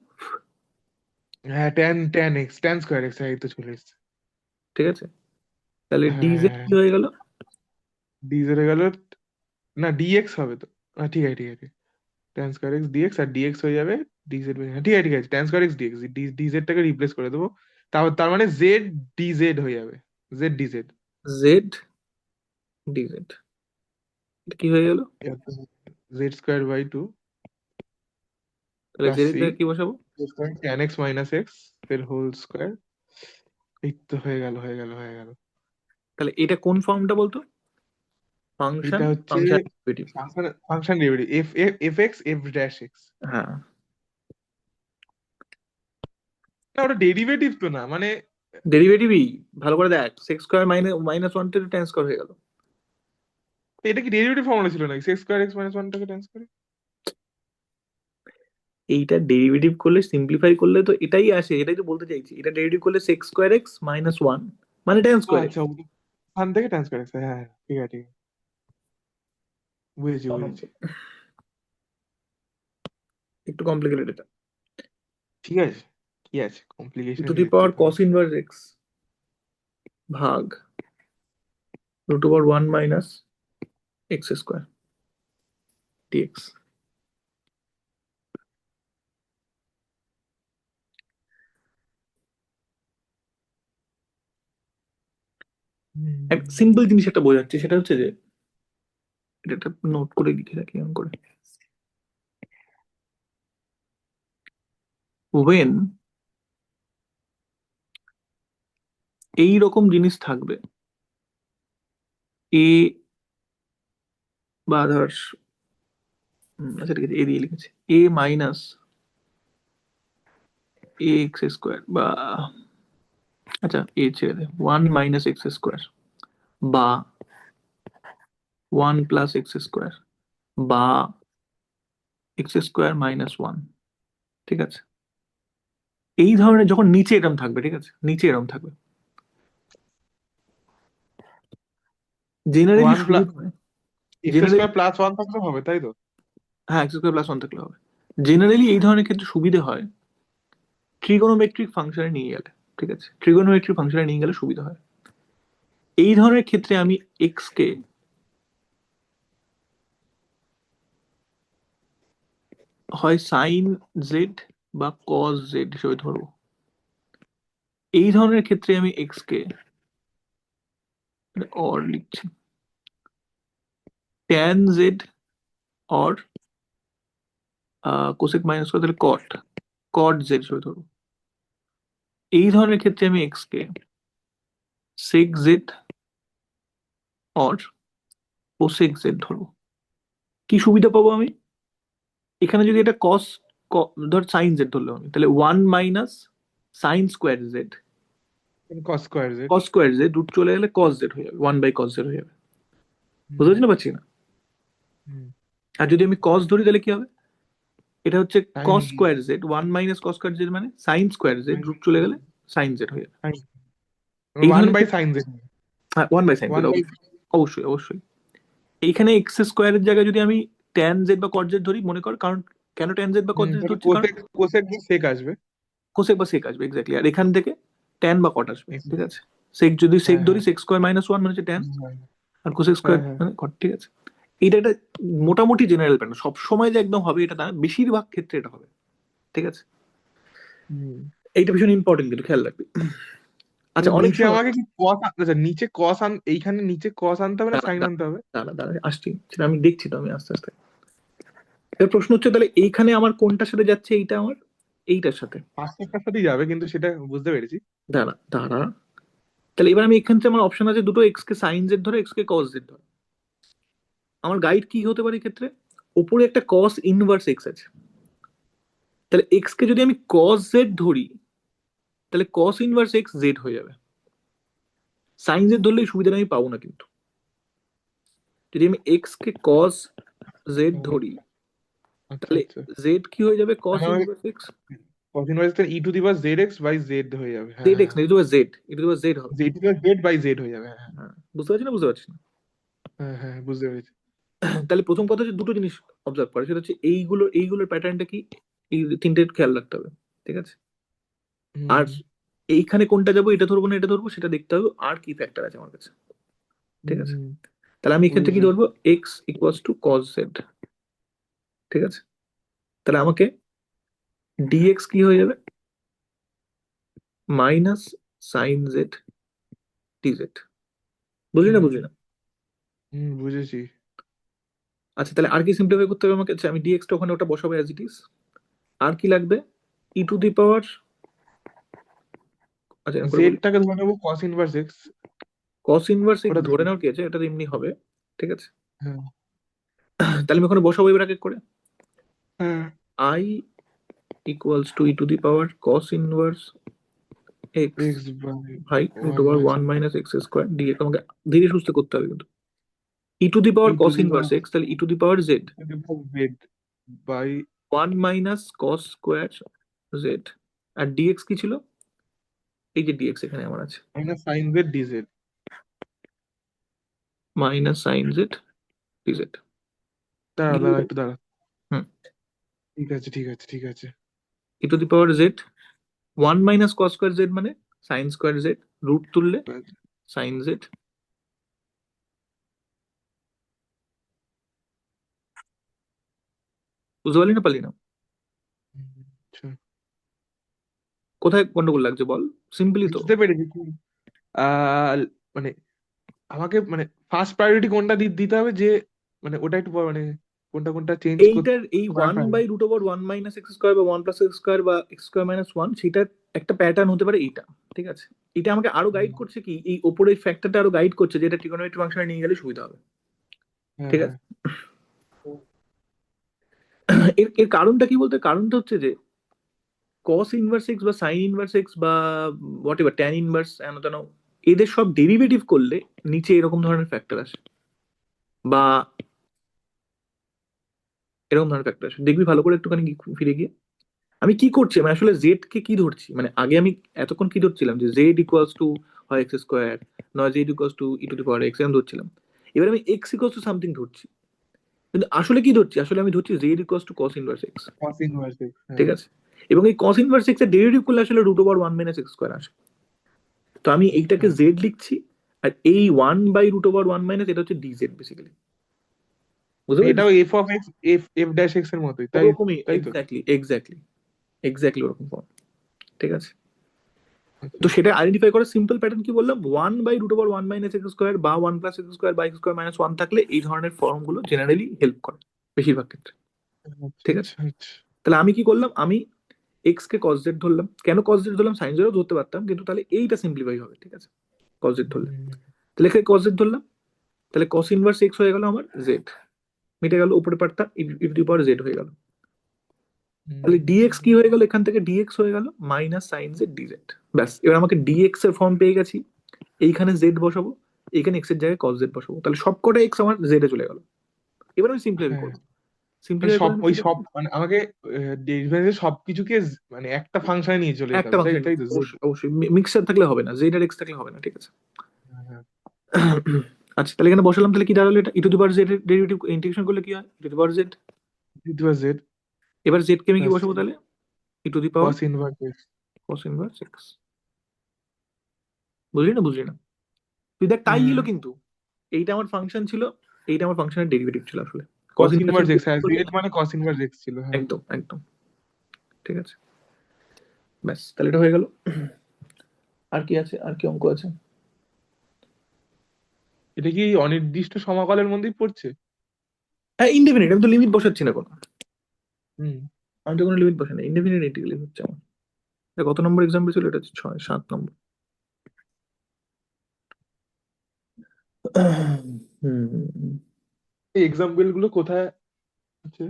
হ্যাঁ, tan x tan square x, এই তো চলে এসেছে। ঠিক আছে, তাহলে dz হ্যাঁ, কি হয়ে গেল? dz এর গেল, না dx হবে তো। ঠিক আছে, ঠিক আছে, tan স্কয়ার x dx, আর dx হয়ে যাবে dz। হ্যাঁ, ঠিক আছে, ঠিক আছে, tan square x dx, dz টাকে রিপ্লেস করে দেবো। তার মানে z dz হয়ে যাবে, z dz। z dz, এটা কি হয়ে গেল? z স্কয়ার বাই 2 তাহলে z প্লাস এর c জায়গায় কি বসাবো? tan x মাইনাস x এর হোল স্কয়ার। এই তো হয়ে গেল, হয়ে গেল, হয়ে গেল। তাহলে এটা কোন ফর্মটা বলতো? ফাংশন এটা হচ্ছে function derivative. Function derivative, f x f dash x। হ্যাঁ, না, ওটা ডেরিভেটিভ তো না মানে। ডেরিভেটিভই, ভালো করে দেখ, sec স্কোয়ার মাইনাস ওয়ান থেকে tan স্কোয়ার হয়ে গেল। এটা কি ডেরিভেটিভ ফর্মুলা ছিল নাকি, sex square x minus one টাকে ট্রান্স করে? এইটা ডেরিভেটিভ করলে, সিম্পলিফাই করলে তো এটাই আসে, এটাই তো বলতে চাইছি, এটা ডেরিভেটিভ করলে sec square x minus one মানে tan স্কোয়ার আচ্ছা, এক্স। ওখান থেকে ট্রান্স করে, হ্যাঁ হ্যাঁ, ঠিক আছে, ঠিক আছে, বুঝেছি বুঝেছি। একটু কমপ্লিকেটেড এটা। ঠিক আছে, কি আছে টু কমপ্লিকেশনের দি ক্ষেত্রে পাওয়ার তো। কস ইনভার্স এক্স ভাগ root over one minus x square dx. হুম। সিম্পল জিনিস একটা বোঝাচ্ছি, সেটা হচ্ছে যে এটা একটা নোট করে লিখে রাখি এমন করে। ওয়েন এই রকম জিনিস থাকবে, এ বা ধর, আচ্ছা ঠিক আছে, এ দিয়ে লিখেছি, এ মাইনাস এ এক্স স্কোয়ার, বা আচ্ছা এ ছেড়ে দে, ওয়ান মাইনাস এক্স স্কোয়ার, বা ওয়ান প্লাস এক্স স্কোয়ার, বা এক্স স্কোয়ার মাইনাস ওয়ান। ঠিক আছে, এই ধরনের যখন নিচে এরম থাকবে, ঠিক আছে, নিচে এরম থাকবে, জেনারেলি ওয়ান প্লাস সুবিধা হয়, x generally, square plus one থাকলে হবে, তাই তো? হ্যাঁ এক্স স্কোয়ার প্লাস ওয়ান থাকলে হবে। জেনারেলি এই ধরনের ক্ষেত্রে সুবিধে হয় ট্রিগোনোমেট্রিক ফাংশনে নিয়ে গেলে। ঠিক আছে, ট্রিগোনোমেট্রিক ফাংশনে নিয়ে গেলে সুবিধা হয়। এই ধরনের ক্ষেত্রে আমি এক্স কে হয় সাইন জেড বা কস জেড হিসেবে ধরবো। এই ধরনের ক্ষেত্রে আমি এক্স কে অর লিখছি, tan Z or cosec minus করে তাহলে কট, কট জেড হিসেবে ধরবো। এই ধরনের ক্ষেত্রে আমি এক্স কে sec z or cosec z ধরবো। কি সুবিধা পাবো আমি এখানে? যদি এটা কস, ধর সাইন জেড ধরলাম আমি, তাহলে one minus sine square z, cos square z. Cos square z root চলে গেলে কস জেড হয়ে যাবে, ওয়ান বাই কস জেড হয়ে যাবে। বুঝতে হুম পারছি না, পাচ্ছি না? হুম। আর যদি আমি কস ধরি তাহলে কি হবে? এটা হচ্ছে sine cos square z, one minus cos square z মানে সাইন স্কোয়ার জেড রুট চলে গেলে সাইন জেড হয়ে যাবে। এই ওয়ান ধরনের বাই সাইন জেড। হ্যাঁ one by sine one z, by অবশ্যই অবশ্যই। এইখানে এক্স স্কোয়ারের জায়গায় যদি আমি ট্যান জেড বা কট জেড ধরি, মনে কর, কারণ কেন ট্যান জেড বা কট জেড তাহলে ধরছি, কারণ কোসেক কোসেক দিয়ে সেক আসবে। কোসেক বা সেক আসবে, এক্স্যাক্টলি, আর এখান থেকে ট্যান বা কট আসবে। Yes. ঠিক আছে, সেক যদি সেক হ্যাঁ ধরি, হ্যাঁ সেক স্কোয়ার মাইনাস ওয়ান মানে হচ্ছে ট্যান, হ্যাঁ আর কোসেক হ্যাঁ স্কোয়ার হ্যাঁ। মানে কট। ঠিক আছে, এটা একটা মোটামুটি জেনারেল প্যাটার্ন, সব সময় যে একদম হবে এটা না, বেশিরভাগ ক্ষেত্রে এটা হবে। ঠিক আছে, হুম। এইটা ভীষণ ইম্পর্টেন্ট, কিন্তু খেয়াল রাখবি। আচ্ছা অনেক নিচে সময়, আমাকে কি কস, আচ্ছা নিচে কস এইখানে নিচে কস আনতে হবে না দাঁড়া সাইন দাঁড়া আনতে হবে? দাঁড়া দাঁড়া, আসছি সেটা আমি দেখছি তো, আমি আস্তে আস্তে। এর প্রশ্ন হচ্ছে তাহলে এইখানে আমার কোনটার সাথে যাচ্ছে, এইটা আমার এইটার সাথে। পাঁচটার সাথেই যাবে, কিন্তু সেটা বুঝতে পেরেছি। দাঁড়া দাঁড়া, তাহলে এবার আমি এখান থেকে, আমার অপশন আছে দুটো, এক্স কে সাইন জেড ধরো, এক্স কে কস জেড ধরো। আমার গাইড কি হতে পারে ক্ষেত্রে? ওপরে একটা কস ইনভার্স এক্স আছে, তাহলে এক্স কে যদি আমি কস জেড ধরি, তাহলে কস ইনভার্স এক্স জেড হয়ে যাবে। সাইন জেড ধরলে এই সুবিধাটা আমি পাবো না, কিন্তু যদি আমি এক্স কে কস জেড ধরি, আচ্ছা তাহলে আচ্ছা, জেড কি হয়ে যাবে? কস মানে আমাকে inverse x cos inverse e to the power z x by z হয়ে যাবে। হ্যাঁ জেড হ্যাঁ এক্স না, এটা জেড হবে। Z to the z by z হয়ে যাবে। হ্যাঁ হ্যাঁ, বুঝতে পারছি না, বুঝতে পারছি না? হ্যাঁ হ্যাঁ, বুঝতে পেরেছি। তাহলে প্রথম কথা হচ্ছে দুটো জিনিস অবজার্ভ করে, সেটা হচ্ছে এইগুলোর প্যাটার্নটা কি, এই তিনটে খেয়াল রাখতে হবে, ঠিক আছে? আর হুম এইখানে কোনটা যাবো, এটা ধরবো না এটা ধরবো, সেটা দেখতে হবে আর কি ফ্যাক্টর আছে আমার কাছে, ঠিক হুম আছে? হুম, তাহলে আমি এক্ষেত্রে কি বুঝেছি। ধরবো? X equals to cos z, ঠিক আছে? তাহলে আমাকে ডিএক্স কি হয়ে যাবে? Minus sine z dz. বুঝলি না, হুম বুঝলি না? হুম, বুঝেছি। আচ্ছা, তাহলে আর কি সিম্পলিফাই করতে হবে আমাকে? আচ্ছা, আমি ডিএক্সটা ওখানে ওটা বসাবো অ্যাজ ইট ইজ। আর কি লাগবে? ই টু দি পাওয়ার, আচ্ছা এরকম করে বলি, জেডটাকে ধরে নেবো কস inverse x. Cos inverse x ওটা ধরে ধরে, নেওয়ার কি আছে, এটা তো এমনি হবে, ঠিক আছে? হ্যাঁ তাহলে আমি ওখানে বসাবো এবার এক এক করে। হ্যাঁ, I equals to e to the power cos inverse x x by by root one over minus one minus x square dx. আমাকে ধীরে সুস্থে করতে হবে কিন্তু। E to the e power two cos the inverse power x, তাহলে e to the power z z by one minus cos square z. আর dx কি ছিল? এই যে ডিএক্স এখানে আমার আছে, minus sine z DZ. Minus sine z DZ. দাঁড়া দাঁড়া একটু দাঁড়া, হুম, ঠিক আছে ঠিক আছে ঠিক আছে। E to the power z one minus cos square z মানে সাইন স্কোয়ার জেড, রুট তুললে সাইন জেড। বুঝতে পারলি না, পারলি না? আচ্ছা, কোথায় গন্ডগোল লাগছে বল? সিম্পলি তো। বুঝতে পেরেছি কি, আহ মানে আমাকে মানে ফার্স্ট প্রায়োরিটি কোনটা দিতে হবে, যে মানে ওটা একটু মানে কোনটা কোনটা চেঞ্জ করতে এইটার এই one by root over one minus x square বা ওয়ান প্লাস এক্স স্কোয়ার বা এক্স স্কোয়ার মাইনাস ওয়ান, সেটার একটা প্যাটার্ন হতে পারে এইটা, ঠিক আছে? এটা আমাকে আরো গাইড করছে কি, এই ওপরের ফ্যাক্টরটা আরো গাইড করছে যে এটা ট্রিগোনোমেট্রি ফাংশনে নিয়ে গেলে সুবিধা হবে, হ্যাঁ ঠিক হ্যাঁ আছে? এর এর কারণটা কি বলতে, কারণটা হচ্ছে যে কস ইনভার্স এক্স বা সাইন ইনভার্স এক্স বা what ever tan inverse N তেন, এদের সব ডেরিভেটিভ করলে নিচে এরকম ধরনের ফ্যাক্টর আসে, বা এরকম ধরনের ফ্যাক্টর আসে, দেখবি ভালো করে একটুখানি ফিরে গিয়ে আমি কি করছি, আমি আসলে জেড কে কি ধরছি, মানে আগে আমি এতক্ষণ কি ধরছিলাম যে জেড ইকুয়ালস টু হয় এক্স স্কোয়ার, নয় Z equals to e to the power x এরকম ধরছিলাম। এবার আমি এক্স ইকুয়ালস টু সামথিং ধরছি, কিন্তু আসলে কি ধরছি, আসলে আমি ধরছি z equals to cos inverse x, cos inverse x, ঠিক হ্যাঁ। আছে? এবং এই কস ইনভার্স এক্স এর ডেরিভেটিভ করলে আসলে root over one minus x square আসে। তো আমি আচ্ছা, এইটাকে জেড লিখছি, আর এই one by root over one minus এটা হচ্ছে ডিজেড বেসিক্যালি। বুঝতে পেরেছিস? এটাও f of x, f f dash x এর মতোই, তাই ওরকমই, তাই তো। এক্স্যাক্টলি এক্স্যাক্টলি এক্স্যাক্টলি ওরকম form, ঠিক আছে? আচ্ছা, তো সেটা আইডেন্টিফাই করার সিম্পল প্যাটার্ন কি বললাম, one by root over one minus x square বা ওয়ান প্লাস এক্স স্কোয়ার বা এক্স স্কোয়ার মাইনাস ওয়ান থাকলে এই ধরনের ফর্ম গুলো জেনারেলি হেল্প করে বেশিরভাগ ক্ষেত্রে, আচ্ছা ঠিক আছে? আচ্ছা আচ্ছা। তাহলে আমি কি করলাম, আমি এক্স কে কস জেড ধরলাম, কেন কস জেড ধরলাম, সাইন জেডও ধরতে পারতাম, কিন্তু তাহলে এইটা সিম্পলিফাই হবে, ঠিক আছে? কস জেড ধরলে, হুম, তাহলে এখানে কস জেড ধরলাম, তাহলে কস ইনভার্স এক্স হয়ে গেল আমার জেড, মিটে গেল উপরে পার্টটা, ই টু পাওয়ার জেড হয়ে গেল। তাহলে ডিএক্স কি হয়ে গেল, এখান থেকে ডিএক্স হয়ে গেল মাইনাস সাইন জেড ডিজেড। ব্যাস, এবার আমাকে ডিএক্স এর ফর্ম পেয়ে গেছি, এইখানে জেড বসাবো, এইখানে এক্স এর জায়গায় কস জেড বসাবো, তাহলে সবকটা এক্স আমার জেড এ চলে গেল। এবার আমি সিম্পলিফাই হ্যাঁ, করবো, মানে সিম্পলিফাই করে সব আমি ওই কি সব করবো? মানে আমাকে ডেরিভেটিভ সবকিছুকে মানে একটা ফাংশনে নিয়ে চলে যেতে একটা হবে, তাই ফাংশন, তাই তো জেড। অবশ্যই অবশ্যই মিক্সার থাকলে হবে না, জেড আর এক্স থাকলে হবে না, ঠিক আছে? হ্যাঁ, আচ্ছা, তাহলে এখানে বসালাম, তাহলে কি দাঁড়ালো, এটা e to the power z এর ডেরিভেটিভ ইন্টিগ্রেশন করলে কি হয়, e to the power z. Z এবার জেড কে আমি কি প্লাস বসাবো তাহলে? E to the power cos inverse x. Cos inverse x. বুঝলি না, বুঝলি না? তুই দেখ তাই হ্যাঁ, এলো কিন্তু, এইটা আমার ফাংশন ছিল, এইটা আমার ফাংশনের ডেরিভেটিভ ছিল আসলে, cos cos inverse inverse x x, হ্যাঁ করলে, জেড মানে কস ইনভার্স এক্স ছিল, হ্যাঁ। একদম একদম, ঠিক আছে? ব্যাস, তাহলে এটা হয়ে গেল। আর কি আছে, আর কি অঙ্ক আছে? এটা কি অনির্দিষ্ট সমাকলের মধ্যেই পড়ছে? হ্যাঁ, ইনডেফিনিট, আমি তো লিমিট বসাচ্ছি না কোনো, হুম, আমি তো কোনো লিমিট বসাই না, ইনডেফিনিট ইন্টিগ্রাল হচ্ছে আমার। এটা কত নম্বর এক্সাম্পল ছিল, এটা হচ্ছে 7 নম্বর। হুম। এই এক্সাম্পল গুলো কোথায় আছে?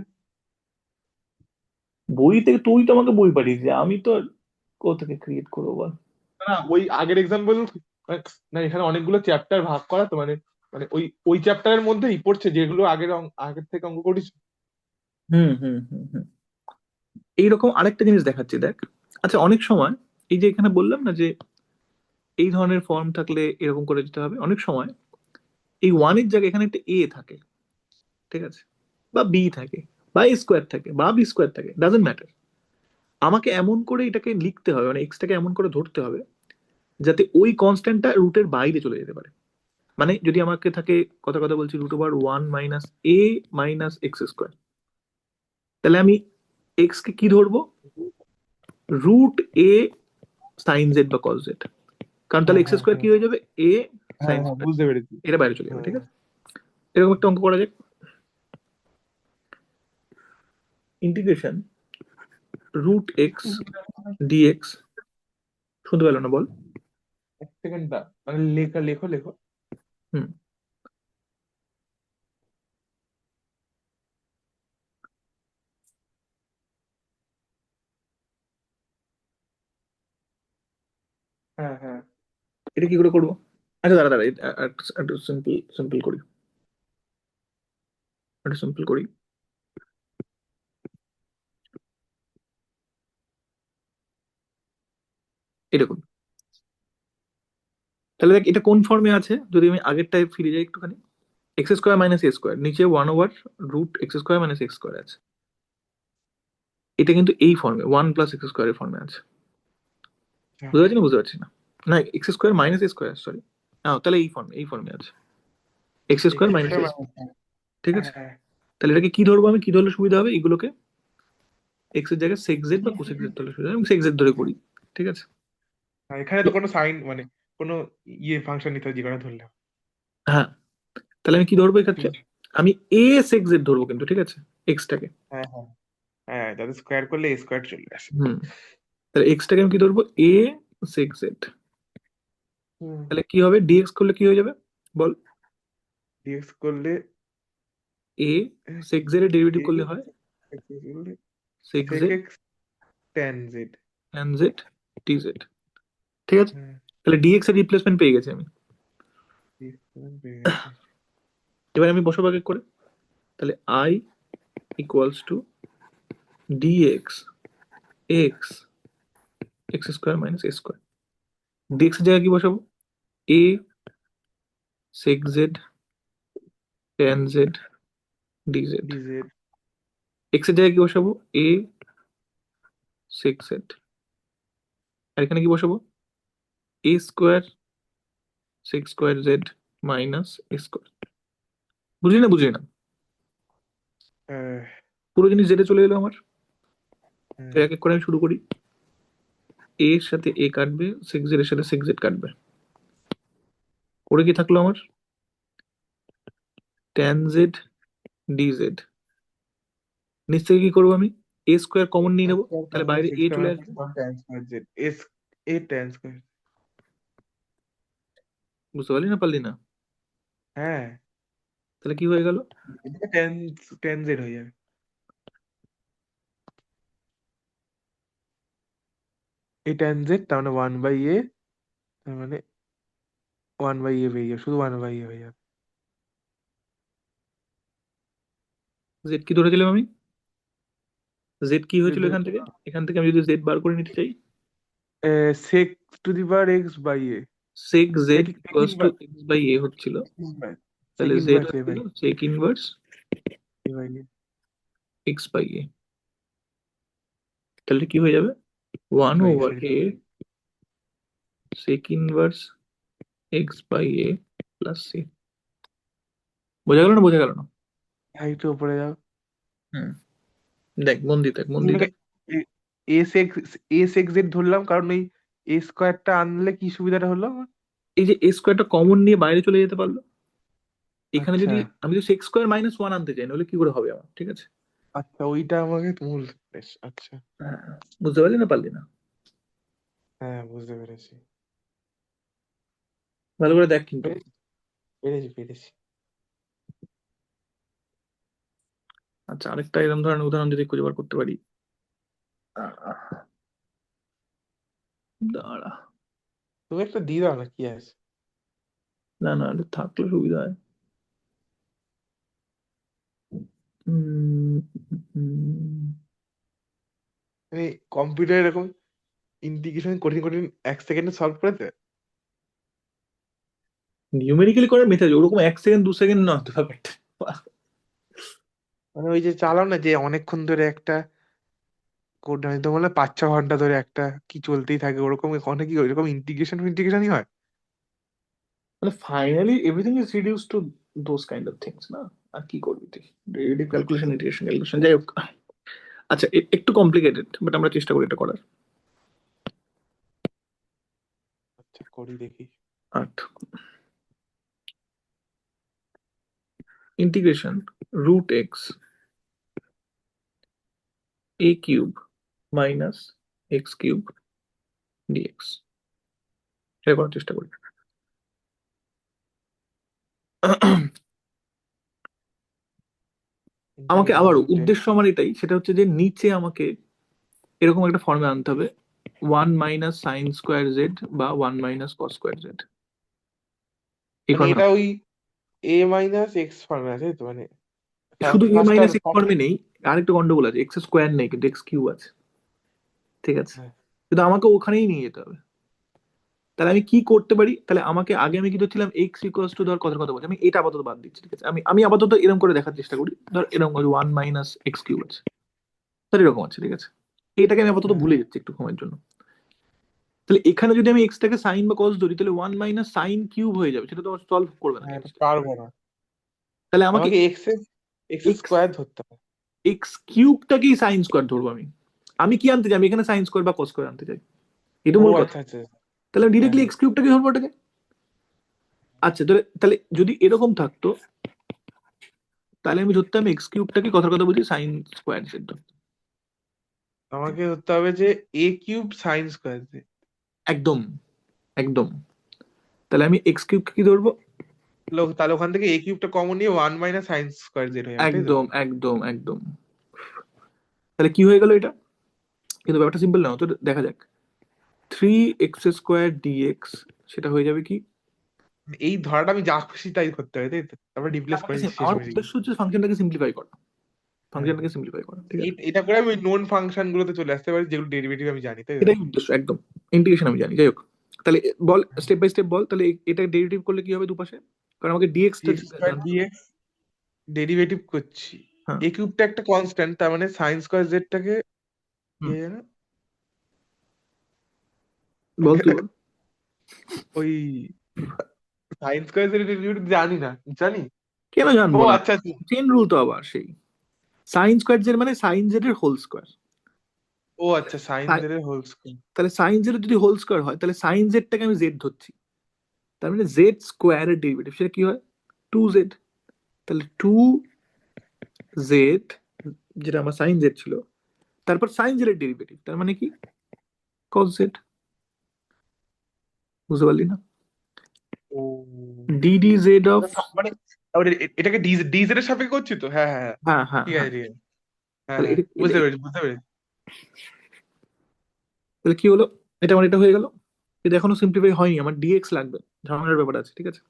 বই থেকে তুই তো আমাকে বই পাঠিয়েছিস, আমি তো আর কোথা থেকে ক্রিয়েট করবো বল। না, ওই আগের এক্সাম্পল, না এখানে অনেকগুলো চ্যাপ্টার ভাগ করা তো, মানে মানে ওই ওই চ্যাপ্টারের মধ্যেই পড়ছে যেগুলো আগের থেকে অঙ্ক করিস। হুম হুম হুম হুম। এইরকম আরেকটা জিনিস দেখাচ্ছি দেখ। আচ্ছা, অনেক সময় এই যে এখানে বললাম না যে এই ধরনের ফর্ম থাকলে এরকম করে দিতে হবে, অনেক সময় এই ওয়ানের জায়গায় এখানে একটা এ থাকে, ঠিক আছে, বা বি থাকে, বা এ স্কোয়ার থাকে, বা বি স্কোয়ার থাকে, ডাজেন্ট ম্যাটার। আমাকে এমন করে এটাকে লিখতে হবে, মানে এক্সটাকে এমন করে ধরতে হবে যাতে ওই কনস্ট্যান্টটা রুটের বাইরে চলে যেতে পারে। মানে যদি আমাকে থাকে, কথা কথা বলছি, √1 - a - x², তাহলে আমি এক্স কে কি ধরবো? √a সাইন জেড বা কস জেড। কারণ তাহলে হ্যাঁ এক্স হ্যাঁ স্কোয়ার হ্যাঁ কি হয়ে যাবে? এ হ্যাঁ সাইন হ্যাঁ, স্কোয়ার, বুঝতে পেরেছি। এটা বাইরে চলে যাবে, হ্যাঁ ঠিক আছে। এরকম একটা অঙ্ক করা যাক। ইন্টিগ্রেশন √x ডিএক্স, শুনতে পেলো না বল? এক সেকেন্ড দা, মানে লেখা লেখো লেখো। হুম। হ্যাঁ হ্যাঁ। এটা কি করে করবো? আচ্ছা দাঁড়া দাঁড়া, একটু সিম্পল সিম্পল করি, একটু সিম্পল করি। এরকম, তাহলে দেখ এটা কোন ফর্মে আছে, যদি আমি আগেরটায় ফিরে যাই একটুখানি। x² - a², নিচে 1/√x² - x² আছে। এটা কিন্তু এই ফর্মে 1 + x² এর ফর্মে আছে। হ্যাঁ বুঝতে পারছি না? বুঝতে পারছি না। না, x² - a², সরি। তাহলে এই ফর্মে আছে, x² - এক্স a², ঠিক আছে। হ্যাঁ। তাহলে এটাকে কি ধরবো আমি, কি ধরলে সুবিধা হবে এগুলোকে? এক্স এর জায়গায় সেক জেড বা কোসেক জেড ধরলে সুবিধা হবে, আমি সেক জেড ধরে করি, ঠিক আছে। এখানে তো কোনো সাইন মানে কোনো ইয়ে ফাংশন নিতে হয় যে কোনো ধরলে। হ্যাঁ, তাহলে আমি কি ধরবো এক্ষেত্রে? হুম। আমি এ সেক জেড ধরবো কিন্তু, ঠিক আছে, এক্সটাকে। হ্যাঁ হ্যাঁ হ্যাঁ, যাতে স্কোয়ার করলে স্কোয়ার চলে আসে। হুম। তাহলে এক্সটাকে আমি কি ধরবো? এ সেক জেড। হুম। তাহলে কি হবে, ডিএক্স করলে কি হয়ে যাবে বল? ডিএক্স করলে এ সেক জেড এর ডেরিভেটিভ এ করলে হয় করলে sec sec z x tan z. Tan z টি জেড, ঠিক আছে। হুম। তাহলে ডিএক্স এর রিপ্লেসমেন্ট পেয়ে গেছি আমি। পেয়ে গেছে। এবার আমি বসাবো এক এক করে। তাহলে I equals to dx x x² - a²। Dx এর জায়গায় কি বসাবো? A sec z tan z dz. Dz. X এর জায়গায় কি বসাবো? A sec Z. আর এখানে কি বসাবো? a² sec² z minus a²। বুঝলি না? বুঝলি না? পুরো জিনিস জেডে চলে এলো আমার। তো এক এক করে আমি শুরু করি। এ এর সাথে এ কাটবে, সেক জেড এর সাথে সেক জেড কাটবে। পরে কি থাকলো আমার? Tan z DZ. নিচ থেকে কি করবো আমি? a² কমন নিয়ে নেবো, তাহলে বাইরে এ চলে আসবে। ট্যান স্কোয়ার জেড এস, এ ট্যান স্কোয়ার। বুঝতে পারলি না? পারলি না? হ্যাঁ, তাহলে কি হয়ে গেল? এটা ট্যান, ট্যান জেড হয়ে যাবে। এই ট্যান জেড তার মানে 1/a, তার মানে 1/a হয়ে যাবে, শুধু 1/a হয়ে যাবে। জেড কি ধরেছিলাম আমি? জেড কি হয়েছিল যদি এখান থেকে? এখান থেকে আমি যদি জেড বার করে নিতে চাই, sec to the power x by a, sec z sec equals to x by a হচ্ছিল। সেক তাহলে জেড ইনভার্স এ হচ্ছিল by sec inverse a by a x by a. তাহলে কি হয়ে যাবে? One by a over sorry. A sec inverse x by a plus c. বোঝা গেল না? বোঝা গেল না? একটু উপরে যাও। হুম। দেখ, মন দিয়ে দেখ, মন দিয়ে এটাকে দেখ। এ সেক, এ সেক জেড ধরলাম কারণ এই এ স্কোয়ারটা আনলে কি সুবিধাটা হলো আমার? এই যে এ স্কোয়ারটা কমন নিয়ে বাইরে চলে যেতে পারলো। এখানে আচ্ছা যদি আমি যদি সেক² - 1 আনতে চাই, নাহলে কি করে হবে আমার, ঠিক আছে। আচ্ছা, ওইটা আমাকে মূল। বেশ, আচ্ছা। হ্যাঁ, বুঝতে পারলি না? পারলি না? হ্যাঁ, বুঝতে পেরেছি। ভালো করে দেখ কিন্তু। পেরেছি পেরেছি পেরেছি। আচ্ছা, আরেকটা এরকম ধরনের উদাহরণ যদি খুঁজে বার করতে পারি। আহ, দাঁড়া। তুমি একটা দিয়ে দাও না, কি আছে। না না, এটা থাকলে সুবিধা হয়। মানে কম্পিউটার এরকম ইন্টিগ্রেশন কঠিন কঠিন 1 সেকেন্ডে সলভ করে দেয়। নিউমেরিক্যালি করার মেথড ওরকম 1 সেকেন্ড 2 সেকেন্ড নয় তো ব্যাপারটা। মানে ওই যে চালাও না, যে অনেকক্ষণ ধরে একটা কোড, আমি তো বললাম 5-6 ঘন্টা ধরে একটা কি চলতেই থাকে, ওরকম ওখানে কি ওইরকম ইন্টিগ্রেশন ইন্টিগ্রেশনই হয়। মানে finally everything is reduce to those kind of things না। আর কি করবি তুই, ডেরিভেটিভ ক্যালকুলেশন, ইন্টিগ্রেশন ক্যালকুলেশন, যাই হোক। আচ্ছা, একটু কমপ্লিকেটেড, বাট আমরা চেষ্টা করি এটা করার। আচ্ছা করি দেখি। আট, integration root x a cube minus x cube dx, এটা করার চেষ্টা করি। আমাকে ইন্টিগ্রেশন আবারও রুট এক্স। উদ্দেশ্য আমার এটাই, সেটা হচ্ছে যে নিচে আমাকে এরকম একটা ফর্মে আনতে হবে, 1 - sin² z বা 1 - cos²z, এই মানে ফর্মে। এটা ওই a - x ফর্মে আছে তো, মানে শুধু এ ফার্স্ট আর মাইনাস এক্স ফার্স্ট। ফর্মে নেই, আরেকটা গন্ডগোল আছে, এক্স স্কোয়ার নেই কিন্তু এক্স কিউব আছে, ঠিক আছে? হ্যাঁ কিন্তু আমাকে ওখানেই নিয়ে যেতে হবে। তাহলে আমি কি করতে পারি, তাহলে আমাকে আগে আমি কি ধরছিলাম, এক্স ইকুয়ালস টু, ধর কথার কথা বলছি, আমি এটা আপাতত বাদ দিচ্ছি, ঠিক আছে? আমি আমি আপাতত এরকম করে দেখার চেষ্টা করি, ধর এরকম 1 - x³ আছে, ধর এরকম আছে, ঠিক আছে? এটাকে আমি আপাতত হ্যাঁ। ভুলে যাচ্ছি একটু সময়ের জন্য। তাহলে এখানে যদি আমি এক্সটাকে সাইন বা কস ধরি, তাহলে 1 - sin³ হয়ে যাবে, সেটা তো সলভ করবে না হ্যাঁ, এটা টেক্সট। পারবো না। তাহলে আমাকে আমাকে এক্স এক্স স্কোয়ার ধরতে হবে। এক্স কিউবটাকেই সাইন স্কোয়ার ধরবো আমি। আমি কি আনতে চাই, আমি এখানে সাইন স্কোয়ার বা কস স্কোয়ার আনতে চাই, এটা ও মূল কথা। আচ্ছা আচ্ছা। তাহলে আমি হ্যাঁ ডিরেক্টলি হ্যাঁ। এক্স কিউবটাকে ধরবো এটাকে। আচ্ছা, তাহলে তাহলে যদি এরকম থাকতো, তাহলে আমি ধরতাম এক্স কিউবটাকে, কথার কথা বলছি, সাইন স্কোয়ার জেড। আমাকে ধরতে হবে যে a³ sin² একদম, একদম। তাহলে আমি এক্স কিউবকে কি ধরবো? তাহলে ওখান থেকে a³ কমন নিয়ে 1 - sin² হয়ে যাবে, তাই তো? একদম একদম একদম। তাহলে কি হয়ে গেল এটা? কিন্তু ব্যাপারটা সিম্পল না, তো দেখা যাক। 3x² dx, সেটা হয়ে যাবে কি? এই ধরাটা আমি যা খুশি তাই করতে হবে, তাই তো? তারপর রিপ্লেস করে শেষ আমার মেশিন। উদ্দেশ্য হচ্ছে ফাংশনটাকে সিম্পলিফাই করা, হ্যাঁ, ফাংশনটাকে সিম্পলিফাই করা, ঠিক আছে? এটা করে আমি ওই নোন ফাংশন গুলোতে চলে আসতে পারি, যেগুলো ডেরিভেটিভ আমি জানি, তাই তো? এটাই উদ্দেশ্য একদম। ইন্টিগ্রেশন আমি জানি, যাই হোক। তাহলে বল, স্টেপ বাই স্টেপ বল, তাহলে এটা ডেরিভেটিভ করলে কি হবে দুপাশে? কারণ আমাকে ডিএক্সটা x² জানতে হবে। dx ডেরিভেটিভ করছি। হ্যাঁ, a³ একটা কনস্ট্যান্ট, তার মানে sin²z টাকে কি হুম, জানো বল তুই বল। ওই sin²z এর ডেরিভেটিভ জানি না, জানি। কেন ও জানবো না? আচ্ছা আচ্ছা। চেন রুল তো আবার সেই, সাইন স্কোয়ার জেড মানে সাইন জেড এর হোল স্কোয়ার। ও আচ্ছা, সাইন জেড এর হোল স্কয়ার। তাহলে সাইন জেড যদি হোল স্কোয়ার হয়, তাহলে সাইন জেডটাকে আমি জেড ধরছি, তার মানে জেড স্কোয়ারের ডেরিভেটিভ সেটা কি হয়? 2z। তাহলে 2z, যেটা আমার সাইন জেড ছিল, তারপর সাইন জেড এর ডেরিভেটিভ, তার মানে কি? কস জেড। বুঝতে পারলি না? ও ডিডি জেড অফ, মানে তাহলে এটাকে ডিজেড এর সাপেক্ষে করছি তো, হ্যাঁ হ্যাঁ হ্যাঁ। হ্যাঁ হ্যাঁ ঠিক হ্যাঁ। আছে ঠিক আছে। হ্যাঁ তাহলে হ্যাঁ, এটা এটা বুঝতে পেরেছি বুঝতে পেরেছি। তাহলে কি হলো? এটা আমার এটা হয়ে গেল। কিন্তু এখনো সিম্পলিফাই হয়নি, আমার ডিএক্স লাগবে, ঝামেলার ব্যাপার আছে, ঠিক আছে?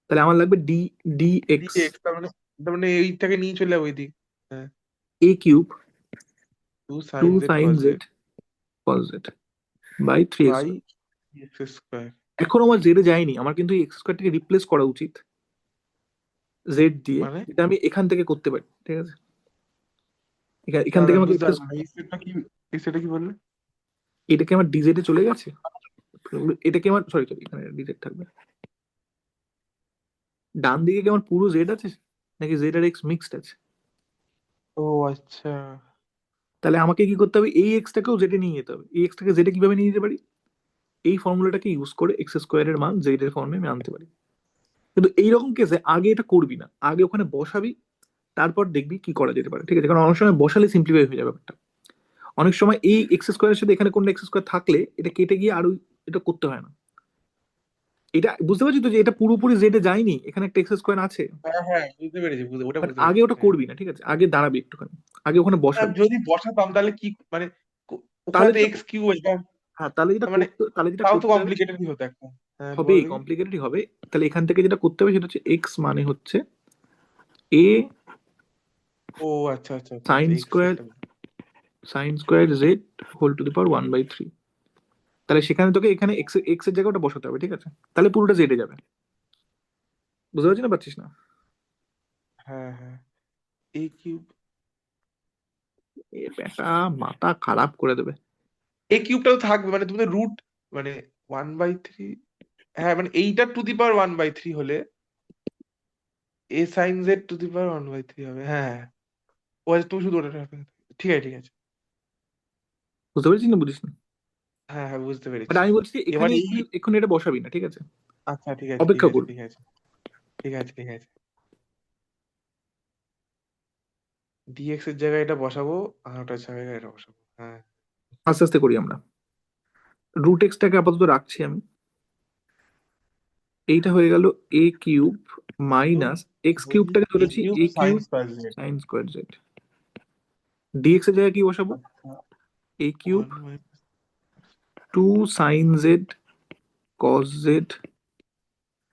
তাহলে আমার লাগবে ডিএক্স ডিএক্স, তার মানে এইটাকে নিয়ে চলে যাবো ওইদিক। হ্যাঁ, a cube to two sine z sine cos z z cos z by 3x। By x²। এখন আমার জেডে যায়নি, আমার কিন্তু এক্স স্কোয়ারটাকে রিপ্লেস করা উচিত জেড দিয়ে, মানে যেটা আমি এখান থেকে করতে পারি, ঠিক আছে? এখান থেকে আমাকে বুঝতে রিপ্লেস, পারলাম না, এই সেটটা কি বললে? এটাকে আমার ডিজেড এ চলে গেছে, এটাকে আমার, সরি সরি, এখানে ডিজেড থাকবে। ডান দিকে কি আমার পুরো জেড আছে, নাকি জেড আর এক্স মিক্সড আছে? ও আচ্ছা। তাহলে আমাকে কি করতে হবে, এই এক্সটাকেও জেডে নিয়ে যেতে হবে। এই এক্সটাকে জেডে কিভাবে নিয়ে যেতে পারি? এই ফর্মুলাটাকে ইউজ করে এক্স স্কোয়ারের মান জেড এর ফর্মে আমি আনতে পারি। কিন্তু এইরকম কেসে আগে এটা করবি না, আগে ওখানে বসাবি, তারপর দেখবি কি করা যেতে পারে, ঠিক আছে? কারণ অনেক সময় বসালে সিম্পলিফাই হয়ে যাবে ব্যাপারটা। অনেক সময় এই এক্স স্কোয়ারের সাথে এখানে কোন এক্স স্কোয়ার থাকলে এটা কেটে গিয়ে আরো, এটা করতে হয় না। এটা বুঝতে পারছি তো যে এটা পুরোপুরি জেডে যায়নি, এখানে একটা এক্স স্কোয়ার আছে। হ্যাঁ হ্যাঁ, বুঝতে পেরেছি, ওটা বাট বুঝতে আগে পেরেছি, ওটা হ্যাঁ। করবি না, ঠিক আছে, আগে দাঁড়াবি একটুখানি, আগে ওখানে বসাবি। যদি বসাতাম তাহলে কি মানে, ওখানে তাহলে তো যেটা এক্স কিউব আছে হ্যাঁ, তাহলে যেটা মানে, করতে, তাহলে যেটা তাও তো করতে হবে, কমপ্লিকেটেডই হতো একটা। হ্যাঁ হবে বলো দেখি। কমপ্লিকেটেড হবে। তাহলে এখান থেকে যেটা করতে হবে সেটা হচ্ছে এক্স মানে হচ্ছে এ ও আচ্ছা আচ্ছা আচ্ছা সাইন আচ্ছা, এক্স স্কোয়ার, একটা। Sine square z whole to the power 1/3। তাহলে সেখানে তোকে এখানে এক্স এক্স এর জায়গায় ওটা বসাতে হবে, ঠিক আছে, তাহলে পুরোটা জেডে যাবে। বুঝতে পারছিস না, পারছিস না? হ্যাঁ হ্যাঁ, এ কিউব। এ বেটা মাথা খারাপ করে দেবে। এ কিউবটা তো থাকবে মানে, তুমি রুট মানে 1/3। হ্যাঁ মানে এইটা টু দি পাওয়ার 1/3 হলে এ sign z to the power 1/3 হবে, হ্যাঁ হ্যাঁ। ও আচ্ছা, তুমি শুধু ওটা রাখবে। ঠিক আছে ঠিক আছে। বুঝতে পারছিস না, বুঝিস না? হ্যাঁ হ্যাঁ, বুঝতে বাট পেরেছি। আমি বলছি যে এবার এখানে এই, এক্ষুনি এক্ষুনি এটা বসাবি না, ঠিক আছে, আচ্ছা ঠিক আছে ঠিক অপেক্ষা আছে করবি। ঠিক আছে ঠিক আছে ঠিক আছে। ডিএক্স এর জায়গায় এটা বসাবো, আর ওটার জায়গায় এটা বসাবো, হ্যাঁ। আস্তে আস্তে করি আমরা। রুট এক্সটাকে আপাতত রাখছি আমি। এইটা হয়ে গেল এ কিউব মাইনাস এক্স কিউবটাকে এ ধরেছি cube a sine cube square z. Sine square z. Dx এর জায়গায় কি বসাবো? আচ্ছা, a cube 1/, to sine z cos z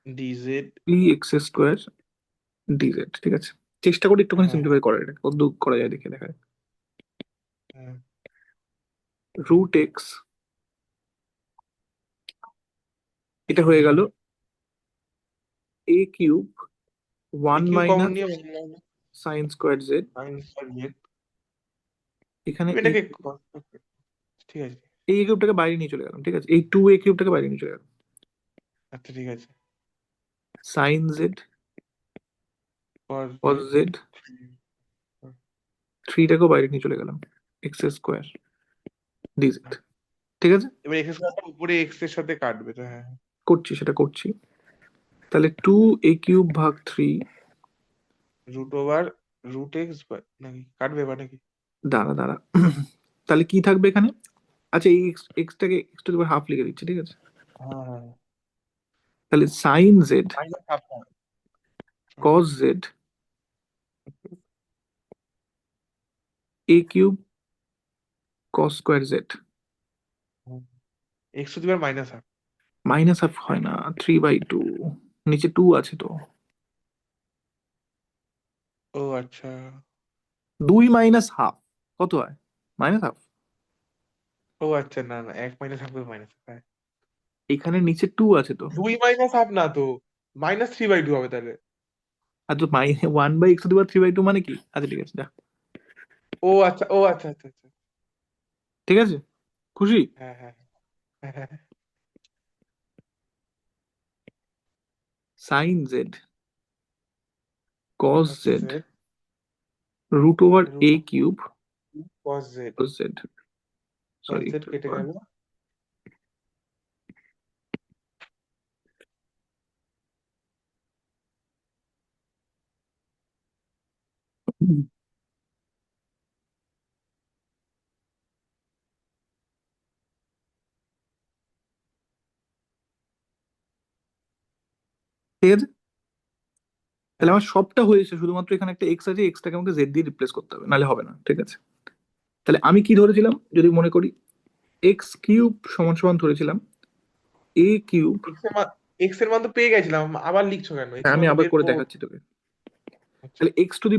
dz. 3x² dz, ঠিক আছে। চেষ্টা করি একটুখানি হ্যাঁ হ্যাঁ সিম্পলিফাই করার, এটা কত দূর করা যায় দেখে দেখা যাক। হ্যাঁ। রুট এক্স, এটা হয়ে গেল a cube A one cube common minus নিয়ে sign square Z. Sine square Z. এখানে তুমি এই এটাকে ঠিক আছে। এই এ কিউবটাকে বাইরে নিয়ে চলে গেলাম, ঠিক আছে, এই টু এ কিউবটাকে বাইরে নিয়ে চলে গেলাম। আচ্ছা ঠিক আছে। Sign z cos cos z. Z, থ্রিটাকেও বাইরে নিয়ে চলে গেলাম, এক্স স্কোয়ার ডিজেড, ঠিক আছে। এবার এক্স স্কয়ারটা উপরে এক্স এর সাথে কাটবে তো, হ্যাঁ। করছি, সেটা করছি। তাহলে টু এ কিউব ভাগ three, root over root x, নাকি কাটবে বা নাকি? দাঁড়া দাঁড়া, তাহলে কি থাকবে এখানে? আচ্ছা, এই এক্সটাকে x to the power half লিখে দিচ্ছি, ঠিক আছে। হ্যাঁ হ্যাঁ। তাহলে sine z minus half. Cos z a cube cos square z. X to the power minus half. Minus half হয় না, 3/2, নিচে টু আছে তো। ও আচ্ছা। 2 - হাফ কত হয়? Minus half. ও আচ্ছা, না না, এক মাইনাস হাফ মাইনাস, হ্যাঁ। এখানে নিচে টু আছে তো। 2 - হাফ না তো, -3/2 হবে তাহলে। আর তো 1/x⁻³ মানে কি? আচ্ছা ঠিক আছে, যা। ও আচ্ছা ও আচ্ছা আচ্ছা আচ্ছা। ঠিক আছে, খুশি? হ্যাঁ হ্যাঁ হ্যাঁ হ্যাঁ হ্যাঁ। Sine z cos cos z z root over root a cube cos z. Cos z, cos sorry, z কেটে গেল। ঠিক আছে। তাহলে হ্যাঁ আমার সবটা হয়েছে, শুধুমাত্র এখানে একটা এক্স আছে, এক্সটাকে আমাকে জেড দিয়ে রিপ্লেস করতে হবে, নাহলে হবে না, ঠিক আছে। তাহলে আমি কি ধরেছিলাম যদি মনে করি, এক্স কিউব সমান সমান ধরেছিলাম এ কিউব। এক্স এর মান, এক্স এর মান তো পেয়ে গেছিলাম, আবার লিখছো কেন? এক্স এর আমি মান তো আবার বের করে করবো। দেখাচ্ছি তোকে। আচ্ছা। তাহলে x⁻³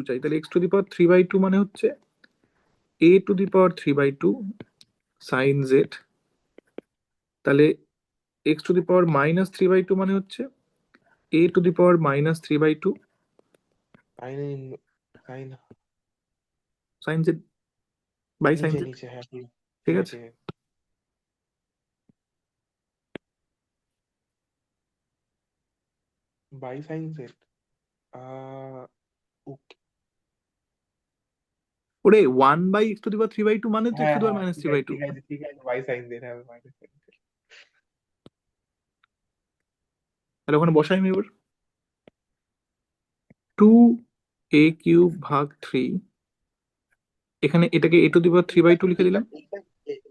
চাই, তাহলে x⁻³ মানে হচ্ছে a⁻³ সাইন জেড। তাহলে x⁻³ মানে হচ্ছে a⁻³ sine, sine. Sine z by sine নিচে জেড, নিচে, হ্যাঁ ঠিক। ঠিক ঠিক আছে আছে। ঠিক আছে। By sine z. Ah okay. ওরে 1/x⁻³ মানে তো হ্যাঁ হ্যাঁ, ঠিক আছে x⁻³ ঠিক আছে ঠিক আছে, বাই সাইন জেড, হ্যাঁ মাইনাস সাইন জেড। তাহলে ওখানে বসাই আমি এবার। টু এ কিউব ভাগ থ্রি, এখানে এটাকে a⁻³ লিখে এইটা দিলাম। এইটা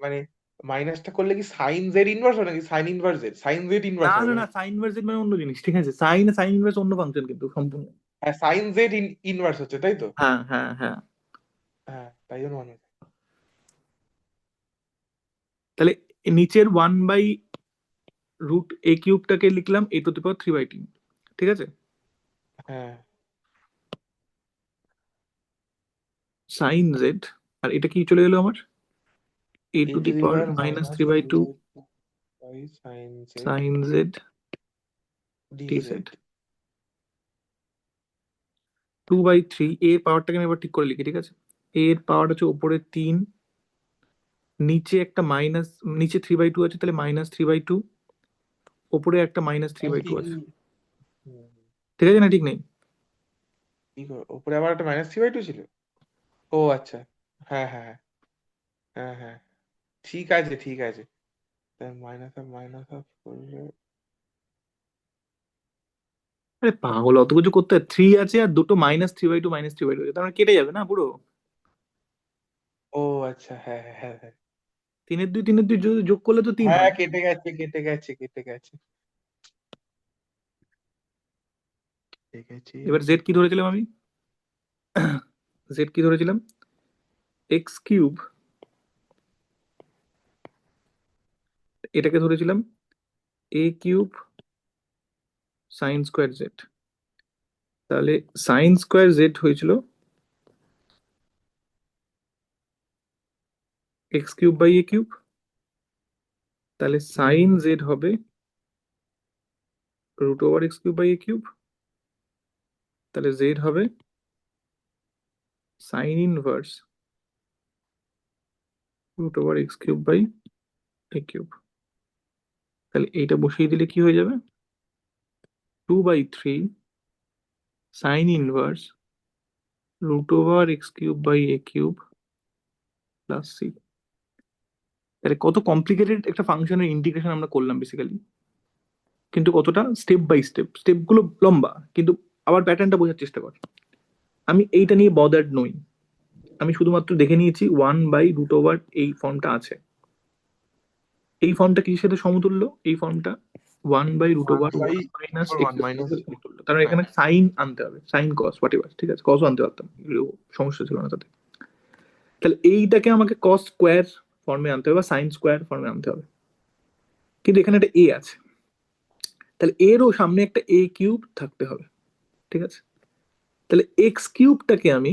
মানে মাইনাসটা করলে কি সাইন জেড ইনভার্স হবে নাকি sine inverse z? Sine z না ইনভার্স না হবে। না, সাইন ইনভার্স মানে অন্য জিনিস, ঠিক আছে? সাইন ইনভার্স অন্য ফাংশন কিন্তু সম্পূর্ণ। হ্যাঁ, সাইন জেড ইনভার্স হচ্ছে, তাই তো? হ্যাঁ হ্যাঁ হ্যাঁ। হ্যাঁ, তাই জন্য মনে হচ্ছে। তাহলে নিচের 1/√a³ লিখলাম a⁻³ ঠিক আছে। হ্যাঁ, সাইন জেড, আর এটা কি চলে গেলো আমার, a a to to the the power power minus minus three by two by sine z sine z d z dz. 2/3। এর পাওয়ারটাকে আমি এবার ঠিক করে লিখি, ঠিক আছে? এর পাওয়ার হচ্ছে ওপরে 3, নিচে একটা মাইনাস, নিচে 3/2 আছে, তাহলে -3/2, ওপরে একটা -3/2 আছে। ঠিক আছে না, ঠিক নেই? কি করে উপরে আবার একটা -3/2 ছিল? ও আচ্ছা। হ্যাঁ হ্যাঁ হ্যাঁ হ্যাঁ হ্যাঁ, ঠিক আছে ঠিক আছে। মাইনাস অফ করলে। আরে পাগল, অত কিছু করতে হয়? 3 আছে আর দুটো -3/2 আছে, তার মানে কেটে যাবে না পুরো। ও আচ্ছা, হ্যাঁ হ্যাঁ হ্যাঁ হ্যাঁ 3 এর 2 যোগ করলে তো 3 হ্যাঁ, হয়। কেটে গেছে কেটে গেছে কেটে গেছে কেটে গেছে। এবার জেড কি ধরেছিলাম আমি? জেড কি ধরেছিলাম? x³, এটাকে ধরেছিলাম a³ sin²z। তাহলে sin²z হয়েছিল x³/a³। তাহলে হুম, সাইন জেড হবে √x³ তাহলে জেড হবে সাইন ইনভার্স √x³/a³। তাহলে এইটা বসিয়ে দিলে কি হয়ে যাবে? 2/3 sign inverse √x³ plus C. তাহলে কত কমপ্লিকেটেড একটা ফাংশনের ইন্টিগ্রেশন আমরা করলাম বেসিক্যালি, কিন্তু কতটা স্টেপ বাই স্টেপ, স্টেপগুলো লম্বা কিন্তু আবার প্যাটার্নটা বোঝার চেষ্টা কর। আমি এইটা নিয়ে বদার্ড নই, আমি শুধুমাত্র দেখে নিয়েছি 1/√, এই ফর্মটা আছে। এই ফর্মটা কিসের সাথে সমতুল্য? এই ফর্মটা 1 1/√1 by minus x one square minus. সমতুল্য। কারণ হ্যাঁ এখানে সাইন আনতে হবে, সাইন কস হোয়াট এভার, ঠিক আছে? কসও আনতে পারতাম, এগুলো সমস্যা ছিল না তাতে। তাহলে এইটাকে আমাকে কস স্কোয়ার ফর্মে আনতে হবে বা সাইন স্কোয়ার ফর্মে আনতে হবে, কিন্তু এখানে একটা এ আছে, তাহলে এরও সামনে একটা a³ থাকতে হবে, ঠিক আছে? তাহলে x³ আমি,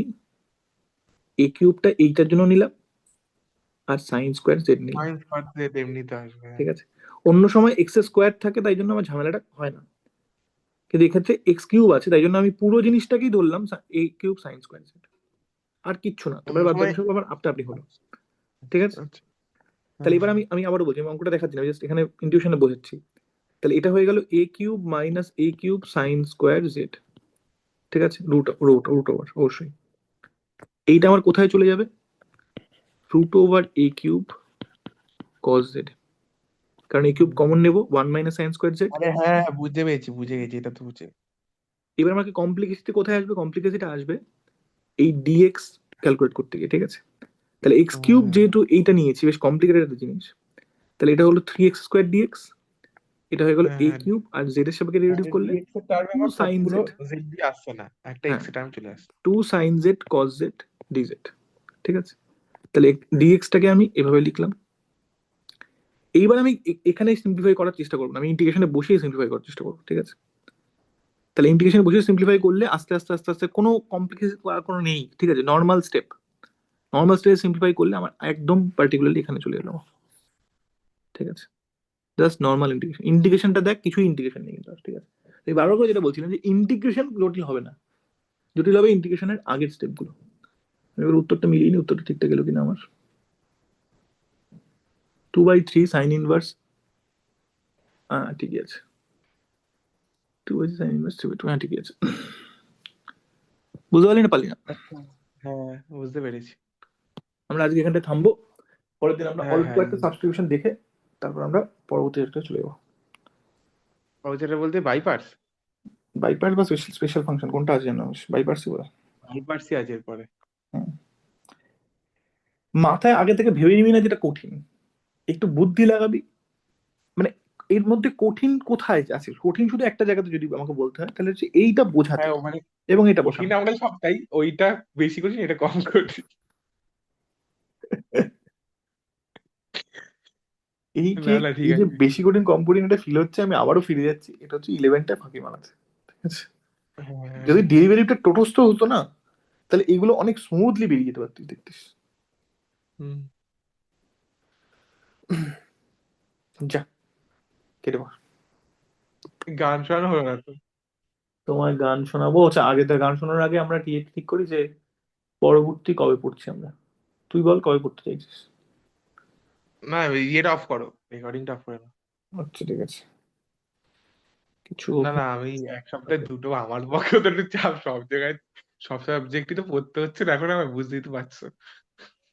a³ এইটার জন্য নিলাম আর sin²z নিলাম, সাইন্স পার্টে এমনিতে আসবে, হ্যাঁ। ঠিক আছে? অন্য সময় x² থাকে, তাই জন্য আমার ঝামেলাটা হয় না, কিন্তু এক্ষেত্রে x³ আছে, তাই জন্য আমি পুরো জিনিসটাকেই ধরলাম a³ sin²z, আর কিচ্ছু না, অন্য তারপরে বাদ সময়। বাকি সব আবার আপনা আপনি হলো। আচ্ছা ঠিক আছে? আচ্ছা। হ্যাঁ তাহলে এবার হ্যাঁ আমি আমি আবারও বলছি, আমি অঙ্কটা দেখাচ্ছি না, জাস্ট এখানে ইনটিউশনে বোঝাচ্ছি। তাহলে এটা হয়ে গেল a³ মাইনাস a³ sin²z, ঠিক আছে? রুট ওভার অবশ্যই। এইটা আমার কোথায় চলে যাবে? √a³ cos z, কারণ a³ হুম। কমন নেব, 1 মাইনাস sin²z। আরে হ্যাঁ হ্যাঁ, বুঝতে পেরেছি বুঝে গেছি, এটা তো বুঝে। এবার আমাকে কমপ্লিকেসিটি কোথায় আসবে? কমপ্লিকেসিটা আসবে এই ডিএক্স ক্যালকুলেট করতে গিয়ে, ঠিক আছে? তাহলে x³ হ্যাঁ যেহেতু এইটা নিয়েছি, বেশ কমপ্লিকেটেড একটা জিনিস, তাহলে এটা হলো 3x² ডিএক্স, এটা হয়ে গেল হ্যাঁ a হ্যাঁ। কিউব, আর জেড এর সাপেক্ষে ডেরিভেটিভ আরে করলে ডিএক্স এর টার্মে টু আমার সাইন সবগুলো জেড, জেড দিয়ে আসছে না, একটা হ্যাঁ, এক্স এর টার্ম চলে আসছে। 2 sin z cos z dz, ঠিক আছে? তাহলে ডিএক্সটাকে আমি এভাবে লিখলাম। এইবার আমি এখানে সিম্পলিফাই করার চেষ্টা করবো না, আমি ইন্টিগ্রেশনে বসিয়ে সিম্পলিফাই করার চেষ্টা করবো, ঠিক আছে? তাহলে ইন্টিগ্রেশনে বসিয়ে সিম্পলিফাই করলে আস্তে আস্তে আস্তে আস্তে কোনো কমপ্লিকেশন আর কোনো নেই, ঠিক আছে? নর্মাল স্টেপে সিম্পলিফাই করলে আমার একদম পার্টিকুলারলি এখানে চলে এলো, ঠিক আছে? জাস্ট নর্মাল ইন্টিগ্রেশন, ইন্টিগ্রেশনটা দেখ, কিছুই ইন্টিগ্রেশন নেই কিন্তু, ঠিক আছে? এই বারবার করে যেটা বলছিলাম যে ইন্টিগ্রেশন জটিল হবে না, জটিল হবে ইন্টিগ্রেশনের আগের স্টেপগুলো। এবার উত্তরটা মিলিয়ে নি, উত্তরটা ঠিকঠাক গেল কিনা আমার। 2/3 সাইন ইনভার্স, ঠিকই আছে। 2/3 সাইন ইনভার্স 3/2, হ্যাঁ ঠিকই আছে। বুঝতে পারলি না পারলি না? আচ্ছা, হ্যাঁ বুঝতে পেরেছি। আমরা আজকে এখানটা থামবো, পরের দিন আমরা হ্যাঁ অল্প হ্যাঁ, একটা সাবস্টিটিউশন দেখে তারপর আমরা পরবর্তী একটা চলে যাবো। ও যেটা বলতে বাইপার্স। বাইপার্স বা স্পেশাল স্পেশাল ফাংশন কোনটা আছে জানো? বাইপার্সই বলে। বাইপার্সই আছে এরপরে। হুম। মাথায় আগে থেকে ভেবে নিবি না যেটা কঠিন, একটু বুদ্ধি লাগাবি, মানে এর মধ্যে কঠিন কোথায় আছে, কঠিন শুধু একটা জায়গাতে যদি আমাকে বলতে হয় তাহলে হচ্ছে এইটা বোঝাতে হ্যাঁ মানে এবং এটা কঠিন বসানো। আমরা সবটাই, ওইটা বেশি কঠিন এটা কম কঠিন। এই যে না না ঠিক এই যে আছে। বেশি কঠিন কম কঠিন এটা ফিল হচ্ছে, আমি আবারও ফিরে যাচ্ছি, এটা হচ্ছে ইলেভেনটা ফাঁকি মারাতে, ঠিক আছে? হ্যাঁ। যদি ডেরিভেটিভটা টোটস্থ হতো না, তাহলে এগুলো অনেক স্মুথলি বেরিয়ে যেতে পারতিস, দেখতিস। হুম। যা, কেটে পড়। গান শোনানো হলো না তো। তোমায় গান শোনাবো, আচ্ছা আগে তো গান শোনার আগে আমরা ঠিক ঠিক করি যে পরবর্তী কবে পড়ছি আমরা। তুই বল কবে পড়তে চাইছিস। না ইয়েটা অফ করো, রেকর্ডিংটা অফ করে নাও। আচ্ছা ঠিক আছে, কিছু না না আমি এক সপ্তাহে দুটো, আমার পক্ষে তো একটু চাপ, সব জায়গায় সব সাবজেক্টই তো পড়তে হচ্ছে না এখন, আমার বুঝতেই তো পারছো।